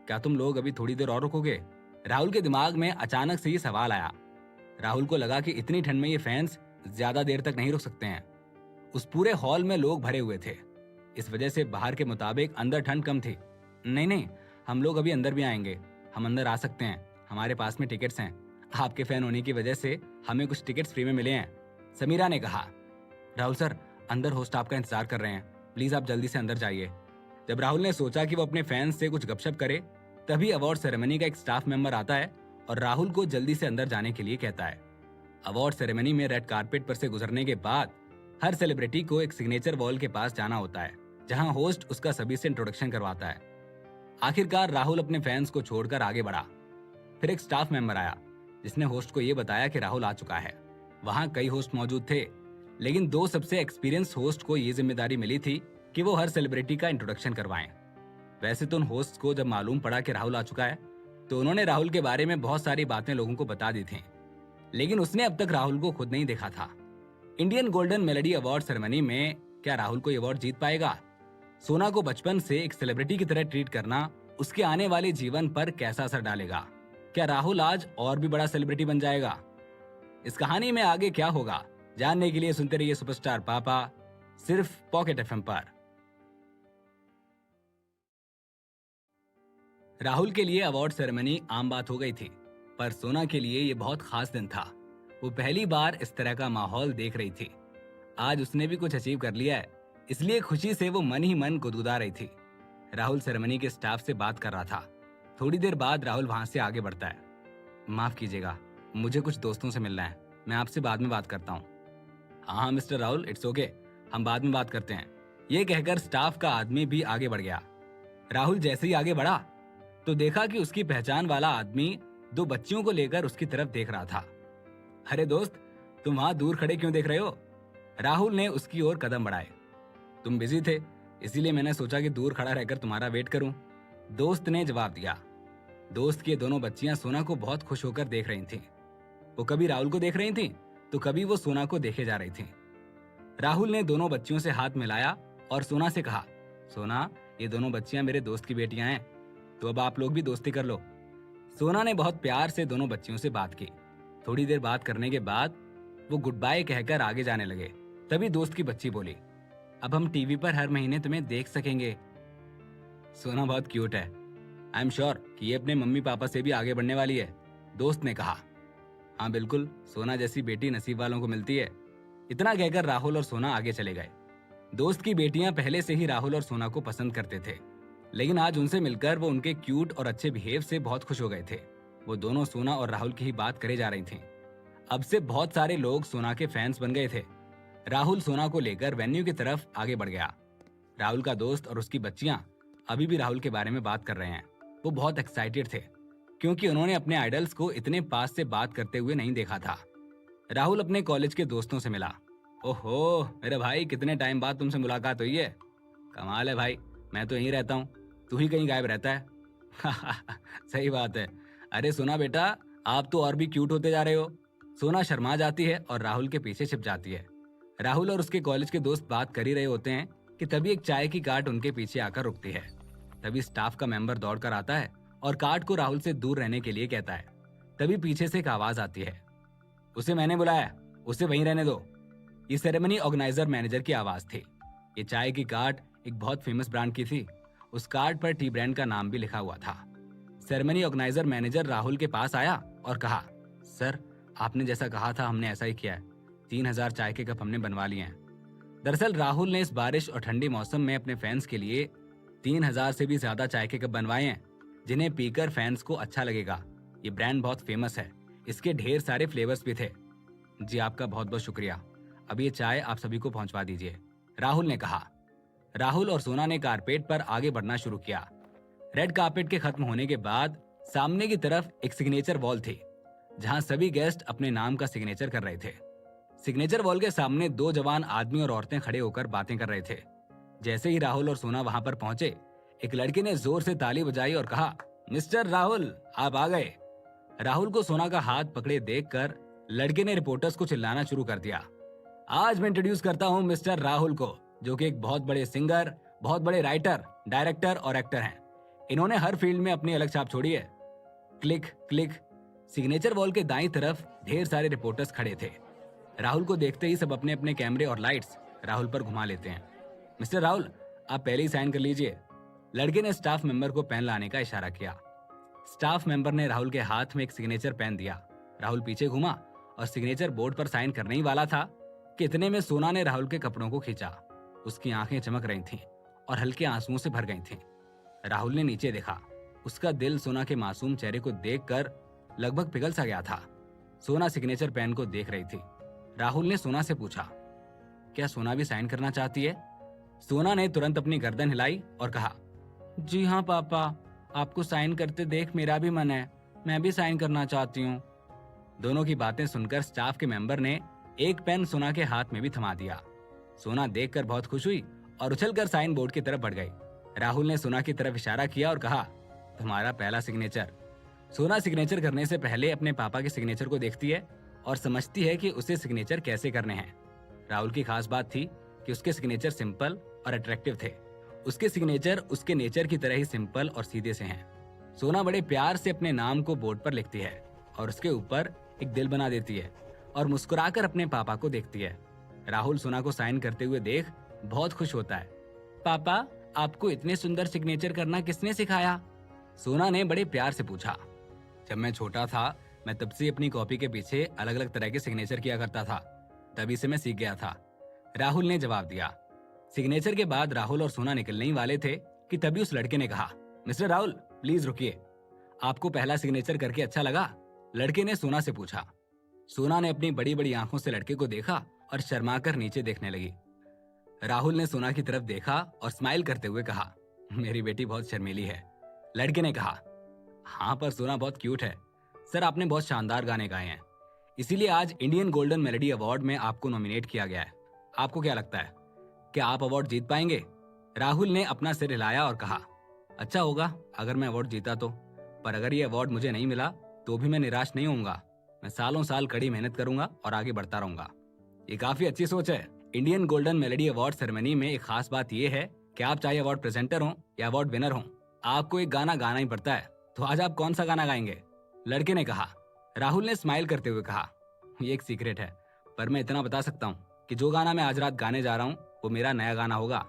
क्या तुम लोग अभी थोड़ी देर और रुकोगे? राहुल के दिमाग में अचानक से ये सवाल आया। राहुल को लगा कि इतनी ठंड में ये फैंस ज्यादा देर तक नहीं रुक सकते हैं। उस पूरे हॉल में लोग भरे हुए थे, इस वजह से बाहर के मुताबिक अंदर ठंड कम थी। नहीं नहीं, हम लोग अभी अंदर भी आएंगे, हम अंदर आ सकते हैं, हमारे पास में टिकट्स हैं। आपके फैन होने की वजह से हमें कुछ टिकट्स फ्री में मिले हैं, समीरा ने कहा। राहुल सर, अंदर होस्ट आपका इंतजार कर रहे हैं, प्लीज आप जल्दी से अंदर जाइए। जब राहुल ने सोचा कि वो अपने फैंस से कुछ गपशप करे तभी अवार्ड सेरेमनी का एक स्टाफ मेंबर आता है और राहुल को जल्दी से अंदर जाने के लिए कहता है। अवार्ड सेरेमनी में रेड कारपेट पर से गुजरने के बाद हर सेलिब्रिटी को एक सिग्नेचर वॉल के पास जाना होता है, जहां होस्ट उसका सभी से इंट्रोडक्शन करवाता है। आखिरकार राहुल अपने फैंस को छोड़कर आगे बढ़ा। फिर एक स्टाफ मेंबर आया जिसने होस्ट को यह बताया कि राहुल आ चुका है। वहां कई होस्ट मौजूद थे, लेकिन 2 सबसे एक्सपीरियंस होस्ट को यह जिम्मेदारी मिली थी कि वो हर सेलिब्रिटी का इंट्रोडक्शन करवाएं। वैसे तो उन होस्ट को जब मालूम पड़ा कि राहुल आ चुका है तो उन्होंने राहुल के बारे में बहुत सारी बातें लोगों को बता दी थी, लेकिन उसने अब तक राहुल को खुद नहीं देखा था। Indian golden melody award ceremony में क्या राहुल को अवार्ड जीत पाएगा? सोना को बचपन से एक सेलिब्रिटी की तरह ट्रीट करना उसके आने वाले जीवन पर कैसा असर डालेगा? क्या राहुल आज और भी बड़ा सेलिब्रिटी बन जाएगा? इस कहानी में आगे क्या होगा जानने के लिए सुनते रहिए सुपरस्टार पापा, सिर्फ पॉकेट एफएम पर। राहुल के लिए अवार्ड सेरेमनी आम बात हो गई थी, पर सोना के लिए ये बहुत खास दिन था। वो पहली बार इस तरह का माहौल देख रही थी। आज उसने भी कुछ अचीव कर लिया है। इसलिए खुशी से वो मन ही मन गुदगुदा रही थी। राहुल सेरेमनी के स्टाफ से बात कर रहा था। थोड़ी देर बाद राहुल वहां से आगे बढ़ता है। माफ कीजिएगा, मुझे कुछ दोस्तों से मिलना है, मैं आपसे बाद में बात करता हूँ। हाँ हाँ मिस्टर राहुल, इट्स ओके, हम बाद में बात करते हैं। ये कहकर स्टाफ का आदमी भी आगे बढ़ गया। राहुल जैसे ही आगे बढ़ा तो देखा कि उसकी पहचान वाला आदमी दो बच्चियों को लेकर उसकी तरफ देख रहा था। अरे दोस्त, तुम वहां दूर खड़े क्यों देख रहे हो? राहुल ने उसकी ओर कदम बढ़ाए। तुम बिजी थे, इसीलिए मैंने सोचा कि दूर खड़ा रहकर तुम्हारा वेट करूं, दोस्त ने जवाब दिया। दोस्त की दोनों बच्चियां सोना को बहुत खुश होकर देख रही थीं। वो कभी राहुल को देख रही थीं, तो कभी वो सोना को देखे जा रही थीं। राहुल ने दोनों बच्चियों से हाथ मिलाया और सोना से कहा, सोना, ये दोनों बच्चियां मेरे दोस्त की बेटियां हैं, तो अब आप लोग भी दोस्ती कर लो। सोना ने बहुत प्यार से दोनों बच्चियों से बात की। थोड़ी देर बात करने के बाद वो गुड बाय कहकर आगे जाने लगे। तभी दोस्त की बच्ची बोली, अब हम टीवी पर हर महीने तुम्हें देख सकेंगे। सोना बहुत क्यूट है, आई एम श्योर कि ये अपने मम्मी पापा से भी आगे बढ़ने वाली है, दोस्त ने कहा। हाँ बिल्कुल, सोना जैसी बेटी नसीब वालों को मिलती है। इतना कहकर राहुल और सोना आगे चले गए। दोस्त की बेटियां पहले से ही राहुल और सोना को पसंद करते थे, लेकिन आज उनसे मिलकर वो उनके क्यूट और अच्छे बिहेव से बहुत खुश हो गए थे। वो दोनों सोना और राहुल की ही बात करे जा रही थीं। अब से बहुत सारे लोग सोना के फैंस बन गए थे। राहुल सोना को लेकर वेन्यू की तरफ आगे बढ़ गया। राहुल का दोस्त और उसकी बच्चियां अभी भी राहुल के बारे में बात कर रहे हैं। वो बहुत एक्साइटेड थे, क्योंकि उन्होंने अपने आइडल्स को इतने पास से बात करते हुए नहीं देखा था। राहुल अपने कॉलेज के दोस्तों से मिला। ओहो मेरे भाई, कितने टाइम बाद तुमसे मुलाकात हुई है। कमाल है भाई, मैं तो यहीं रहता हूँ, तू ही कहीं गायब रहता है। सही बात है। अरे सोना बेटा, आप तो और भी क्यूट होते जा रहे हो। सोना शर्मा जाती है और राहुल के पीछे छिप जाती है। राहुल और उसके कॉलेज के दोस्त बात कर ही रहे होते हैं कि तभी एक चाय की कार्ट उनके पीछे आकर रुकती है। तभी स्टाफ का मेंबर दौड़कर आता है और कार्ट को राहुल से दूर रहने के लिए कहता है। तभी पीछे से एक आवाज आती है, उसे मैंने बुलाया, उसे वहीं रहने दो। ये सेरेमनी ऑर्गेनाइजर मैनेजर की आवाज थी। ये चाय की कार्ट एक बहुत फेमस ब्रांड की थी। उस कार्ड पर टी ब्रांड का नाम भी लिखा हुआ था। सेरेमनी ऑर्गेनाइजर मैनेजर राहुल के पास आया और कहा, सर, आपने जैसा कहा था हमने ऐसा ही किया है। 3000 चाय के कप हमने बनवा लिए हैं। दरअसल राहुल ने इस बारिश और ठंडी मौसम में अपने फैंस के लिए 3000 से भी ज्यादा चाय के कप बनवाए हैं, जिन्हें पीकर फैंस को अच्छा लगेगा। ये ब्रांड बहुत फेमस है, इसके ढेर सारे फ्लेवर्स भी थे। जी आपका बहुत बहुत शुक्रिया, अब ये चाय आप सभी को पहुंचवा दीजिए, राहुल ने कहा। राहुल और सोना ने कारपेट पर आगे बढ़ना शुरू किया। रेड कारपेट के खत्म होने के बाद सामने की तरफ एक सिग्नेचर वॉल थी, जहां सभी गेस्ट अपने नाम का सिग्नेचर कर रहे थे। सिग्नेचर वॉल के सामने दो जवान आदमी और औरतें खड़े होकर बातें कर रहे थे। जैसे ही राहुल और सोना वहां पर पहुंचे, एक लड़के ने जोर से ताली बजाई और कहा, मिस्टर राहुल, आप आ गए। राहुल को सोना का हाथ पकड़े देखकर लड़के ने रिपोर्टर्स को चिल्लाना शुरू कर दिया, आज मैं इंट्रोड्यूस करता हूं मिस्टर राहुल को, जो कि एक बहुत बड़े सिंगर, बहुत बड़े राइटर, डायरेक्टर और एक्टर हैं। इन्होंने हर फील्ड में अपनी अलग छाप छोड़ी है। Click click. सिग्नेचर वॉल के दाईं तरफ ढेर सारे रिपोर्टर्स खड़े थे। राहुल को देखते ही सब अपने अपने कैमरे और लाइट्स राहुल पर घुमा लेते हैं। मिस्टर राहुल, आप पहले ही साइन कर लीजिए। लड़के ने स्टाफ मेंबर को पेन लाने का इशारा किया। स्टाफ मेंबर ने राहुल के हाथ में एक सिग्नेचर पेन दिया। राहुल पीछे घुमा और सिग्नेचर बोर्ड पर साइन करने ही वाला था कि इतने में सोना ने राहुल के कपड़ों को खींचा। उसकी आंखें चमक रही थीं और हल्के आंसुओं से भर गई थीं। राहुल ने नीचे देखा। उसका दिल सोना के मासूम चेहरे को देखकर लगभग पिघल सा गया था। सोना सिग्नेचर पेन को देख रही थी। राहुल ने सोना से पूछा, क्या सोना भी साइन करना चाहती है? सोना ने तुरंत अपनी गर्दन हिलाई और कहा, जी हाँ पापा, आपको साइन करते देख मेरा भी मन है, मैं भी साइन करना चाहती हूँ। दोनों की बातें सुनकर स्टाफ के मेंबर ने एक पेन सोना के हाथ में भी थमा दिया। सोना देखकर बहुत खुश हुई और उछलकर साइन बोर्ड की तरफ बढ़ गई। राहुल ने सोना की तरफ इशारा किया और कहा, तुम्हारा पहला सिग्नेचर। सोना सिग्नेचर करने से पहले अपने पापा के सिग्नेचर को देखती है और समझती है कि उसे सिग्नेचर कैसे करने हैं। राहुल की खास बात थी कि उसके सिग्नेचर सिंपल और अट्रैक्टिव थे। उसके सिग्नेचर उसके नेचर की तरह ही सिंपल और सीधे से हैं। सोना बड़े प्यार से अपने नाम को बोर्ड पर लिखती है और उसके ऊपर एक दिल बना देती है और मुस्कुराकर अपने पापा को देखती है। राहुल सोना को साइन करते हुए देख बहुत खुश होता है। पापा, आपको इतने सुंदर सिग्नेचर करना किसने सिखाया? सोना ने बड़े प्यार से पूछा। जब मैं छोटा था, मैं तब से अपनी कॉपी के पीछे अलग अलग तरह के सिग्नेचर किया करता था, तभी से मैं सीख गया था, राहुल ने जवाब दिया। सिग्नेचर के बाद राहुल और सोना निकलने ही वाले थे कि तभी उस लड़के ने कहा, मिस्टर राहुल प्लीज रुकिए, आपको पहला सिग्नेचर करके अच्छा लगा? लड़के ने सोना से पूछा। सोना ने अपनी बड़ी बड़ी आंखों से लड़के को देखा और शर्माकर नीचे देखने लगी। राहुल ने सोना की तरफ देखा और स्माइल करते हुए कहा, मेरी बेटी बहुत शर्मीली है। लड़के ने कहा, हाँ पर सोना बहुत क्यूट है। सर आपने बहुत शानदार गाने गाए हैं, इसीलिए आज इंडियन गोल्डन मेलोडी अवार्ड में आपको नॉमिनेट किया गया है। आपको क्या लगता है, क्या आप अवार्ड जीत पाएंगे? राहुल ने अपना सिर हिलाया और कहा, अच्छा होगा अगर मैं अवार्ड जीता तो, पर अगर ये अवार्ड मुझे नहीं मिला तो भी मैं निराश नहीं होऊंगा। मैं सालों साल कड़ी मेहनत करूंगा और आगे बढ़ता रहूंगा। ये काफी अच्छी सोच है। Indian golden melody award ceremony में एक खास बात यह है कि आप चाहे अवार्ड प्रेजेंटर हो या अवार्ड विनर हो, आपको एक गाना गाना ही पड़ता है। तो आज आप कौन सा गाना गाएंगे? लड़के ने कहा। राहुल ने स्माइल करते हुए कहा, ये एक सीक्रेट है, पर मैं इतना बता सकता हूँ कि जो गाना मैं आज रात गाने जा रहा हूँ वो मेरा नया गाना होगा।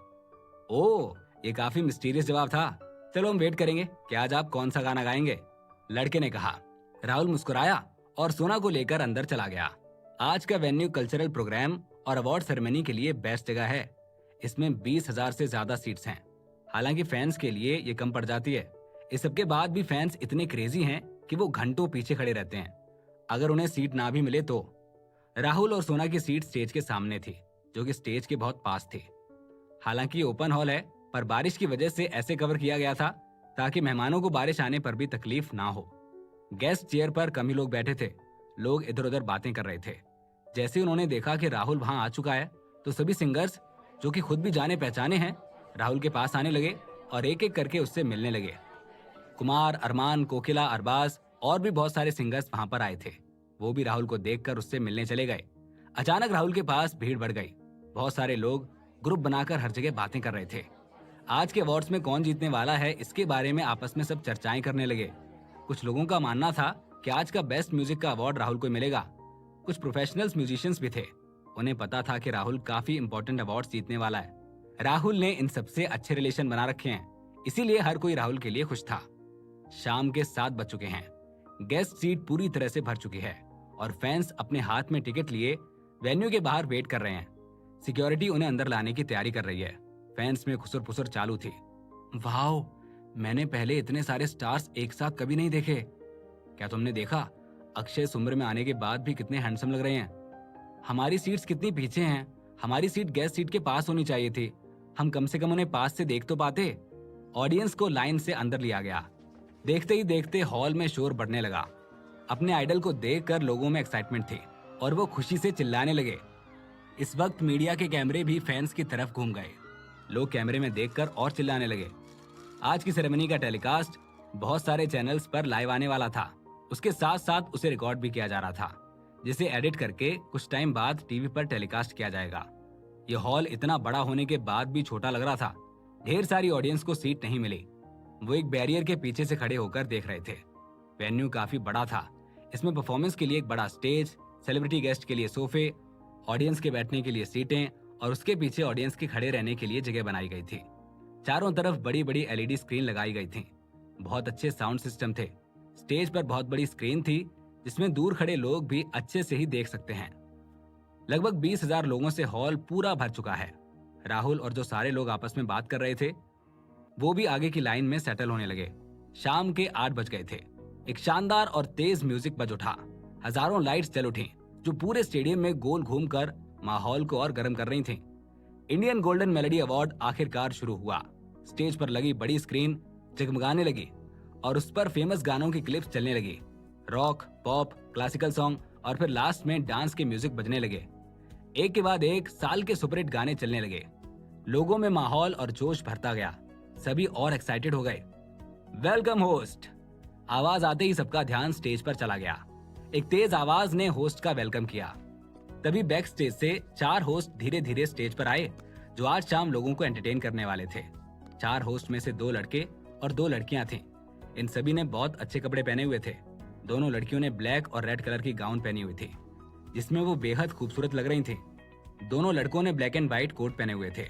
ओह, ये काफी मिस्टीरियस जवाब था। चलो हम वेट करेंगे कि आज आप कौन सा गाना गाएंगे, लड़के ने कहा। राहुल मुस्कुराया और सोना को लेकर अंदर चला गया। आज का वेन्यू कल्चरल प्रोग्राम और अवार्ड सेरेमनी के लिए बेस्ट जगह है। इसमें 20,000 से ज्यादा सीट्स हैं। हालांकि फैंस के लिए ये कम पड़ जाती है। इस सब के बाद भी फैंस इतने क्रेजी हैं कि वो घंटों पीछे खड़े रहते हैं अगर उन्हें सीट ना भी मिले तो। राहुल और सोना की सीट स्टेज के सामने थी, जो कि स्टेज के बहुत पास थी। हालांकि ये ओपन हॉल है, पर बारिश की वजह से ऐसे कवर किया गया था ताकि मेहमानों को बारिश आने पर भी तकलीफ ना हो। गेस्ट चेयर पर कम ही लोग बैठे थे। लोग इधर उधर बातें कर रहे थे। जैसे उन्होंने देखा कि राहुल वहां आ चुका है तो सभी सिंगर्स, जो कि खुद भी जाने पहचाने हैं, राहुल के पास आने लगे और एक एक करके उससे मिलने लगे। कुमार, अरमान, कोकिला, अरबाज और भी बहुत सारे सिंगर्स वहां पर आए थे। वो भी राहुल को देखकर उससे मिलने चले गए। अचानक राहुल के पास भीड़ बढ़ गई। बहुत सारे लोग ग्रुप बनाकर हर जगह बातें कर रहे थे। आज के अवार्ड्स में कौन जीतने वाला है इसके बारे में आपस में सब चर्चाएं करने लगे। कुछ लोगों का मानना था कि आज का बेस्ट म्यूजिक का अवार्ड राहुल को मिलेगा। कुछ प्रोफेशनल्स म्यूजिशियंस भी थे। उन्हें पता था कि राहुल काफी इंपॉर्टेंट अवार्ड जीतने वाला है। राहुल ने इन सबसे अच्छे रिलेशन बना रखे हैं, इसीलिए हर कोई राहुल के लिए खुश था। शाम के 7 बज चुके हैं। गेस्ट सीट पूरी तरह से भर चुकी है और फैंस अपने हाथ में टिकट लिए वेन्यू के बाहर वेट कर रहे हैं। सिक्योरिटी उन्हें अंदर लाने की तैयारी कर रही है। फैंस में खुसर पुसर चालू थी। वाओ, मैंने पहले इतने सारे स्टार्स एक साथ कभी नहीं देखे। क्या तुमने देखा, अक्षय इस उम्र में आने के बाद भी कितने हैंडसम लग रहे हैं। हमारी सीट्स कितनी पीछे हैं। हमारी सीट गेस्ट सीट के पास होनी चाहिए थी। हम कम से कम उन्हें पास से देख तो पाते। ऑडियंस को लाइन से अंदर लिया गया। देखते ही देखते हॉल में शोर बढ़ने लगा। अपने आइडल को देखकर लोगों में एक्साइटमेंट थी और वो खुशी से चिल्लाने लगे। इस वक्त मीडिया के कैमरे भी फैंस की तरफ घूम गए। लोग कैमरे में देखकर और चिल्लाने लगे। आज की सेरेमनी का टेलीकास्ट बहुत सारे चैनल्स पर लाइव आने वाला था। उसके साथ साथ उसे रिकॉर्ड भी किया जा रहा था, जिसे एडिट करके कुछ टाइम बाद टीवी पर टेलीकास्ट किया जाएगा। यह हॉल इतना बड़ा होने के बाद भी छोटा लग रहा था। ढेर सारी ऑडियंस को सीट नहीं मिली। वो एक बैरियर के पीछे से खड़े होकर देख रहे थे। वेन्यू काफी बड़ा था। इसमें परफॉर्मेंस के लिए एक बड़ा स्टेज, सेलिब्रिटी गेस्ट के लिए सोफे, ऑडियंस के बैठने के लिए सीटें और उसके पीछे ऑडियंस के खड़े रहने के लिए जगह बनाई गई थी। चारों तरफ बड़ी बड़ी एलईडी स्क्रीन लगाई गई थी। बहुत अच्छे साउंड सिस्टम थे। स्टेज पर बहुत बड़ी स्क्रीन थी जिसमें दूर खड़े लोग भी अच्छे से ही देख सकते हैं। लगभग 20,000 लोगों से हॉल पूरा भर चुका है। राहुल और जो सारे लोग आपस में बात कर रहे थे वो भी आगे की लाइन में सेटल होने लगे। शाम के 8 बज गए थे। एक शानदार और तेज म्यूजिक बज उठा। हजारों लाइट्स जल उठी जो पूरे स्टेडियम में गोल घूमकर माहौल को और गर्म कर रही थीं। इंडियन गोल्डन मेलोडी अवार्ड आखिरकार शुरू हुआ। स्टेज पर लगी बड़ी स्क्रीन जगमगाने लगी और उस पर फेमस गानों की क्लिप्स चलने लगी। रॉक, पॉप, क्लासिकल सॉन्ग और फिर लास्ट में डांस के म्यूजिक बजने लगे। एक के बाद एक साल के सुपरहिट गाने चलने लगे। लोगों में माहौल और जोश भरता गया। सभी और एक्साइटेड हो गए। Welcome host. आवाज आते ही सबका ध्यान स्टेज पर चला गया। एक तेज आवाज ने होस्ट का वेलकम किया। तभी बैक स्टेज से 4 होस्ट धीरे धीरे स्टेज पर आए जो आज शाम लोगों को एंटरटेन करने वाले थे। 4 होस्ट में से 2 लड़के और 2 लड़कियां थीं। इन सभी ने बहुत अच्छे कपड़े पहने हुए थे। दोनों लड़कियों ने ब्लैक और रेड कलर की गाउन पहनी हुई थी जिसमें वो बेहद खूबसूरत लग रही थी। दोनों लड़कों ने ब्लैक एंड व्हाइट कोट पहने हुए थे।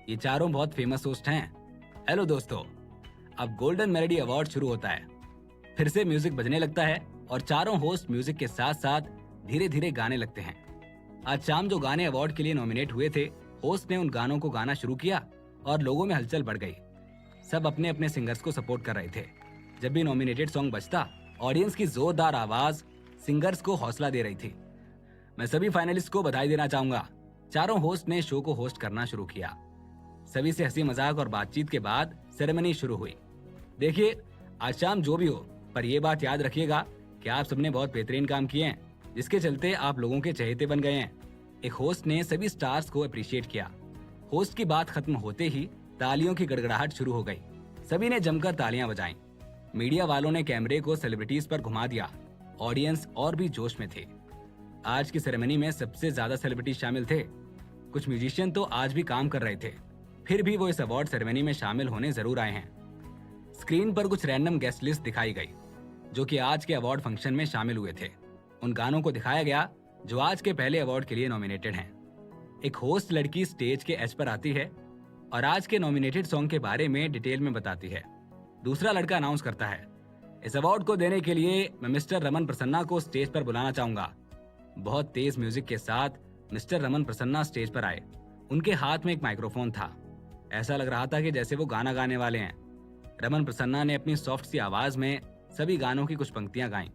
ये चारों बहुत फेमस होस्ट हैं। हेलो दोस्तों, अब गोल्डन मेलोडी अवार्ड शुरू होता है। फिर से म्यूजिक बजने लगता है और चारों होस्ट म्यूजिक के साथ साथ धीरे धीरे गाने लगते हैं। आज शाम जो गाने अवार्ड के लिए नॉमिनेट हुए थे होस्ट ने उन गानों को गाना शुरू किया और लोगों में हलचल बढ़ गई। सब अपने अपने सिंगर्स को सपोर्ट कर रहे थे। जब भी नॉमिनेटेड सॉन्ग बजता, ऑडियंस की जोरदार आवाज सिंगर्स को हौसला दे रही थी। मैं सभी फाइनलिस्ट को बधाई देना चाहूंगा। चारों होस्ट ने शो को होस्ट करना शुरू किया। सभी से हंसी मजाक और बातचीत के बाद सेरेमनी शुरू हुई। देखिए, आज शाम जो भी हो, पर यह बात याद रखिएगा कि आप सबने बहुत बेहतरीन काम किए हैं, जिसके चलते आप लोगों के चहेते बन गए हैं। एक होस्ट ने सभी स्टार्स को अप्रिशिएट किया। होस्ट की बात खत्म होते ही तालियों की गड़गड़ाहट शुरू हो गई। सभी ने जमकर तालियां बजाईं। मीडिया वालों ने कैमरे को सेलिब्रिटीज पर घुमा दिया। ऑडियंस और भी जोश में थे। आज की सेरेमनी में सबसे ज्यादा सेलिब्रिटी शामिल थे। कुछ म्यूजिशियन तो आज भी काम कर रहे थे, फिर भी वो इस अवार्ड सेरेमनी में शामिल होने जरूर आए हैं। स्क्रीन पर कुछ रैंडम गेस्ट लिस्ट दिखाई गई जो कि आज के अवार्ड फंक्शन में शामिल हुए थे। उन गानों को दिखाया गया जो आज के पहले अवार्ड के लिए नॉमिनेटेड हैं। एक होस्ट लड़की स्टेज के एज पर आती है और आज के नॉमिनेटेड सॉन्ग के बारे में डिटेल में बताती है। दूसरा लड़का अनाउंस करता है, इस अवार्ड को देने के लिए मैं मिस्टर रमन प्रसन्ना को स्टेज पर बुलाना चाहूंगा। बहुत तेज म्यूजिक के साथ मिस्टर रमन प्रसन्ना स्टेज पर आए। उनके हाथ में एक माइक्रोफोन था। ऐसा लग रहा था कि जैसे वो गाना गाने वाले हैं। रमन प्रसन्ना ने अपनी सॉफ्ट सी आवाज में सभी गानों की कुछ पंक्तियां गाईं।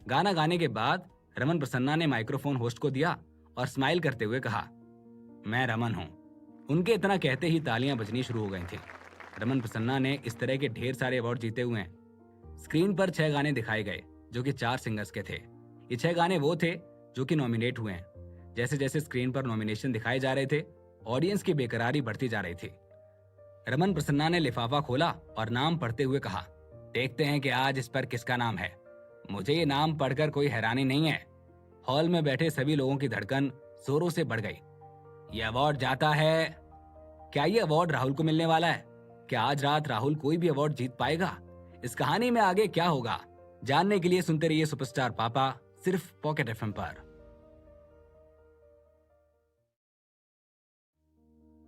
गाना गाने के बाद रमन प्रसन्ना ने माइक्रोफोन होस्ट को दिया और स्माइल करते हुए कहा, मैं रमन हूं। उनके इतना कहते ही तालियां बजनी शुरू हो गई थी। रमन प्रसन्ना ने इस तरह के ढेर सारे अवार्ड जीते हुए हैं। स्क्रीन पर 6 गाने दिखाए गए जो कि 4 सिंगर्स के थे। ये 6 गाने वो थे जो कि नॉमिनेट हुए हैं। जैसे जैसे स्क्रीन पर नॉमिनेशन दिखाए जा रहे थे, ऑडियंस की बेकरारी बढ़ती जा रही थी। रमन प्रसन्ना ने लिफाफा खोला और नाम पढ़ते हुए कहा, देखते हैं कि आज इस पर किसका नाम है। मुझे ये नाम पढ़कर कोई हैरानी नहीं है। हॉल में बैठे सभी लोगों की धड़कन जोरों से बढ़ गई। ये अवार्ड जाता है। क्या ये अवार्ड राहुल को मिलने वाला है? क्या आज रात राहुल कोई भी अवार्ड जीत पाएगा? इस कहानी में आगे क्या होगा, जानने के लिए सुनते रहिए सुपरस्टार पापा, सिर्फ पॉकेट एफएम पर।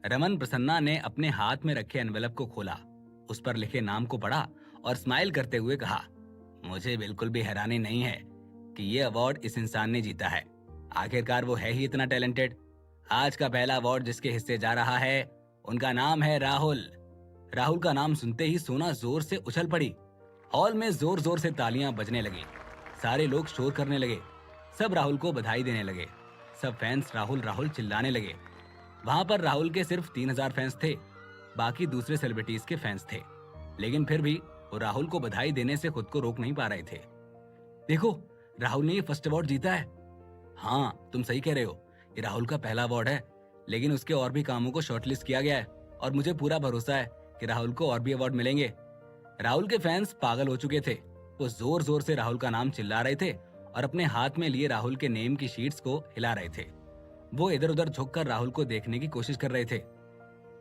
रमन प्रसन्ना ने अपने हाथ में रखे एनवेलप को खोला, उस पर लिखे नाम को पढ़ा और स्माइल करते हुए कहा, मुझे बिल्कुल भी हैरानी नहीं है कि ये अवार्ड इस इंसान ने जीता है। आखिरकार वो है ही इतना टैलेंटेड। आज का पहला अवार्ड जिसके हिस्से जा रहा है, उनका नाम है राहुल। राहुल का नाम सुनते ही सोना जोर से उछल पड़ी। हॉल में जोर जोर से तालियां बजने लगी। सारे लोग शोर करने लगे। सब राहुल को बधाई देने लगे। सब फैंस राहुल राहुल चिल्लाने लगे। वहां पर राहुल के सिर्फ 3000 फैंस थे, बाकी दूसरे सेलिब्रिटीज के फैंस थे। लेकिन फिर भी वो राहुल को बधाई देने से खुद को रोक नहीं पा रहे थे। देखो, राहुल ने ये फर्स्ट अवार्ड जीता है। हाँ, तुम सही कह रहे हो, ये राहुल का पहला अवार्ड है, लेकिन उसके और भी कामों को शॉर्टलिस्ट किया गया है और मुझे पूरा भरोसा है कि राहुल को और भी अवार्ड मिलेंगे। राहुल के फैंस पागल हो चुके थे। वो जोर जोर से राहुल का नाम चिल्ला रहे थे और अपने हाथ में लिए राहुल के नेम की शीट्स को हिला रहे थे। वो इधर उधर झुककर राहुल को देखने की कोशिश कर रहे थे।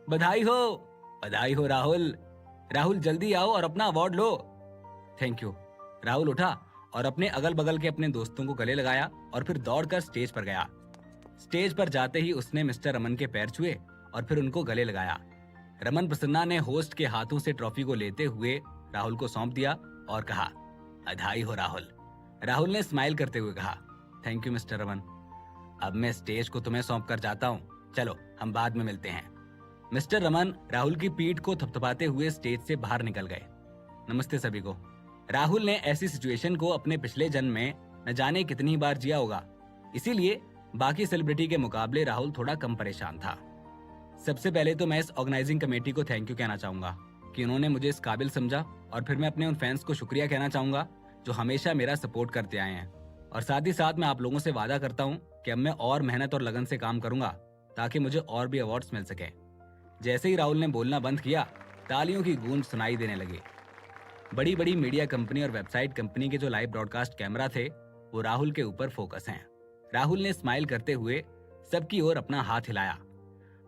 बधाई हो राहुल। राहुल जल्दी आओ और अपना award low. Thank you. Rahul उठा और अपने अगल बगल के अपने दोस्तों को गले लगाया और फिर दौड़कर स्टेज पर गया। स्टेज पर जाते ही उसने मिस्टर रमन के पैर छुए और फिर उनको गले लगाया। रमन प्रसन्ना ने होस्ट के हाथों से ट्रॉफी को लेते हुए राहुल को सौंप दिया और कहा, बधाई हो राहुल। राहुल ने स्माइल करते हुए कहा, थैंक यू मिस्टर रमन। अब मैं स्टेज को तुम्हें सौंप कर जाता हूँ, चलो हम बाद में मिलते हैं। मिस्टर रमन राहुल की पीठ को थपथपाते हुए स्टेज से बाहर निकल गए। नमस्ते सभी को। राहुल ने ऐसी सिचुएशन को अपने पिछले जन्म में न जाने कितनी बार जिया होगा, इसीलिए बाकी सेलिब्रिटी के मुकाबले राहुल थोड़ा कम परेशान था। सबसे पहले तो मैं इस ऑर्गेनाइजिंग कमेटी को थैंक यू कहना चाहूंगा कि उन्होंने मुझे इस काबिल समझा, और फिर मैं अपने उन फैंस को शुक्रिया कहना चाहूंगा जो हमेशा मेरा सपोर्ट करते आए हैं। और साथ ही साथ मैं आप लोगों से वादा करता हूँ कि अब मैं और मेहनत और लगन से काम करूंगा ताकि मुझे और भी अवार्ड्स मिल सके। जैसे ही राहुल ने बोलना बंद किया, तालियों की गूंज सुनाई देने लगी। बड़ी बड़ी मीडिया कंपनी और वेबसाइट कंपनी के जो लाइव ब्रॉडकास्ट कैमरा थे वो राहुल के ऊपर फोकस हैं। राहुल ने स्माइल करते हुए सबकी ओर अपना हाथ हिलाया।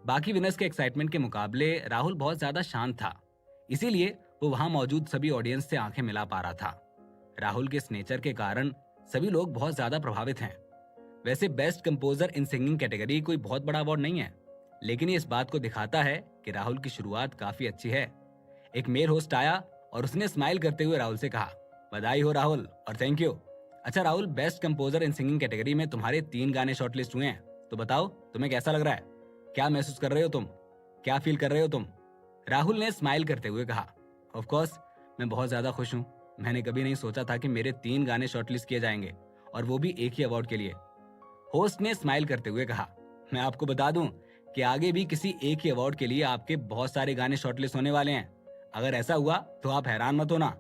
बाकी विनर्स के एक्साइटमेंट के मुकाबले राहुल बहुत ज्यादा शांत था, इसीलिए वो वहां मौजूद सभी ऑडियंस से आंखें मिला पा रहा था। राहुल के इस नेचर के कारण सभी लोग बहुत ज्यादा प्रभावित हैं। वैसे बेस्ट कंपोजर इन सिंगिंग कैटेगरी कोई बहुत बड़ा अवार्ड नहीं है, लेकिन ये इस बात को दिखाता है कि राहुल की शुरुआत काफी अच्छी है। एक मेल होस्ट आया और उसने स्माइल करते हुए राहुल से कहा, बधाई हो राहुल और थैंक यू। अच्छा राहुल, बेस्ट कंपोजर इन सिंगिंग कैटेगरी में तुम्हारे 3 गाने शॉर्टलिस्ट हुए हैं, तो बताओ तुम्हें कैसा लग रहा है? क्या महसूस कर रहे हो तुम? क्या फील कर रहे हो तुम? राहुल ने स्माइल करते हुए कहा, ऑफ कोर्स मैं बहुत ज्यादा खुश हूँ। मैंने कभी नहीं सोचा था कि मेरे 3 गाने शॉर्टलिस्ट किए जाएंगे, और वो भी एक ही अवार्ड के लिए। होस्ट ने स्माइल करते हुए कहा, मैं आपको बता दूं कि आगे भी किसी एक ही अवार्ड के लिए आपके बहुत सारे गाने शॉर्टलिस्ट होने वाले हैं। अगर ऐसा हुआ तो आप हैरान मत होना।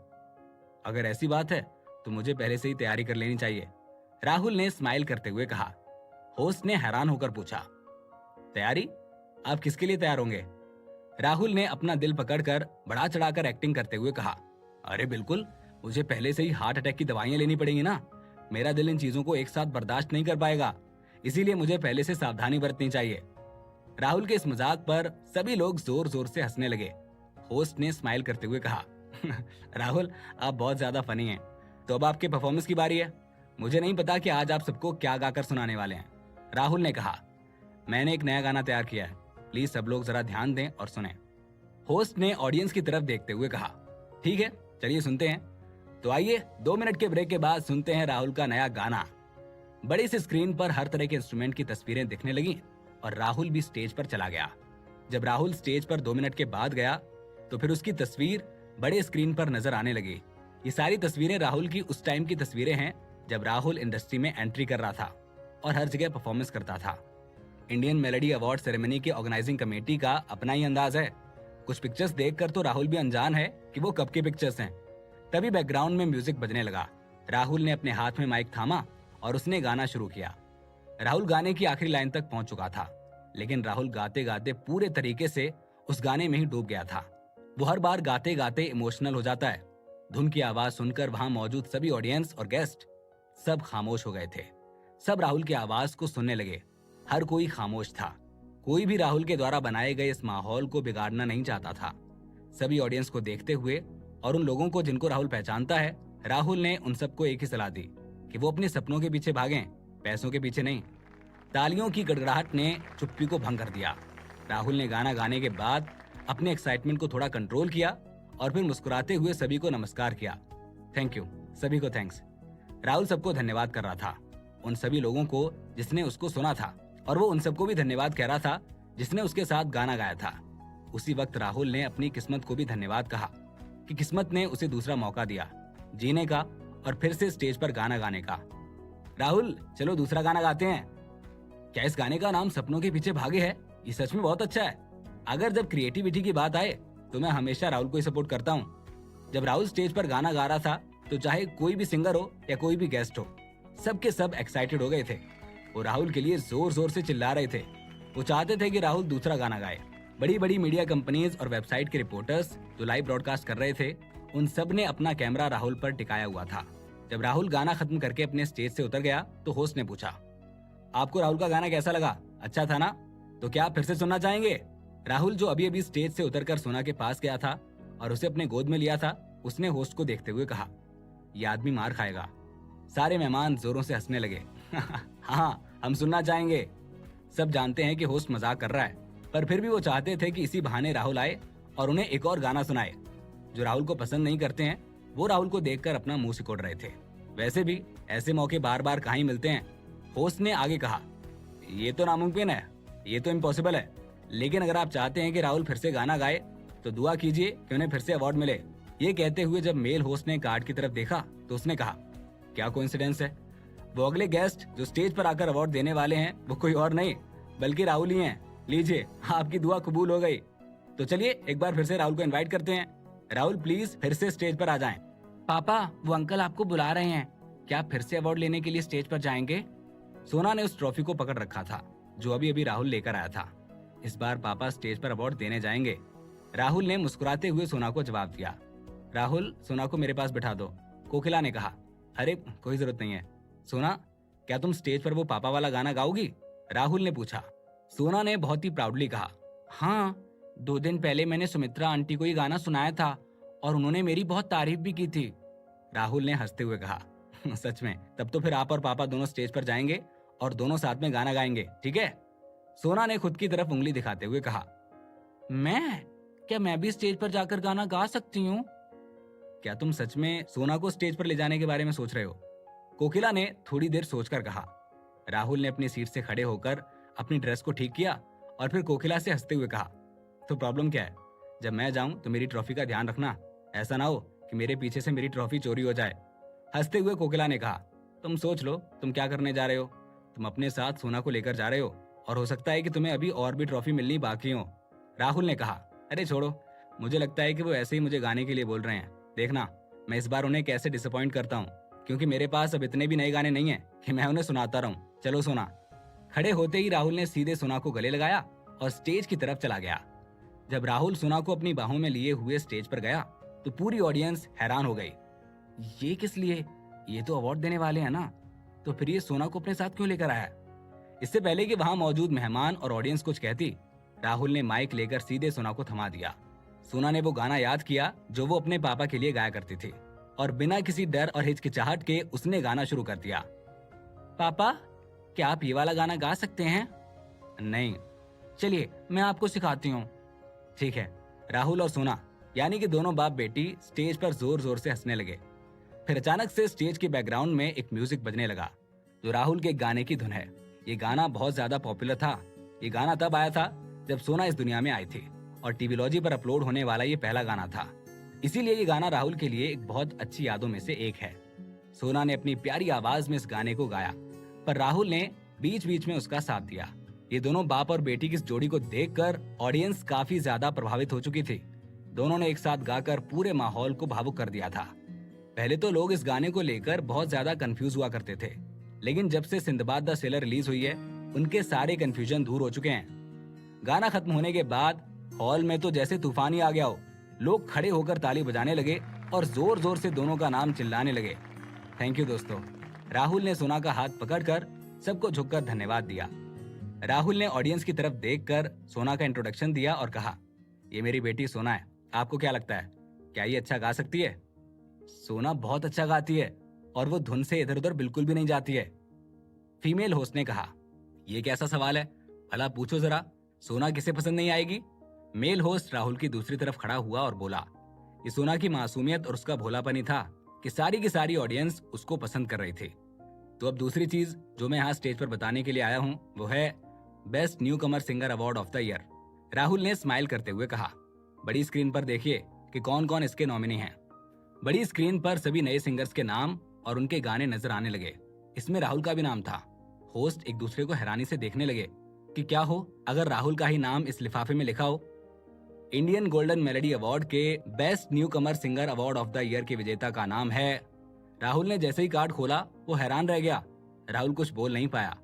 अगर ऐसी बात है तो मुझे पहले से ही तैयारी कर लेनी चाहिए, राहुल ने स्माइल करते हुए कहा। होस्ट ने हैरान होकर पूछा, तैयारी? आप किसके लिए तैयार होंगे? राहुल ने अपना दिल पकड़कर बढ़ा चढ़ाकर एक्टिंग करते हुए कहा, अरे बिल्कुल, मुझे पहले से ही हार्ट अटैक की दवाइयां लेनी पड़ेंगी ना। मेरा दिल इन चीजों को एक साथ बर्दाश्त नहीं कर पाएगा, इसीलिए मुझे पहले से सावधानी बरतनी चाहिए। राहुल के इस मजाक पर सभी लोग जोर जोर से हंसने लगे। होस्ट ने स्माइल करते हुए कहा, राहुल आप बहुत ज्यादा फनी हैं। तो अब आपके परफॉर्मेंस की बारी है। मुझे नहीं पता कि आज आप सबको क्या गाकर सुनाने वाले हैं। राहुल ने कहा, मैंने एक नया गाना तैयार किया है, प्लीज सब लोग जरा ध्यान दें और सुने। होस्ट ने ऑडियंस की तरफ देखते हुए कहा, ठीक है चलिए सुनते हैं। तो आइए 2 मिनट के ब्रेक के बाद सुनते हैं राहुल का नया गाना। बड़ी सी स्क्रीन पर हर तरह के इंस्ट्रूमेंट की तस्वीरें दिखने लगी और राहुल भी स्टेज पर चला गया। जब राहुल स्टेज पर 2 मिनट के बाद गया तो फिर उसकी तस्वीर बड़े स्क्रीन पर नजर आने लगी। ये सारी तस्वीरें राहुल की उस टाइम की तस्वीरें हैं जब राहुल इंडस्ट्री में एंट्री कर रहा था और हर जगह परफॉर्मेंस करता था। इंडियन मेलोडी अवार्ड सेरेमनी के ऑर्गेनाइजिंग कमेटी का अपना ही अंदाज है। कुछ पिक्चर्स देखकर तो राहुल भी अनजान है कि वो कब के पिक्चर्स हैं। तभी बैकग्राउंड में म्यूजिक बजने लगा। राहुल ने अपने हाथ में माइक थामा और उसने गाना शुरू किया। राहुल गाने की आखिरी लाइन तक पहुंच चुका था, लेकिन राहुल गाते गाते पूरे तरीके से उस गाने में ही डूब गया था। वो हर बार गाते गाते इमोशनल हो जाता है। धुन की आवाज सुनकर वहां मौजूद सभी ऑडियंस और गेस्ट सब खामोश हो गए थे। सब राहुल की आवाज को सुनने लगे। हर कोई खामोश था। कोई भी राहुल के द्वारा बनाए गए इस माहौल को बिगाड़ना नहीं चाहता था। सभी ऑडियंस को देखते हुए और उन लोगों को जिनको राहुल पहचानता है, राहुल ने उन सबको एक ही सलाह दी कि वो अपने सपनों के पीछे भागें, पैसों के पीछे नहीं। तालियों की गड़गड़ाहट ने चुप्पी को भंग कर दिया। राहुल ने गाना गाने के बाद अपने एक्साइटमेंट को थोड़ा कंट्रोल किया और फिर मुस्कुराते हुए सभी को नमस्कार किया। थैंक यू, सभी को थैंक्स। राहुल सबको धन्यवाद कर रहा था, उन सभी लोगों को जिसने उसको सुना था, और वो उन सबको भी धन्यवाद कह रहा था जिसने उसके साथ गाना गाया था। उसी वक्त राहुल ने अपनी किस्मत को भी धन्यवाद कहा कि किस्मत ने उसे दूसरा मौका दिया जीने का और फिर से स्टेज पर गाना गाने का। राहुल चलो दूसरा गाना गाते हैं। क्या इस गाने का नाम सपनों के पीछे भागे है? ये सच में बहुत अच्छा है। अगर जब क्रिएटिविटी की बात आए तो मैं हमेशा राहुल को ही सपोर्ट करता हूँ। जब राहुल स्टेज पर गाना गा रहा था तो चाहे कोई भी सिंगर हो या कोई भी गेस्ट हो, सबके सब एक्साइटेड हो गए थे। वो राहुल के लिए जोर जोर से चिल्ला रहे थे। वो चाहते थे कि राहुल दूसरा गाना गाए। बड़ी बड़ी मीडिया कंपनीज और वेबसाइट के रिपोर्टर्स जो लाइव ब्रॉडकास्ट कर रहे थे, उन सब ने अपना कैमरा राहुल पर टिकाया हुआ था। जब राहुल गाना खत्म करके अपने स्टेज से उतर गया तो होस्ट ने पूछा, आपको राहुल का गाना कैसा लगा? अच्छा था ना? तो क्या आप फिर से सुनना चाहेंगे? राहुल जो अभी अभी स्टेज से उतरकर सोना के पास गया था और उसे अपने गोद में लिया था, उसने होस्ट को देखते हुए कहा, ये आदमी मार खाएगा। सारे मेहमान जोरों से हंसने लगे। हाँ, हम सुनना चाहेंगे। सब जानते हैं कि होस्ट मजाक कर रहा है, पर फिर भी वो चाहते थे कि इसी बहाने राहुल आए और उन्हें एक और गाना सुनाए। जो राहुल को पसंद नहीं करते हैं वो राहुल को देखकर अपना मुंह सिकोड़ रहे थे। वैसे भी ऐसे मौके बार बार कहीं मिलते हैं। होस्ट ने आगे कहा, ये तो नामुमकिन है, ये तो इम्पॉसिबल है, लेकिन अगर आप चाहते हैं कि राहुल फिर से गाना गाए तो दुआ कीजिए कि उन्हें फिर से अवार्ड मिले। ये कहते हुए जब मेल होस्ट ने कार्ड की तरफ देखा तो उसने कहा, क्या कोइंसिडेंस है, वो अगले गेस्ट जो स्टेज पर आकर अवार्ड देने वाले हैं वो कोई और नहीं बल्कि राहुल ही हैं। लीजिए, आपकी दुआ कबूल हो गई। तो चलिए एक बार फिर से राहुल को इनवाइट करते हैं। राहुल प्लीज फिर से स्टेज पर आ जाएं। पापा, वो अंकल आपको बुला रहे हैं, क्या आप फिर से अवार्ड लेने के लिए स्टेज पर जाएंगे? सोना ने उस ट्रॉफी को पकड़ रखा था जो अभी अभी राहुल लेकर आया था। इस बार पापा स्टेज पर अवार्ड देने जाएंगे। राहुल ने मुस्कुराते हुए सोना को जवाब दिया। राहुल, सोना को मेरे पास बिठा दो, कोकिला ने कहा। अरे कोई जरूरत नहीं है। सोना, क्या तुम स्टेज पर वो पापा वाला गाना गाओगी? राहुल ने पूछा। सोना ने बहुत ही प्राउडली कहा, हाँ, 2 दिन पहले मैंने सुमित्रा आंटी को ये गाना सुनाया था और उन्होंने मेरी बहुत तारीफ भी की थी। राहुल ने हंसते हुए कहा, सच में? तब तो फिर आप और पापा दोनों स्टेज पर जाएंगे और दोनों साथ में गाना गाएंगे, ठीक है? सोना ने खुद की तरफ उंगली दिखाते हुए कहा, क्या मैं भी स्टेज पर जाकर गाना गा सकती हूँ? क्या तुम सच में सोना को स्टेज पर ले जाने के बारे में सोच रहे हो? कोकिला ने थोड़ी देर सोचकर कहा। राहुल ने अपनी सीट से खड़े होकर अपनी ड्रेस को ठीक किया और फिर कोकिला से हंसते हुए कहा, तो प्रॉब्लम क्या है? जब मैं जाऊं तो मेरी ट्रॉफी का ध्यान रखना, ऐसा ना हो कि मेरे पीछे से मेरी ट्रॉफी चोरी हो जाए। हंसते हुए कोकिला ने कहा, तुम सोच लो तुम क्या करने जा रहे हो। तुम अपने साथ सोना को लेकर जा रहे हो और हो सकता है कि तुम्हें अभी और भी ट्रॉफी मिलनी बाकी हो। राहुल ने कहा, अरे छोड़ो, मुझे लगता है कि वो ऐसे ही मुझे गाने के लिए बोल रहे हैं। देखना मैं इस बार उन्हें कैसे डिसअपॉइंट करता हूँ, क्योंकि मेरे पास अब इतने भी नए गाने नहीं है कि मैं उन्हें सुनाता रहूं। चलो सोना। खड़े होते ही राहुल ने सीधे सोना को गले लगाया और स्टेज की तरफ चला गया। जब राहुल सोना को अपनी बाहों में लिए हुए स्टेज पर गया तो पूरी ऑडियंस हैरान हो गई। ये किस लिए? ये तो अवार्ड देने वाले हैं ना, तो फिर ये सोना को अपने साथ क्यों लेकर आया? इससे पहले कि वहां मौजूद मेहमान और ऑडियंस कुछ कहती, राहुल ने माइक लेकर सीधे सोना को थमा दिया। सोना ने वो गाना याद किया जो वो अपने पापा के लिए गाया करती थी और बिना किसी डर और हिचकिचाहट के उसने गाना शुरू कर दिया। पापा, क्या आप ये वाला गाना गा सकते हैं? नहीं। चलिए मैं आपको सिखाती हूँ। ठीक है। राहुल और सोना यानी कि दोनों बाप बेटी स्टेज पर जोर जोर से हंसने लगे। फिर अचानक से स्टेज के बैकग्राउंड में एक म्यूजिक बजने लगा जो राहुल के गाने की धुन है। ये गाना बहुत ज्यादा पॉपुलर था। ये गाना तब आया था जब सोना इस दुनिया में आई थी और टीवीलॉजी पर अपलोड होने वाला ये पहला गाना था। इसीलिए ये गाना राहुल के लिए एक बहुत अच्छी यादों में से एक है। सोना ने अपनी प्यारी आवाज में इस गाने को गाया, पर राहुल ने बीच बीच में उसका साथ दिया। ये दोनों बाप और बेटी की इस जोड़ी को देखकर ऑडियंस काफी ज्यादा प्रभावित हो चुकी थी। दोनों ने एक साथ गाकर पूरे माहौल को भावुक कर दिया था। पहले तो लोग इस गाने को लेकर बहुत ज्यादा कंफ्यूज हुआ करते थे, लेकिन जब से सिंदबाद द सेलर रिलीज हुई है उनके सारे कंफ्यूजन दूर हो चुके हैं। गाना खत्म होने के बाद हॉल में तो जैसे तूफान ही आ गया हो। लोग खड़े होकर ताली बजाने लगे और जोर जोर से दोनों का नाम चिल्लाने लगे। थैंक यू दोस्तों। राहुल ने सोना का हाथ पकड़कर सबको झुककर धन्यवाद दिया। राहुल ने ऑडियंस की तरफ देखकर सोना का इंट्रोडक्शन दिया और कहा, ये मेरी बेटी सोना है। आपको क्या लगता है, क्या ये अच्छा गा सकती है? सोना बहुत अच्छा गाती है और वो धुन से इधर उधर बिल्कुल भी नहीं जाती है। फीमेल होस्ट ने कहा, ये कैसा सवाल है, भला पूछो जरा, सोना किसे पसंद नहीं आएगी? मेल होस्ट राहुल की दूसरी तरफ खड़ा हुआ और बोला, ये सोना की मासूमियत और उसका भोलापन ही था कि सारी की सारी ऑडियंस उसको पसंद कर रही थी। तो अब दूसरी चीज जो मैं यहाँ स्टेज पर बताने के लिए आया हूँ वो है best new Qamar singer award of the year. Rahul ने स्माइल करते हुए कहा, बड़ी स्क्रीन पर देखिए कि कौन कौन इसके नॉमिनी हैं। बड़ी स्क्रीन पर सभी नए सिंगर्स के नाम और उनके गाने नजर आने लगे। इसमें राहुल का भी नाम था। होस्ट एक दूसरे को हैरानी से देखने लगे कि क्या हो अगर राहुल का ही नाम इस लिफाफे में लिखा हो। इंडियन गोल्डन मेलोडी अवार्ड के best new Qamar singer award of the year के विजेता का नाम है। राहुल ने जैसे ही कार्ड खोला वो हैरान रह गया। राहुल कुछ बोल नहीं पाया।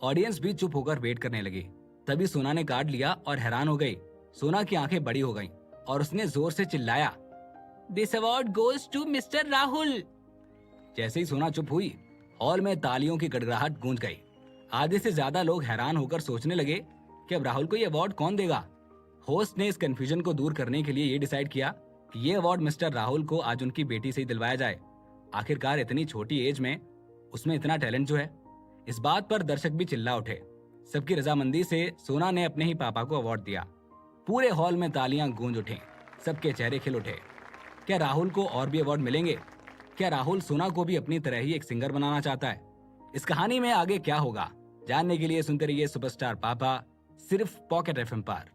ऑडियंस भी चुप होकर वेट करने लगी। तभी सोना ने कार्ड लिया और हैरान हो गई। सोना की आंखें बड़ी हो गईं और उसने जोर से चिल्लाया, this award goes to mister Rahul. जैसे ही सोना चुप हुई, हॉल में तालियों की गड़गड़ाहट गूंज गई। आधे से ज्यादा लोग हैरान होकर सोचने लगे कि अब राहुल को ये अवार्ड कौन देगा। होस्ट ने इस कंफ्यूजन को दूर करने के लिए ये डिसाइड किया कि ये अवार्ड मिस्टर राहुल को आज उनकी बेटी से ही दिलवाया जाए। आखिरकार इतनी छोटी एज में उसमें इतना टैलेंट जो है। इस बात पर दर्शक भी चिल्ला उठे। सबकी रजामंदी से सोना ने अपने ही पापा को अवार्ड दिया। पूरे हॉल में तालियां गूंज उठे, सबके चेहरे खिल उठे। क्या राहुल को और भी अवार्ड मिलेंगे? क्या राहुल सोना को भी अपनी तरह ही एक सिंगर बनाना चाहता है? इस कहानी में आगे क्या होगा जानने के लिए सुनते रहिए सुपरस्टार पापा, सिर्फ पॉकेट एफएम पर।